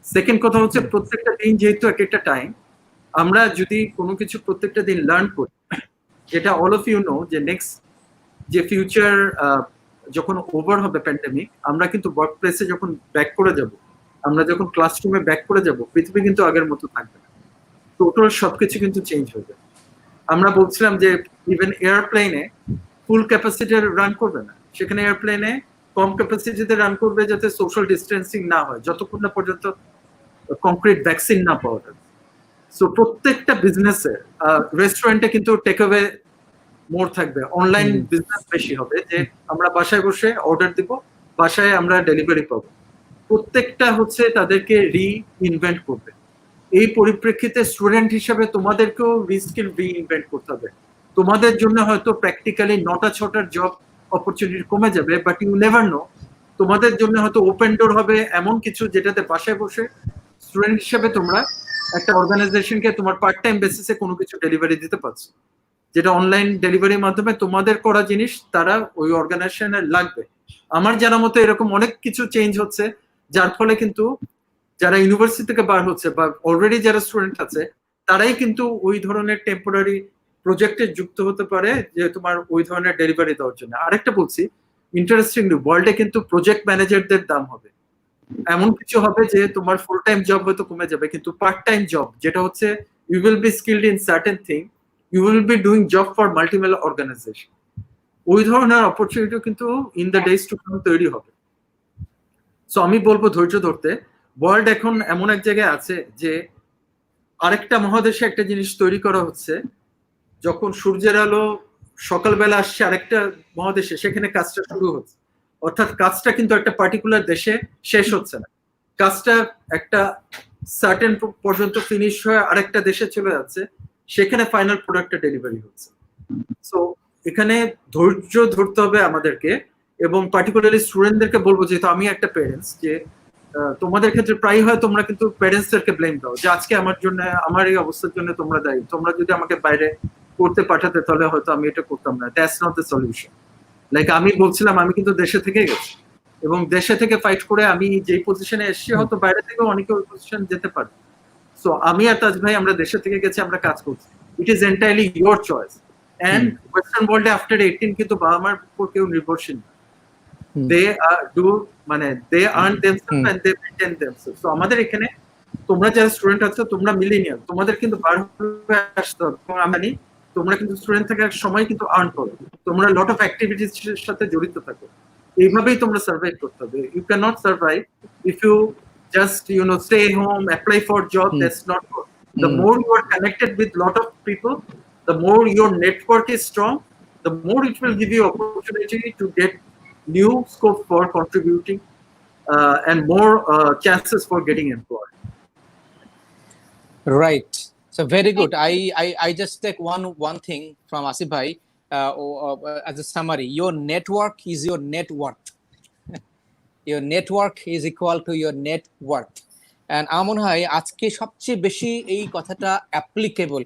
B: সেকেন্ড কথা হচ্ছে প্রত্যেকটা দিন যেহেতু এক একটা টাইম, আমরা যদি কোনো কিছু প্রত্যেকটা দিন লার্ন করি, যেটা অল অফ ইউ নো যে নেক্সট যে ফিউচার যখন ওভার হবে প্যান্ডেমিক, আমরা কিন্তু ওয়ার্ক প্লেসে যখন ব্যাক করে যাব, আমরা যখন ক্লাসরুমে ব্যাক করে যাব, পৃথিবী কিন্তু আগের মতো থাকবে না, টোটাল সবকিছু কিন্তু চেঞ্জ হয়ে যাবে। আমরা বলছিলাম যে ইভেন এয়ারপ্লেনে ফুল ক্যাপাসিটি রান করবে না, সেখানে এয়ারপ্লেনে কম ক্যাপাসিটিতে রান করবে, যাতে সোশ্যাল ডিস্টেন্সিং না হয়, যতক্ষণ না পর্যন্ত কংক্রিট ভ্যাকসিন না পাওয়া যায়। সো প্রত্যেকটা বিজনেসে, রেস্টুরেন্টে কিন্তু টেক অ্যাওয়ে মোর থাকবে, অনলাইন বিজনেস বেশি হবে, যে আমরা বাসায় বসে অর্ডার দিব, বাসায় আমরা ডেলিভারি পাবো। প্রত্যেকটা হচ্ছে তাদেরকে রি-ইনভেন্ট করবে। এই পরিপ্রেক্ষিতে স্টুডেন্ট হিসাবে তোমাদেরকেও রিস্কিল রি-ইনভেন্ট করতে হবে। তোমাদের জন্য হয়তো প্র্যাকটিক্যালি 9টা 6টার জব অপরচুনিটি কমে যাবে, বাট ইউ নেভার নো, তোমাদের জন্য হয়তো ওপেন ডোর হবে এমন কিছু যেটাতে বাসায় বসে স্টুডেন্ট হিসাবে তোমরা একটা অর্গানাইজেশনকে তোমার পার্ট টাইম বেসিসে কোনো কিছু ডেলিভারি দিতে পারছো, যেটা অনলাইন ডেলিভারির মাধ্যমে তোমাদের করা জিনিস তারা ওই অর্গানাইজেশনে লাগবে। আমার জানা মতো এরকম অনেক কিছু চেঞ্জ হচ্ছে, যার ফলে কিন্তু যারা ইউনিভার্সিটি থেকে বার হচ্ছে বা অলরেডি যারা স্টুডেন্ট আছে, তারাই কিন্তু ওই ধরনের টেম্পোরারি প্রজেক্টে যুক্ত হতে পারে, যে তোমার ওই ধরনের ডেলিভারি দেওয়ার জন্য। আরেকটা বলছি, ইন্টারেস্টিংলি ওয়ার্ল্ডে কিন্তু প্রজেক্ট ম্যানেজারদের দাম হবে, এমন কিছু হবে যে তোমার ফুল টাইম জব হয়তো কমে যাবে, কিন্তু পার্ট টাইম জব যেটা হচ্ছে you will be skilled in certain thing, you will be doing job for multiple organisation, ওই ধরনের অপরচুনিটি কিন্তু in the days to come তৈরি হবে। সো আমি বলবো ধৈর্য ধরতে। ওয়ার্ল্ড এখন এমন এক জায়গায় আছে যে আরেকটা মহাদেশে একটা জিনিস তৈরি করা হচ্ছে, যখন সূর্যের আলো সকালবেলা আসছে আরেকটা মহাদেশে, সেখানে কাজটা শুরু হচ্ছে। অর্থাৎ কাজটা কিন্তু একটা পার্টিকুলার দেশে শেষ হচ্ছে না, কাজটা একটা সার্টেন পর্যন্ত ফিনিশ হয়ে আরেকটা দেশে চলে যাচ্ছে, সেখানে ফাইনাল প্রোডাক্টটা ডেলিভারি হচ্ছে। সো এখানে ধৈর্য ধরতে হবে আমাদেরকে, এবং পার্টিকুলারলি স্টুডেন্টদেরকে বলবো, যেহেতু আমি একটা প্যারেন্টস, যে তোমাদের ক্ষেত্রে প্রায় হয় তোমরা কিন্তু প্যারেন্টসদেরকে ব্লেম দাও যে আজকে আমার জন্য, আমার এই অবস্থার জন্য তোমরা দায়ী, তোমরা যদি আমাকে বাইরে করতে পাঠাতে তাহলে হয়তো আমি এটা করতাম না। That's not the solution. Like আমি বলছিলাম, আমি কিন্তু দেশে থেকে গেছি, এবং দেশে থেকে ফাইট করে আমি যেই পজিশনে এসেছি, হয়তো বাইরে থেকেও অনেকে ওই পজিশন যেতে পারে। সো আমি আর তাজ ভাই আমরা দেশে থেকে গেছি, আমরা কাজ করছি, it is entirely your choice. And western ওয়ার্ল্ডে আফটার 18 কিন্তু বাবা মার উপর কেউ নির্ভরশীল না, দে ডু মানে they earn themselves and they maintain themselves. So আমাদের এখানে তোমরা যারা স্টুডেন্ট আছো, তোমরা মিলেনিয়াল, তোমাদের কিন্তু বার হয়ে আসতে হবে। আমি তোমরা কিন্তু স্টুডেন্ট থাকার সময় কিন্তু আর্ন করো, তোমরা লট অফ অ্যাক্টিভিটিস এর সাথে জড়িত থাকো, এইভাবেই তোমরা সার্ভাইভ করতে হবে। You can not survive if you just stay home, apply for job. That's not good. The more you are connected with lot of people, the more your network is strong, the more it will give you opportunity to get new scope for contributing and more chances for getting employed.
A: Right. So very good. I just take one thing from Asif bhai as a summary. Your network is your net worth. Your network is equal to your net worth. And আমার মনে হয় আজকে সবচেয়ে বেশি এই কথাটা applicable.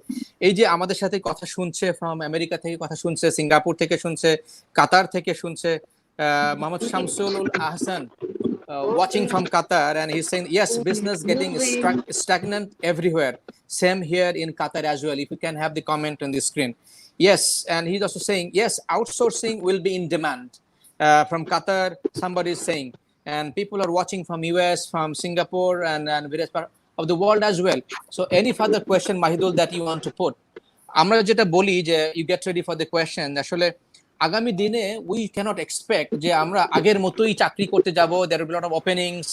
A: এই যে আমাদের সাথে কথা শুনছে, ফ্রম আমেরিকা থেকে কথা শুনছে, সিঙ্গাপুর থেকে শুনছে, কাতার থেকে শুনছে, Mohammad Shamsul Hasan watching from Qatar, and he's saying, yes, business getting stagnant everywhere. Same here in Qatar as well. If you can have the comment on the screen. Yes, and he's also saying, yes, outsourcing will be in demand. From Qatar, somebody is saying, and people are watching from US, from Singapore, and various parts of the world as well. So any further question, Mahmudul, that you want to put? আমরা যেটা বলি যে you get ready for the question, আসলে আগামী দিনে we cannot expect যে আমরা আগের মতোই চাকরি করতে যাব. There will be a lot of openings,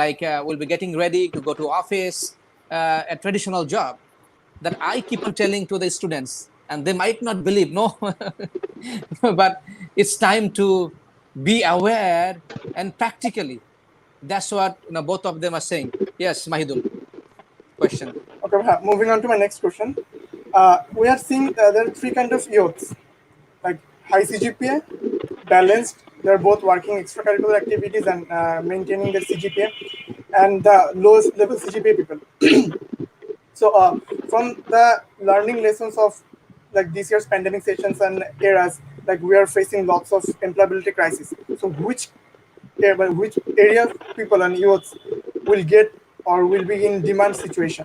A: like we'll be getting ready to go to office, a traditional job that I keep on telling to the students, and they might not believe, no, but it's time to be aware and practically. That's what both of them are saying. Yes, Mahmudul, question.
E: Okay, moving on to my next question. We are seeing there are three kinds of youths, like high CGPA, balanced, they're both working extracurricular activities and maintaining their CGPA, and the lowest level CGPA people. So from the learning lessons of like this year's pandemic sessions and eras, like we are facing lots of employability crisis. So which area of people and youths will get or will be in demand situation?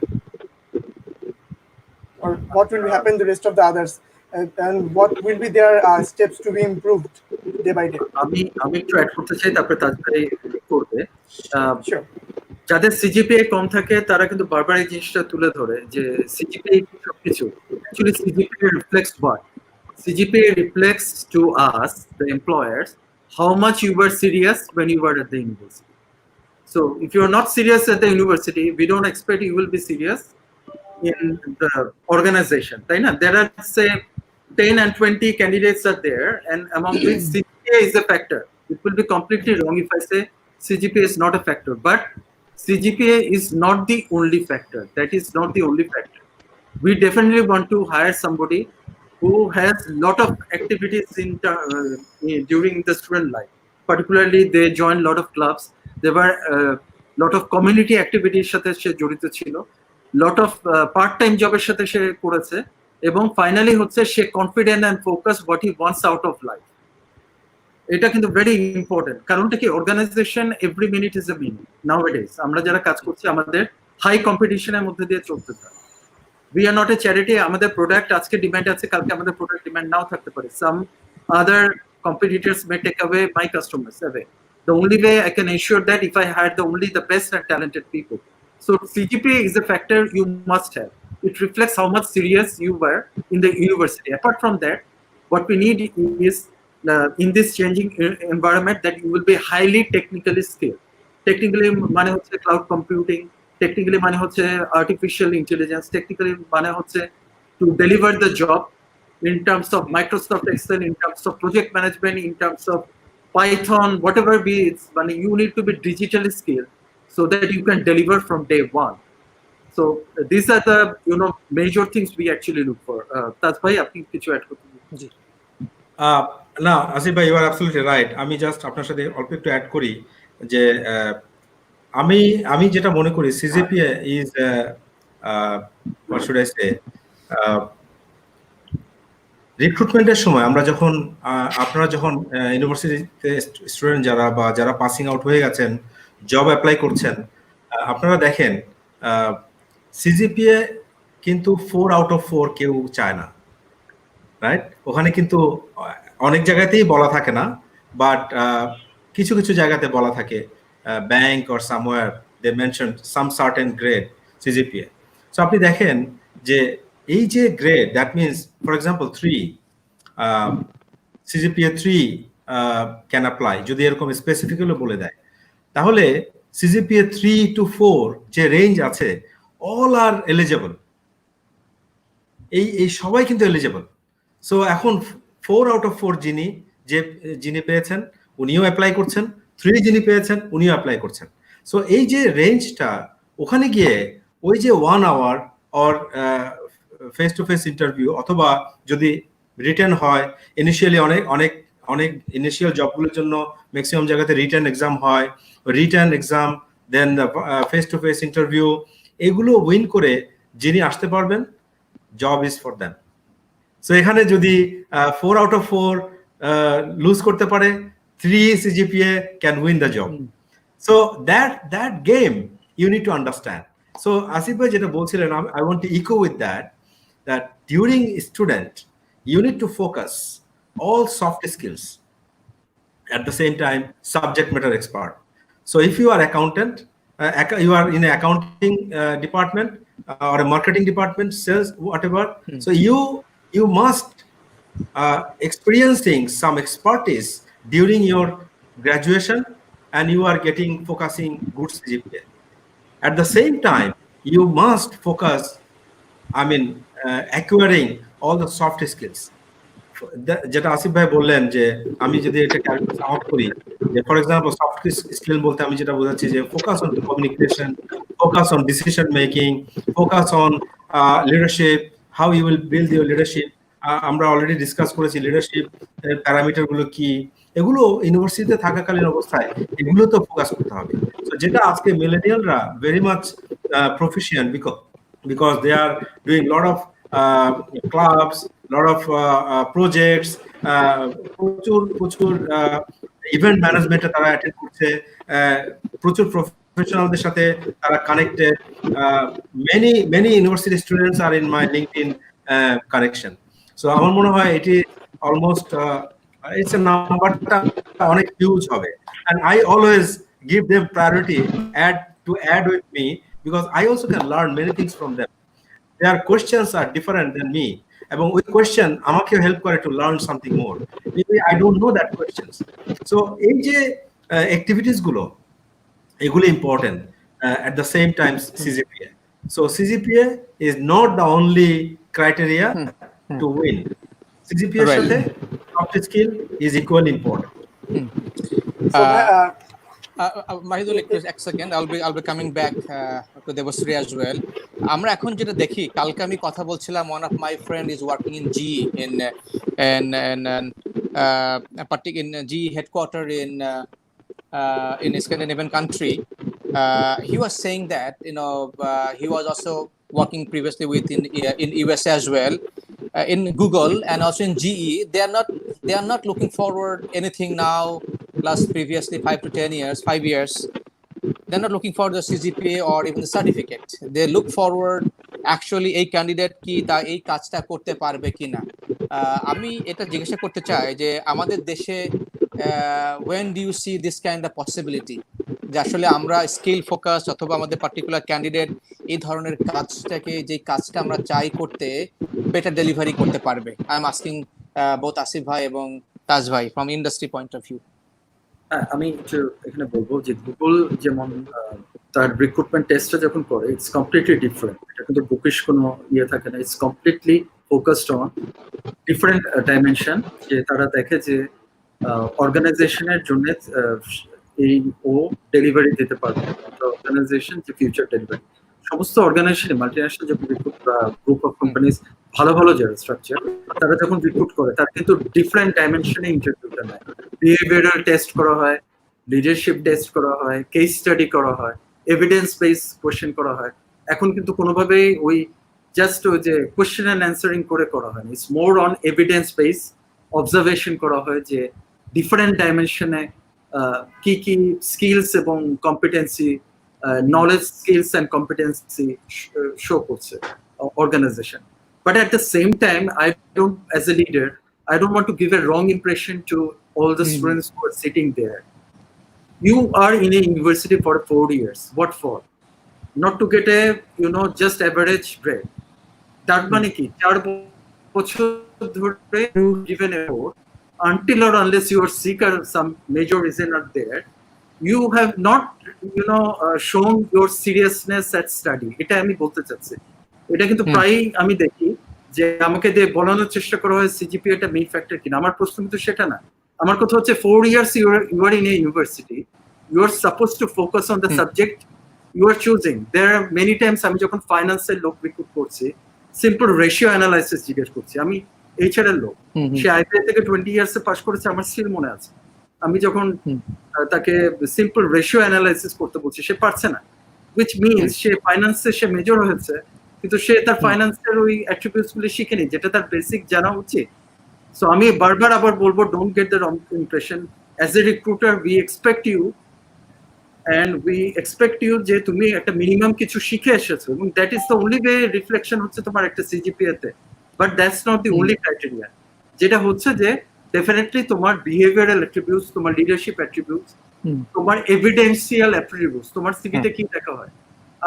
E: Or what will happen to the rest of the others, and what will be their steps to be improved day by day?
B: আমি একটু add করতে চাই, তারপরে তাজভাই করবে।
E: Sure.
B: যাদের CGPA কম থাকে তারা কিন্তু বারবার এই জিনিসটা তুলে ধরে যে সিজিপিএ সবকিছু। Actually CGPA reflects what? CGPA reflects to us the employers how much you were serious when you were at the university. So if you are not serious at the university, we don't expect you will be serious in the organization. There are say 10 and 20 candidates are there, and among which CGPA is a factor. It will be completely wrong if I say CGPA is not a factor, but CGPA is not the only factor. That is not the only factor. We definitely want to hire somebody who has a lot of activities during the student life. Particularly, they join a lot of clubs. There were a lot of community activities সাথে সে জড়িত ছিল, lot of part-time জবের সাথে সে করেছে, এবং finally হচ্ছে সে confident and focus what he wants out of life. এটা কিন্তু ভেরি ইম্পর্টেন্ট, কারণটা কি organization every minute is a minute. Nowadays আমরা যারা কাজ করছি আমাদের হাই কম্পিটিশনের মধ্যে দিয়ে চলতে থাকে। We are not a charity. আমাদের প্রোডাক্ট আজকে ডিমান্ড আছে, কালকে আমাদের প্রোডাক্ট ডিমান্ড নাও থাকতে পারে। Some other competitors may take away my customers away. The only way I can ensure that if I had only the best and talented people. So CGPA is a factor you must have. It reflects how much serious you were in the university. Apart from that, what we need is in this changing environment that you will be highly technically skilled. Technically মানে হচ্ছে cloud computing, technically মানে হচ্ছে artificial intelligence, technically মানে হচ্ছে to deliver the job in terms of Microsoft Excel, in terms of project management, in terms of Python, whatever be it, you need to be digitally skilled so that you can deliver from day one. So these are the major things we actually look for. That's why I think কিছু add করতে জি
C: না আসিফ ভাই, you R absolutely right. আমি just আপনার সাথে অল্প একটু add করি যে আমি যেটা মনে করি CGPA is what should I say, রিক্রুটমেন্টের সময় আমরা যখন আপনারা যখন ইউনিভার্সিটিতে স্টুডেন্ট যারা পাসিং আউট হয়ে গেছেন, জব অ্যাপ্লাই করছেন, আপনারা দেখেন সিজিপিএ কিন্তু 4 out of 4 কেউ চায় না, রাইট? ওখানে কিন্তু অনেক জায়গাতেই বলা থাকে না, বাট কিছু কিছু জায়গাতে বলা থাকে, bank or somewhere they mention some certain grade CGPA. So আপনি দেখেন যে এই যে grade, that means for example 3 CGPA 3 can apply, যদি এরকম স্পেসিফিক্যালি বলে দেয়, তাহলে সিজিপিএ 3 to 4 যে রেঞ্জ আছে, অল আর এলিজেবল, এই সবাই কিন্তু এলিজেবল। সো এখন 4 out of 4 যিনি পেয়েছেন উনিও অ্যাপ্লাই করছেন, 3 যিনি পেয়েছেন উনিও অ্যাপ্লাই করছেন। সো এই যে রেঞ্জটা, ওখানে গিয়ে ওই যে 1 hour or face to face interview, অথবা যদি রিটেন হয়, ইনিশিয়ালি অনেক ইনিশিয়াল জবগুলোর জন্য ম্যাক্সিমাম জায়গাতে রিটেন এক্সাম হয়, written exam then face to face interview, এগুলো উইন করে যিনি আসতে পারবেন, job is for them. So এখানে যদি 4 out of 4 লুজ করতে পারে, 3 CGPA can win the job. So that game you need to understand. So Asif bhai jeta bolchilen, I want to echo with that during student you need to focus all soft skills, at the same time subject matter expert. So if you are accountant, you are in an accounting department or a marketing department, sales, whatever, so you must experiencing some expertise during your graduation, and you are getting focusing good CGPA. At the same time you must focus, acquiring all the soft skills. যেটা আসিফ ভাই বললেন, যে আমি যদি এটাকে sum up করি, যে for example soft skill বলতে আমি যেটা বোঝাচ্ছি যে focus on communication, focus on decision making, focus on leadership, how you will build your leadership. আমরা অলরেডি ডিসকাস করেছি লিডারশিপ প্যারামিটার গুলো কি, এগুলো ইউনিভার্সিটিতে থাকাকালীন অবস্থায় এগুলো তো ফোকাস করতে হবে। তো যেটা আজকে মিলেনিয়ালরা very much proficient, because they are doing a lot of clubs, lot of projects, প্রচুর ইভেন্ট ম্যানেজমেন্টে তারা অ্যাটেন্ড করছে, প্রচুর প্রফেশনালদের সাথে তারা connected. many university students are in my LinkedIn connection. So আমার মনে হয় এটি অলমোস্ট ইটস এ নাম্বারটা অনেক হিউজ হবে, and I always give them priority to add with me, because I also can learn many things from them. Their questions are different than me, এবং ওই question আমাকে হেল্প করে to learn something more, maybe I don't know that questions. So এই যে activities গুলো, এগুলো important. at the same time CGPA, so CGPA is not the only criteria to win. CGPA এর সাথে soft skill is equally important.
A: Mahmudul, এক second, I'll be coming back to Devasri as well. আমরা এখন যেটা দেখি, কালকে আমি কথা বলছিলাম, one of my friend is working in GE in GE headquarter in a Scandinavian country. He was saying that he was also working previously in US as well, in Google and also in GE. They are not looking forward anything now. Plus previously 5 to 10 years, 5 years, they're not looking for the CGPA or even the certificate. They look forward actually এই candidate কি তা এই কাজটা করতে পারবে কিনা। আমি এটা জিজ্ঞাসা করতে চাই যে আমাদের দেশে when do you see this kind of possibility, যে আসলে আমরা স্কিল ফোকাস অথবা আমাদের পার্টিকুলার ক্যান্ডিডেট এই ধরনের কাজটাকে, যে কাজটা আমরা চাই করতে, বেটার ডেলিভারি করতে পারবে? I am asking both Asif ভাই এবং তাজ ভাই from industry point of view.
B: আমি এখানে বলবো যে গুগল যেমন তার রিক্রুটমেন্ট টেস্টটা যখন করে, ইটস কমপ্লিটলি ডিফারেন্ট। এটা কিন্তু বুকিশ কোনো ইয়ে থাকে না, it's completely focused on different dimension. যে তারা দেখে যে অর্গানাইজেশনের জন্য এই ও ডেলিভারি দিতে পারবে, অর্গানাইজেশন যে ফিউচার ডেলিভারি। সমস্ত অর্গানাইজেশনে মাল্টিন্যাশনাল যখন রিক্রুট গ্রুপ অফ কোম্পানিজ ভালো যারা স্ট্রাকচার, তারা যখন রিক্রুট করে তারা কিন্তু ডিফারেন্ট ডাইমেনশনে ইন্টারভিউটা নেয়। বিহেভিয়ারাল টেস্ট করা হয়, লিডারশিপ টেস্ট করা হয়, কেস স্টাডি করা হয়, এভিডেন্স বেস কোয়েশ্চেন করা হয়। এখন কিন্তু কোনোভাবেই ওই জাস্ট ওই যে কোয়েশ্চেন অ্যান্ড অ্যান্সারিং করা হয় না, it's more on evidence base observation করা হয় যে ডিফারেন্ট ডাইমেনশনে কি স্কিলস এবং competency, knowledge, skills and competency show করছে organization. But at the same time, as a leader, I don't want to give a wrong impression to all the students who are sitting there. You are in a university for 4 years. What for? Not to get a, just average grade. That money ki 4 বছর ধরে given a vote, until or unless you are sick or some major reason are there, you have not, shown your seriousness at study. এটা আমি বলতে চাচ্ছি। এটা কিন্তু প্রায়ই আমি দেখি যে আমাকে দিয়ে বলানোর চেষ্টা করা হয় সিজিপিএ একটা মেইন ফ্যাক্টর কিনা। আমার প্রশ্ন কিন্তু সেটা না। আমার কথা হচ্ছে 4 years you are in a university, you are supposed to focus on the subject you are choosing. There are many times আমি যখন ফাইন্যান্সের লোক রিক্রুট করছি, সিম্পল রেশিও অ্যানালাইসিস জিজ্ঞেস করছি। আমি এইচআর এর লোক, সে আইপিএ থেকে 20 years পাস করেছে, আমার স্টিল মনে আছে। আমি যখন তাকে সিম্পল রেশিও অ্যানালাইসিস করতে বলছি, সে পারছে না, which means সে ফাইন্যান্সে সে মেজর হয়েছে, কিন্তু সে তার ফাইন্যান্সের ওই অ্যাট্রিবিউটস গুলি শিখেনি, যেটা তার বেসিক জানা উচিত। সো আমি বারবার আবার বলবো, don't get the wrong impression. As a recruiter, we expect you and we expect you যে তুমি একটা মিনিমাম কিছু শিখে এসেছো এবং that is the only way reflection হচ্ছে তোমার একটা সিজিপিএ তে, but that's not the only criteria. যেটা হচ্ছে যে ডেফিনেটলি তোমার বিহেভিয়ারাল অ্যাট্রিবিউটস, তোমার লিডারশিপ অ্যাট্রিবিউটস, তোমার এভিডেন্সিয়াল অ্যাট্রিবিউটস, তোমার সিভিতে কি দেখা হয়।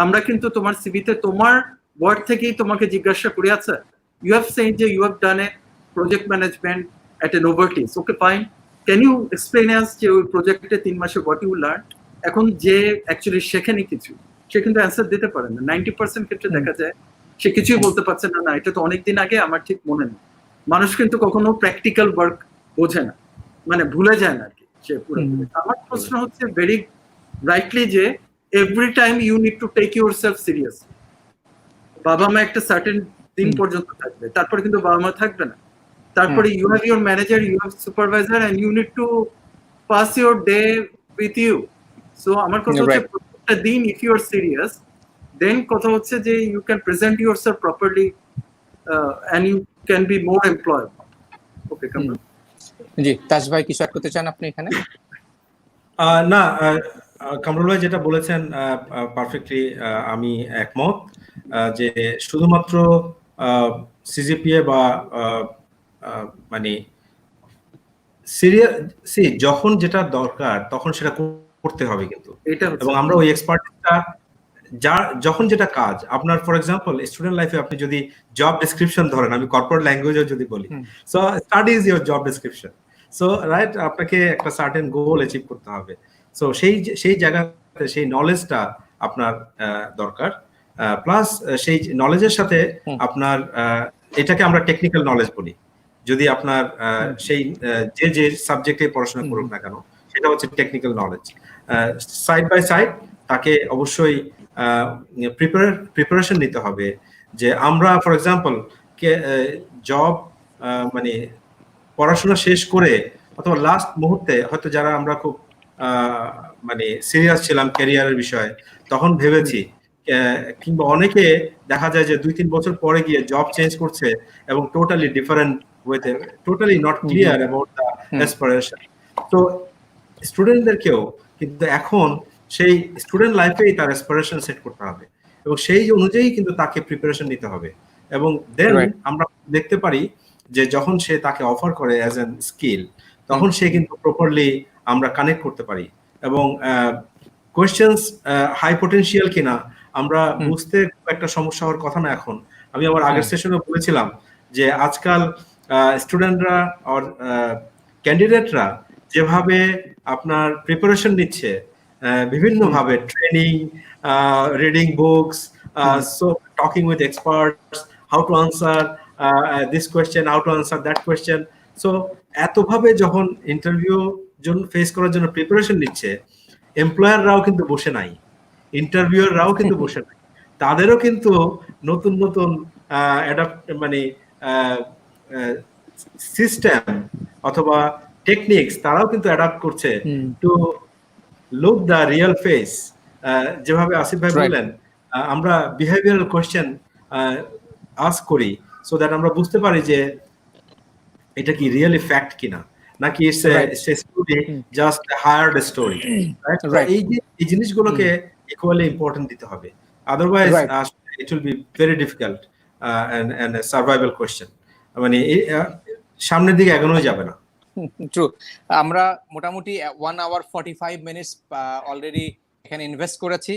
B: আমরা কিন্তু তোমার সিভিতে তোমার ওয়ার্ড থেকেই তোমাকে জিজ্ঞাসা করি, আচ্ছা ইউ হ্যাভ সেড যে you have done a project management at a Novartis, okay fine, can you explain us যে ওই প্রজেক্টে 3 মাসে হোয়াট ইউ লার্ন। এখন যে অ্যাকচুয়ালি শেখেনি কিছু, সে কিন্তু অ্যান্সার দিতে পারে না। 90% ক্ষেত্রে দেখা যায় সে কিছুই বলতে পারছে না, না এটা তো অনেকদিন আগে, আমার ঠিক মনে নেই। মানুষ কিন্তু কখনো প্র্যাকটিক্যাল ওয়ার্ক বোঝে না, মানে ভুলে যায় না আর কি সে পুরো। আমার প্রশ্ন হচ্ছে ভেরি রাইটলি যে every time you need to take yourself serious. বাবা মা একটা সার্টেন দিন পর্যন্ত থাকবে, তারপরে কিন্তু বাবা মা থাকবে না। তারপরে you have your manager, you have supervisor, and you need to pass your day with you. So আমার কথা হচ্ছে প্রত্যেকটা দিন if you are serious, then কথা হচ্ছে যে you can present your self properly and you can be more employable. Okay Kamrul
A: ji, Taj ভাই কিছু অ্যাড করতে চান আপনি এখানে?
C: না, কামরুল ভাই যেটা বলেছেন পারফেক্টলি আমি একমত, যে শুধুমাত্র সিজিপিএ বা মানে সিরিয়াসলি যখন যেটা দরকার তখন সেটা করতে হবে কিন্তু। এবং আমরা ওই এক্সপার্টটা যখন যেটা কাজ আপনার, ফর এক্সাম্পল স্টুডেন্ট লাইফে আপনি যদি জব ডেসক্রিপশন ধরেন, আমি কর্পোরেট ল্যাঙ্গুয়েজও যদি বলি, so study is your job description. So right, আপনাকে একটা সার্টেন গোল অ্যাচিভ করতে হবে। সো সেই জায়গাতে সেই নলেজটা আপনার দরকার, প্লাস সেই নলেজের সাথে আপনার এটাকে আমরা টেকনিক্যাল নলেজ বলি। যদি আপনার সেই যে সাবজেক্টে পড়াশোনা করুক না কেন, সেটা হচ্ছে technical knowledge. Side by side তাকে অবশ্যই প্রিপারেশন নিতে হবে। যে আমরা ফর এক্সাম্পল জব মানে পড়াশোনা শেষ করে অথবা লাস্ট মুহূর্তে হয়তো যারা আমরা খুব মানে সিরিয়াস ছিলাম ক্যারিয়ারের বিষয়ে, তখন ভেবেছি, কিংবা অনেকে দেখা যায় যে 2-3 বছর পরে গিয়ে জব চেঞ্জ করছে এবং টোটালি ডিফারেন্ট ওয়েতে, totally not clear about the aspiration. তো স্টুডেন্টদেরকেও কিন্তু এখন সেই স্টুডেন্ট লাইফেই তার অ্যাসপিরেশন সেট করতে হবে এবং সেই অনুযায়ী কিন্তু তাকে প্রিপারেশন নিতে হবে। এবং দেন আমরা দেখতে পারি যে যখন সে তাকে অফার করে অ্যাজ এন স্কিল, তখন সে কিন্তু প্রপারলি আমরা কানেক্ট করতে পারি। এবং কোয়েশ্চেন্স হাই পটেনশিয়াল কিনা আমরা বুঝতে একটা সমস্যা হওয়ার কথা না। এখন আমি আমার আগের সেশনে বলেছিলাম যে আজকাল স্টুডেন্টরা আর ক্যান্ডিডেটরা যেভাবে আপনার প্রিপারেশন নিচ্ছে বিভিন্নভাবে, training, reading books, so talking with experts, how to answer this question, how to answer that question. So এতভাবে যখন ইন্টারভিউ জন্য ফেস করার জন্য প্রিপারেশন নিচ্ছে, এমপ্লয়াররাও কিন্তু বসে নাই, ইন্টারভিউয়াররাও কিন্তু বসে নাই, তাদেরও কিন্তু নতুন নতুন মানে সিস্টেম অথবা টেকনিক্স তারাও কিন্তু অ্যাডাপ্ট করছে to look the real face. যেভাবে আসিফ ভাই বললেন, আমরা বিহেভিয়ারাল কোয়েশ্চেন আস্ক করি সো দ্যাট আমরা বুঝতে পারি যে এটা কি রিয়েলি ফ্যাক্ট কিনা, নাকি জাস্ট হায়ার্ড স্টোরি। এই জিনিসগুলোকে ইকুয়ালি ইম্পর্টেন্ট দিতে হবে, otherwise it will be very difficult and survival question, মানে সামনের দিকে এগোনো যাবে না।
A: ট্রু। আমরা মোটামুটি 1 hour 45 minutes অলরেডি এখানে ইনভেস্ট করেছি।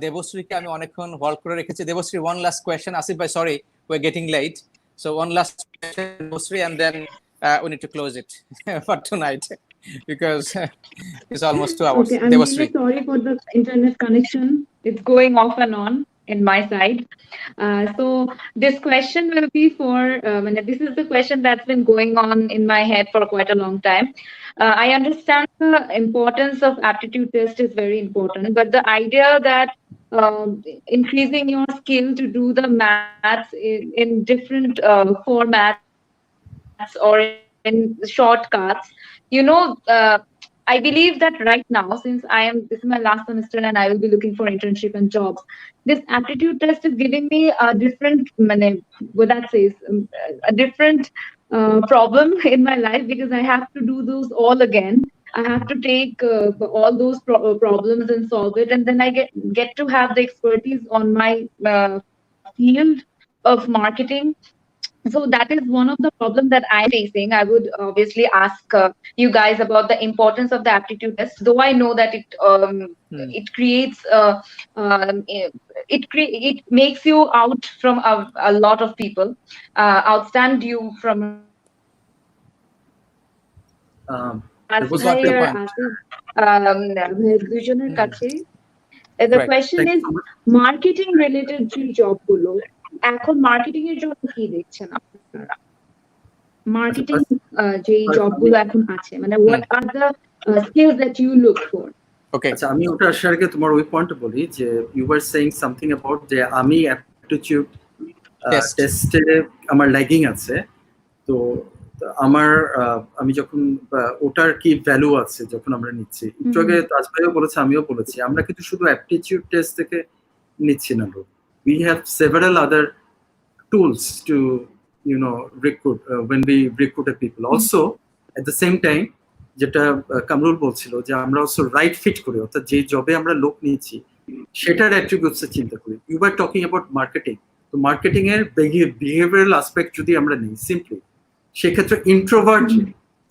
A: দেবশ্রীকে আমি অনেকক্ষণ হোল্ড করে রেখেছি। Debashree, one last question. Asif bhai, sorry, we're getting late, so one last question, Devoshri, and then we need to close it for tonight because it's almost 2 hours.
D: Okay, I'm really sorry for the internet connection. It's going off and on in my side. So this question will be for, this is the question that's been going on in my head for quite a long time. I understand the importance of aptitude test is very important, but the idea that increasing your skill to do the maths in different formats or in shortcuts, I believe that right now, since this is my last semester and I will be looking for internship and jobs, this aptitude test is giving me a different, a different problem in my life, because I have to do those all again. I have to take all those problems and solve it, and then I get to have the expertise on my field of marketing. So that is one of the problems that I'm facing. I would obviously ask you guys about the importance of the aptitude test, though I know that it creates it makes you out from a lot of people, outstand you from a lot of people.
B: There
D: Asif
B: was
D: bhai
A: Got
D: or
A: your point.
D: Asif, দুজনের কাছেই the
A: Right.
D: question
B: thank you
D: is
B: so much.
D: marketing related যে job গুলো এখন marketing এর জন্য কি দেখছেন আপনারা? Marketing যে job গুলো এখন আছে, মানে what are the skills that you look for?
A: Okay.
B: আচ্ছা আমি ওটা আসার আগে তোমার ওই পয়েন্ট বলি যে you are saying something about যে আমি অ্যাপটিটিউড টেস্টে আমার ল্যাগিং আছে, তো আমার আমি যখন ওটার কি ভ্যালু আছে যখন আমরা নিচ্ছি, একটু আগে তাজ ভাইও বলেছে আমিও বলেছি, আমরা কিন্তু শুধু অ্যাপটিটিউড টেস্ট থেকে নিচ্ছি না, লোক we have several other tools to recruit when we recruit people. Also at the same time যেটা কামরুল বলছিল যে আমরা also right fit করি, অর্থাৎ যে জবে আমরা লোক নিচ্ছি সেটার অ্যাট্রিবিউটস চিন্তা করি। You are talking about marketing, তো মার্কেটিং এর বিহেভিয়ারাল অ্যাসপেক্ট যদি আমরা নিই সিম্পলি, সেক্ষেত্রে ইন্ট্রোভার্ট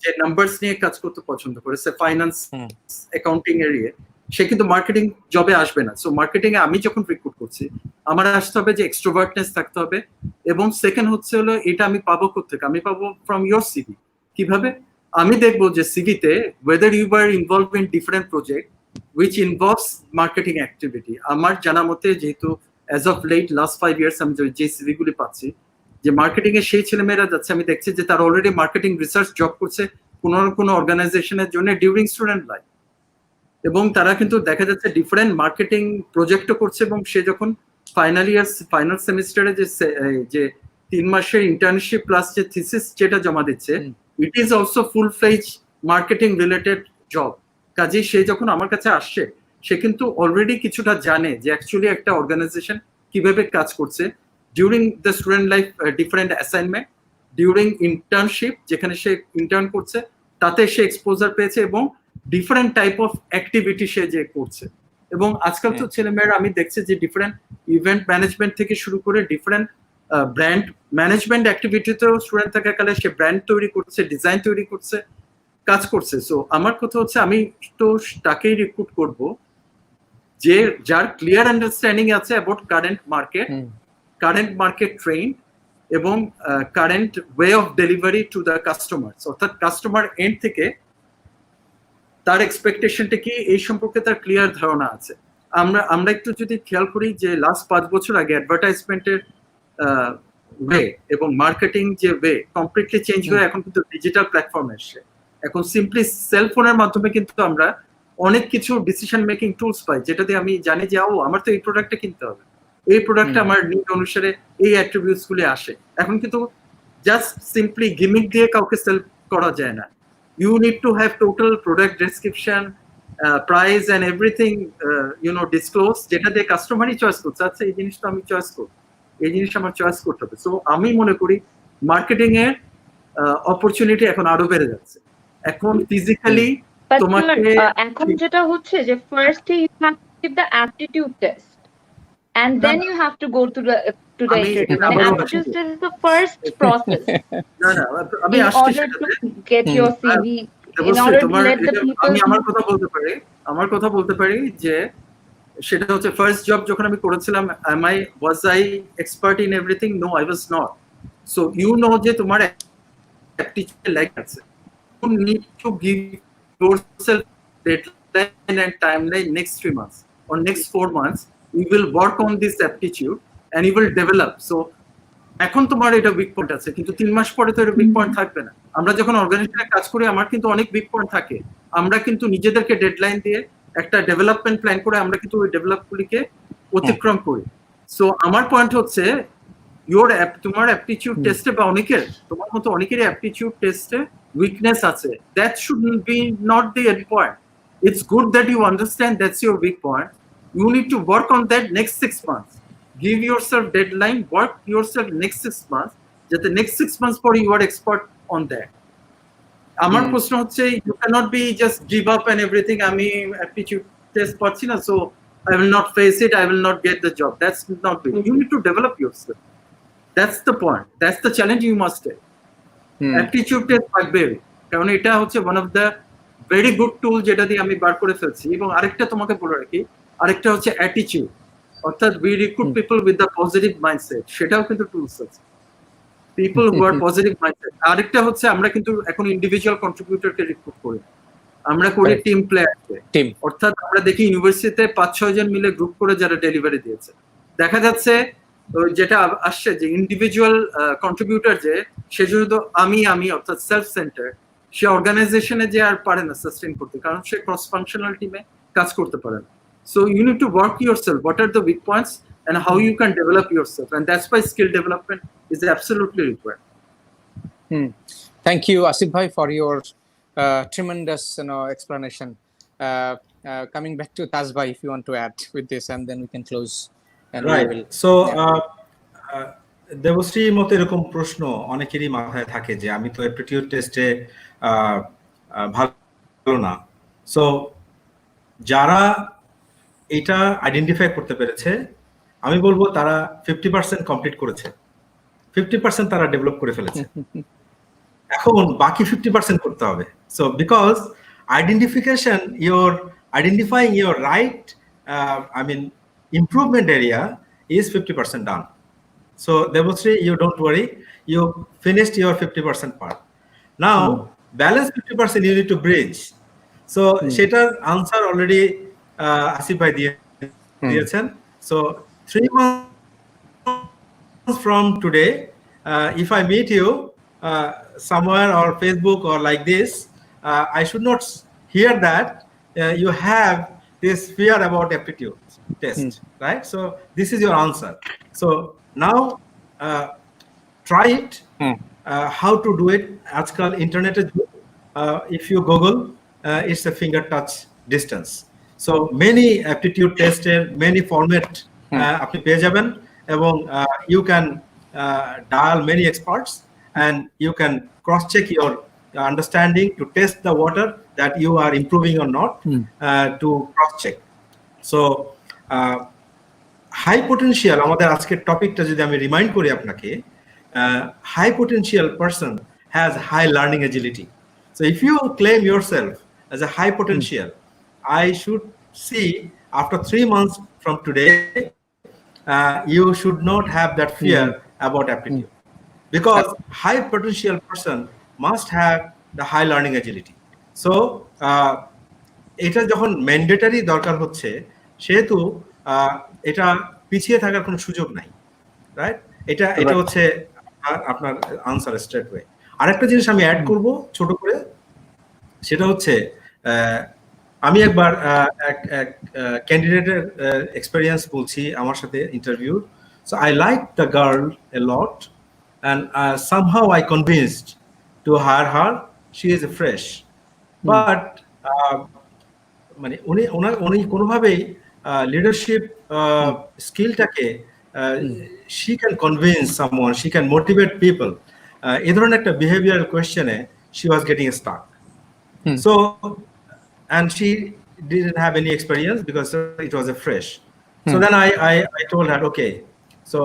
B: যে নাম্বারস নিয়ে কাজ করতে পছন্দ করে, সে ফাইন্যান্স অ্যাকাউন্টিং এরিয়া, সে কিন্তু মার্কেটিং জবে আসবে না। সো মার্কেটিং এ আমি যখন রিক্রুট করছি আমার আসতে হবে যে এক্সট্রোভার্টনেস থাকতে হবে, এবং সেকেন্ড হচ্ছে হলো এটা আমি পাবো কোথেকে, আমি পাবো ফ্রম ইয়োর সিভি। কিভাবে? আমি দেখবো যে সিভিতে whether you are involve in different project which involves marketing activity. আমার জানা মতে যেহেতু as of late last 5 years আমি যে সিভি গুলি পাচ্ছি, যে মার্কেটিং এ সেই ছেলেমেয়েরা যাচ্ছে, আমি দেখছি যে তারা অলরেডি মার্কেটিং রিসার্চ জব করছে কোনো না কোনো অর্গানাইজেশনের জন্য ডিউরিং স্টুডেন্ট লাইফ, এবং তারা কিন্তু দেখা যাচ্ছে ডিফারেন্ট মার্কেটিং প্রজেক্টও করছে, এবং সে যখন ফাইনাল সেমিস্টারে যে 3 মাসের ইন্টার্নশিপ প্লাস যে থিসিস যেটা জমা দিচ্ছে, it is also full ফ্লেজ marketing related job. কাজেই সে যখন আমার কাছে আসছে সে কিন্তু অলরেডি কিছুটা জানে যে অ্যাকচুয়ালি একটা অর্গানাইজেশন কিভাবে কাজ করছে during the student life, different assignment, during internship যেখানে সে ইন্টার্ন করছে তাতে সে এক্সপোজার পেয়েছে, এবং ডিফারেন্ট টাইপ অফ অ্যাক্টিভিটি সে যে করছে। এবং আজকাল তো ছেলেমেয়েরা আমি দেখছি যে ডিফারেন্ট ইভেন্ট ম্যানেজমেন্ট থেকে শুরু করে ডিফারেন্ট ব্র্যান্ড ম্যানেজমেন্ট অ্যাক্টিভিটিতেও স্টুডেন্ট থাকাকালে সে ব্র্যান্ড তৈরি করছে, ডিজাইন তৈরি করছে, কাজ করছে। সো আমার কথা হচ্ছে আমি তো তাকেই রিক্রুট করব যে যার ক্লিয়ার আন্ডারস্ট্যান্ডিং আছে অ্যাবাউট কারেন্ট মার্কেট ট্রেন্ড এবং current way of delivery to the customers, অর্থাৎ কাস্টমার এন্ড থেকে তার এক্সপেকটেশনটা কি এই সম্পর্কে তার ক্লিয়ার ধারণা আছে। আমরা একটু যদি খেয়াল করি যে লাস্ট 5 বছর আগে অ্যাডভার্টাইজমেন্টের ওয়ে এবং মার্কেটিং যে ওয়ে কমপ্লিটলি চেঞ্জ হয়ে এখন কিন্তু ডিজিটাল প্ল্যাটফর্মে এসছে। এখন সিম্পলি সেলফোনের মাধ্যমে কিন্তু আমরা অনেক কিছু ডিসিশন মেকিং টুলস পাই, যেটা দিয়ে আমি জানি যে আমার তো এই প্রোডাক্টটা কিনতে হবে, এই প্রোডাক্টটা আমার নিড অনুসারে এই অ্যাট্রিবিউটস গুলি আসে। এখন কিন্তু জাস্ট সিম্পলি গিমিক দিয়ে কাউকে সেল করা যায় না। You need to have total product description, price and everything disclosed, যেটা দিয়ে কাস্টমারই চয়েস করছে, আচ্ছা এই জিনিসটা আমি চয়েস করব, এই জিনিসটা আমার চয়েস করতে হবে। সো আমি মনে করি মার্কেটিং এর অপরচুনিটি এখন আরো বেড়ে যাচ্ছে। এখন ফিজিক্যালি তোমাকে
D: এখন যেটা হচ্ছে যে first you have to give the aptitude test and then you have to go to the interview. Aptitude test is the first process.
B: না আমি আসছি
D: to get your CV, in order to let the people.
B: আমি আমার কথা বলতে পারি যে সেটা হচ্ছে ফার্স্ট জব যখন আমি করেছিলাম, was I expert in everything? No, I was not. So যে তোমার aptitude lag আছে, you need to give yourself deadline and timeline next 3 months or next 4 months. You will work on this aptitude and you will develop. So এখন তোমার এটা weak point আছে, কিন্তু 3 মাস পরে তো এটা উইক পয়েন্ট থাকবে না। আমরা যখন অর্গানাইজেশনে কাজ করি আমার কিন্তু অনেক উইক পয়েন্ট থাকে, আমরা কিন্তু নিজেদেরকে ডেডলাইন দিয়ে একটা ডেভেলপমেন্ট প্ল্যান করে আমরা কিন্তু ওই ডেভেলপগুলিকে অতিক্রম করি। সো আমার পয়েন্ট হচ্ছে তোমার অ্যাপটিটিউড টেস্টে বা তোমার মতো অনেকেরই অ্যাপটিটিউড টেস্টে উইকনেস আছে, that should be not the end point. It's good that you understand that's your weak point, you need to work on that next 6 months. Give yourself deadline, work yourself next 6 months, that the next 6 months for you are expert on that. আমার প্রশ্ন হচ্ছে you cannot be just give up and everything. আমি aptitude test পাচ্ছি না, so I will not face it, I will not get the job. That's not it. You need to develop yourself. That's the point. That's the challenge you must take. Aptitude test থাকবে, কারণ এটা হচ্ছে one of the very good tool যেটা দিয়ে আমি বার করে ফেলছি। এবং আরেকটা তোমাকে বলে রাখি, আরেকটা হচ্ছে attitude, অর্থাৎ we recruit people with the positive mindset, সেটাও কিন্তু টুলস আছে। people who are positive mindset। আরেকটা হচ্ছে আমরা কিন্তু এখন ইন্ডিভিজুয়াল কন্ট্রিবিউটরকে রিক্রুট করি, আমরা করি টিম প্লেয়ারকে। অর্থাৎ আমরা দেখি ইউনিভার্সিটিতে 5-6 জন মিলে গ্রুপ করে যারা ডেলিভারি দিয়েছে, দেখা যাচ্ছে যেটা আসছে যে ইন্ডিভিজুয়াল কন্ট্রিবিউটর যে সে শুধু আমি অর্থাৎ সেলফ সেন্টার, সে অর্গানাইজেশনে যে আর পারে না সাস্টেইন করতে, কারণ সে ক্রস ফাংশনাল টিমে কাজ করতে পারে না। So you need to work yourself, what are the weak points and how you can develop yourself, and that's why skill development is absolutely required.
A: Thank you, Asif bhai, for your tremendous explanation. Coming back to Taz bhai, if you want to add with this, and then we can close. And
C: right.
A: We will,
C: so দেবশ্রীর মতো এরকম প্রশ্ন অনেকেরই মাথায় থাকে যে আমি তো aptitude টেস্টে ভালো না। সো যারা এটা আইডেন্টিফাই করতে পেরেছে, আমি বলবো তারা 50% কমপ্লিট করেছে, 50% তারা ডেভেলপ করে ফেলেছে। এখন বাকি 50% করতে হবে। So because identifying your right improvement area is 50% done. So Debashree, you don't worry, you finished your 50% part. Now balance 50% you need to bridge. So সেটার answer already Asif bhai দিয়েছেন। So 3 months from today, if I meet you somewhere or Facebook or like this, I should not hear that you have this fear about aptitude test, right? So this is your answer. So now try it. How to do it? Ajkal internet if you Google, it's a finger touch distance. So many aptitude tests, many format আপনি পেয়ে যাবেন, এবং you can dial many experts and you can cross check your understanding to test the water that you are improving or not, to cross check. So high potential, আমাদের আজকের টপিকটা যদি আমি remind করি আপনাকে, high potential person has high learning agility. So if you claim yourself as a high potential, I should see after 3 months from today, you should not have that fear about aptitude, because high potential person must have the high learning agility. So এটা যখন mandatory দরকার হচ্ছে, সেহেতু এটা পিছিয়ে থাকার কোনো সুযোগ নাই, রাইট? এটা হচ্ছে আপনার আনসার স্ট্রেট ওয়ে। আরেকটা জিনিস আমি অ্যাড করব ছোট করে, সেটা হচ্ছে আমি একবার এক ক্যান্ডিডেটের এক্সপেরিয়েন্স বলছি আমার সাথে interview. So I like the girl A lot and somehow I convinced to hire her. She is fresh, but মানে উনি কোনোভাবেই leadership স্কিলটাকে she can convince someone, she can motivate people, এই ধরনের একটা behavioural কোয়েশ্চেনে she was getting stuck. So and she didn't have any experience because it was a fresh. So then I told her, okay, so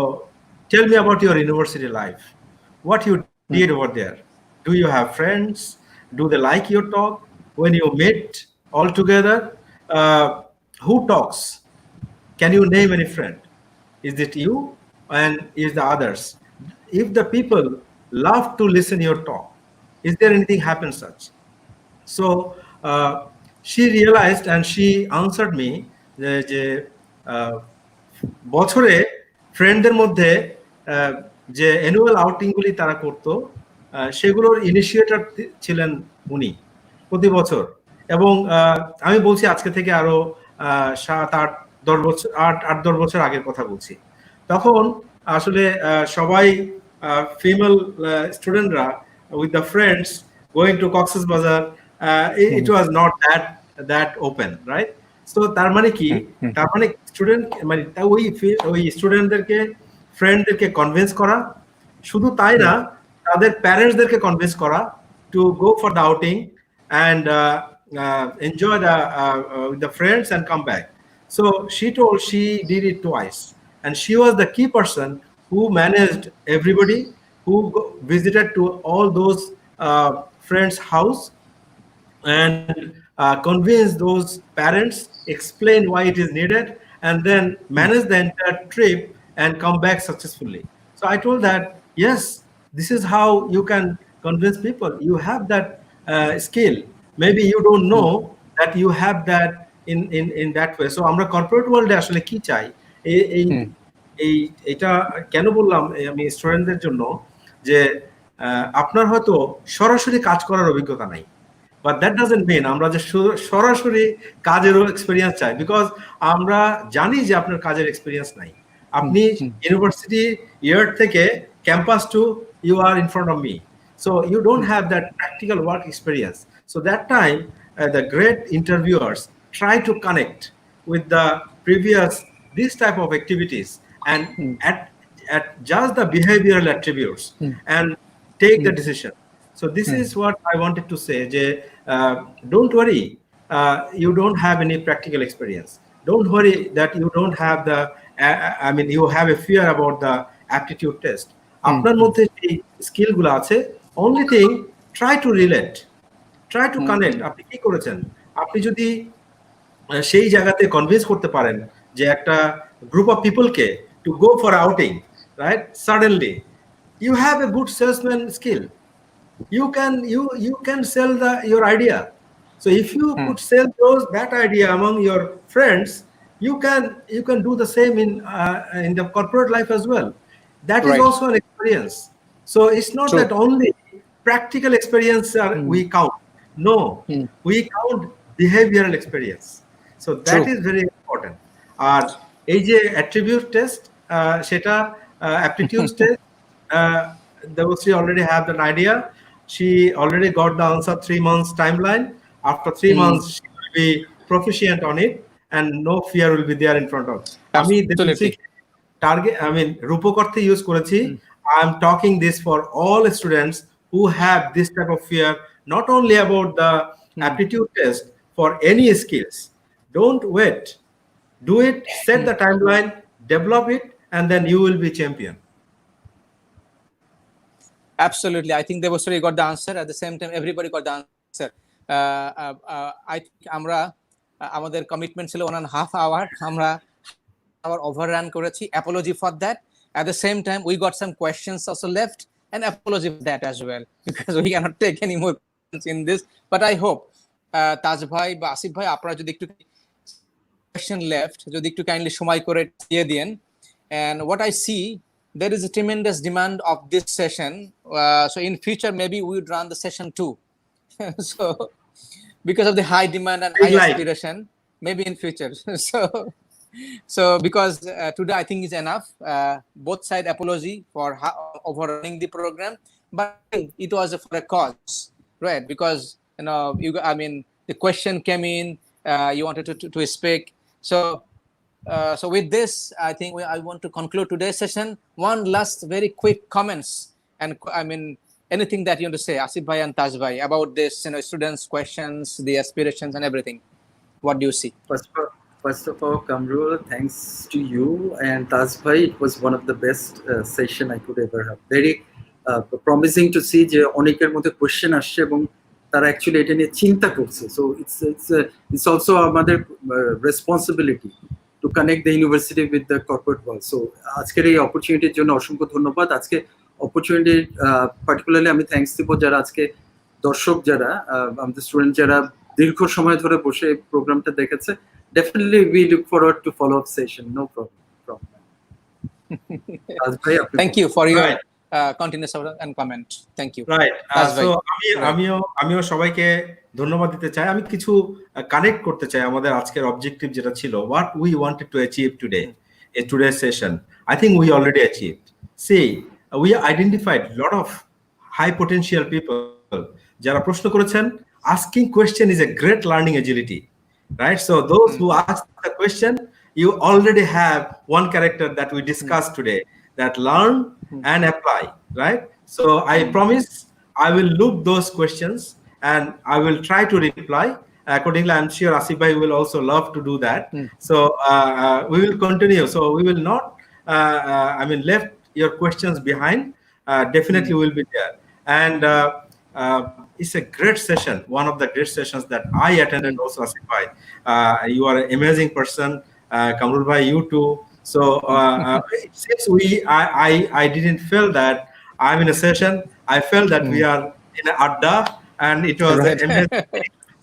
C: tell me about your university life. What you did over there? Do you have friends? Do they like your talk? When you meet all together, who talks? Can you name any friend? Is it you and is the others? If the people love to listen your talk, is there anything happen such? So she realized and she answered me যে বছরে ফ্রেন্ডদের মধ্যে যে annual আউটিংগুলি তারা করতো, সেগুলোর initiator ছিলেন উনি প্রতি বছর। এবং আমি বলছি আজকে থেকে আরো 7-8-10 বছর আগের কথা বলছি। তখন আসলে সবাই ফিমেল স্টুডেন্টরা with the friends going to Cox's বাজার, it was not that open, right? So তার মানে কি, তার মানে স্টুডেন্ট মানে ওই স্টুডেন্টদেরকে ফ্রেন্ডদেরকে কনভিন্স করা, শুধু তাই না তাদের প্যারেন্টসদেরকে কনভিন্স করা to go for the outing and enjoy with the friends and come back. So she told she did it twice, and she was the key person who managed everybody, who visited to all those friends' house and convince those parents, explain why it is needed, and then manage the entire trip and come back successfully. So I told that, yes, this is how you can convince people. You have that skill. Maybe you don't know that you have that in that way. So আমরা corporate ওয়ার্ল্ডে আসলে কি চাই, এটা কেন বললাম আমি স্টুডেন্টদের জন্য, যে আপনার হয়তো সরাসরি কাজ করার অভিজ্ঞতা নাই, but that doesn't mean আমরা যে সরাসরি কাজেরও এক্সপেরিয়েন্স চাই, বিকজ আমরা জানি যে আপনার কাজের এক্সপেরিয়েন্স নাই। আপনি ইউনিভার্সিটি ইয়ার থেকে campus two you are in front of me, so you don't have that practical work experience. So that time the great interviewers try to connect with the previous this type of activities and at just the behavioral attributes and take the decision. So this is what I wanted to say, don't worry, you don't have any practical experience. Don't worry that you don't have the I mean you have a fear about the aptitude test. আপনার মধ্যে যে skill গুলো আছে, only thing try to relate, try to connect. আপনি কি করেছেন, আপনি যদি সেই জায়গাতে কনভিন্স করতে পারেন যে একটা গ্রুপ অফ পিপলকে to go for outing, right, suddenly you have a good salesman skill. You can sell your idea. So if you could sell that idea among your friends, you can do the same in the corporate life as well. That is also an experience. So it's not that only practical experience we count. No, we count behavioral experience. So that is very important. এই যে attribute test, সেটা aptitude test, Devasri already have that idea. She already got the answer 3 months timeline. After 3 months, she will be proficient on it, and no fear will be there in front of. Target, I mean, Rupokorthe use korechi. I am talking this for all students who have this type of fear, not only about the aptitude test, for any skills. Don't wait. Do it, set the timeline, develop it, and then you will be champion.
A: Absolutely. I think Devasri got the answer. At the same time, everybody got the answer. I think আমরা আমাদের commitment ছিল 1.5 hour. আমরা overrun করেছি. Apology for that. At the same time, we got some questions also left, and apology for that as well, because we cannot take any more questions in this. But I hope তাজ ভাই বা আসিফ ভাই আপনারা যদি একটু question left, যদি একটু kindly সময় করে দিয়ে দেন. And what I see, there is a tremendous demand of this session. So in future, maybe we would run the session 2. So because of the high demand and high aspiration, maybe in future. So because today I think is enough. Both side apology for overrunning the program, but it was for a cause, right? Because I mean the question came in, you wanted to speak. So with this, I think I want to conclude today's session. One last very quick comments, and I mean anything that you want to say, Asif bhai and Taj bhai, about this, students' questions, the aspirations, and everything. What do you see?
B: First of all, Kamrul, thanks to you and Taj bhai. It was one of the best session I could ever have. Very promising to see যে অনেকের মধ্যে question আসছে এবং তারা actually এটা নিয়ে চিন্তা করছে. So it's also আমাদের responsibility to connect the university with the corporate world. So আজকের এই অপরচুনিটির জন্য অসংখ্য ধন্যবাদ. আজকে অপরচুনিটি পার্টিকুলারলি আমি থ্যাঙ্কস দিব যারা আজকে দর্শক, যারা আমাদের স্টুডেন্ট, যারা দীর্ঘ সময় ধরে বসে এই প্রোগ্রামটা দেখেছে. Definitely we look forward to follow-up session. No problem.
A: Thank you for your continuous and comment. Thank you.
C: Right. So আমিও সবাইকে ধন্যবাদ দিতে চাই. আমি কিছু কানেক্ট করতে চাই আমাদের আজকের অবজেক্টিভ যেটা ছিল, what we wanted to achieve today in today's session. I think we already achieved. See, we identified a lot of high potential people যারা প্রশ্ন করেছেন. Asking question is a great learning agility, right? So those who ask the question, you already have one character that we discussed today, that learn and apply, right? So I promise I will look those questions and I will try to reply. Accordingly, I'm sure Asif bhai will also love to do that. So we will continue. So we will not, left your questions behind. Definitely will be there. And it's a great session, one of the great sessions that I attended also, Asif bhai. You are an amazing person. Kamrul bhai, you too. So it seems I didn't feel that I'm in a session. I felt that we are in an adda, and it was
A: Right.
C: amazing.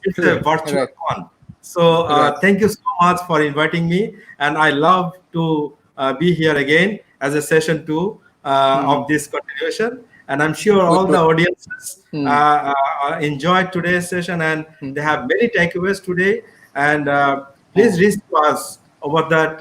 C: It's a virtual
A: Right.
C: one. So
A: Right.
C: thank you so much for inviting me, and I love to be here again as a session 2 of this continuation. And I'm sure all the audiences enjoyed today's session, and they have many takeaways today. And please reach to us over that.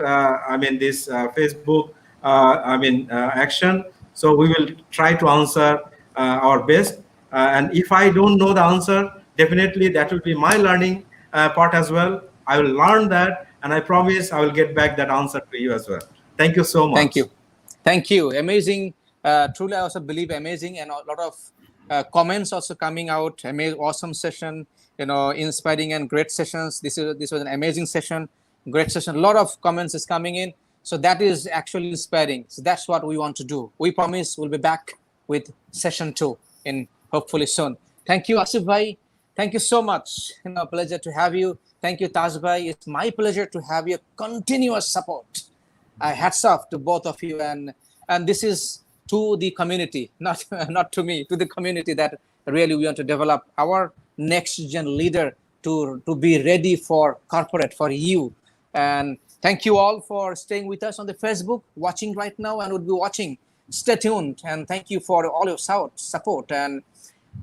C: This Facebook. Action. So we will try to answer our best. And if I don't know the answer, definitely that will be my learning part as well. I will learn that, and I promise I will get back that answer to you as well. Thank you so much.
A: Thank you. Thank you. Amazing. Truly, I also believe amazing, and a lot of comments also coming out. Awesome session, inspiring and great sessions. This was an amazing session, great session. A lot of comments is coming in. So that is actually inspiring. So that's what we want to do. We promise we'll be back with session 2 in hopefully soon. Thank you, Asif bhai. Thank you so much. Pleasure to have you. Thank you, Taj bhai. It's my pleasure to have your continuous support. Hats off to both of you, and this is to the community, not to me, to the community, that really we want to develop our next gen leader to be ready for corporate, for you. And thank you all for staying with us on the Facebook, watching right now, and would be watching. Stay tuned, and thank you for all your support, and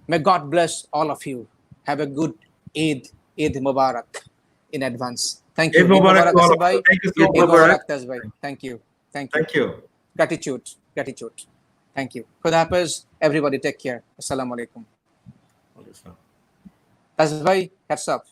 A: may God bless all of you. Have a good Eid Mubarak in advance. Thank you.
C: Eid Mubarak to all of
A: Asif bhai.
C: you. Thank you so
A: Eid
C: much.
A: Mubarak, Taj bhai. Thank you.
C: Thank you.
A: Gratitude. Thank you. Khuda Hafiz. Everybody take care. Assalamu alaikum. Taj bhai, hats up.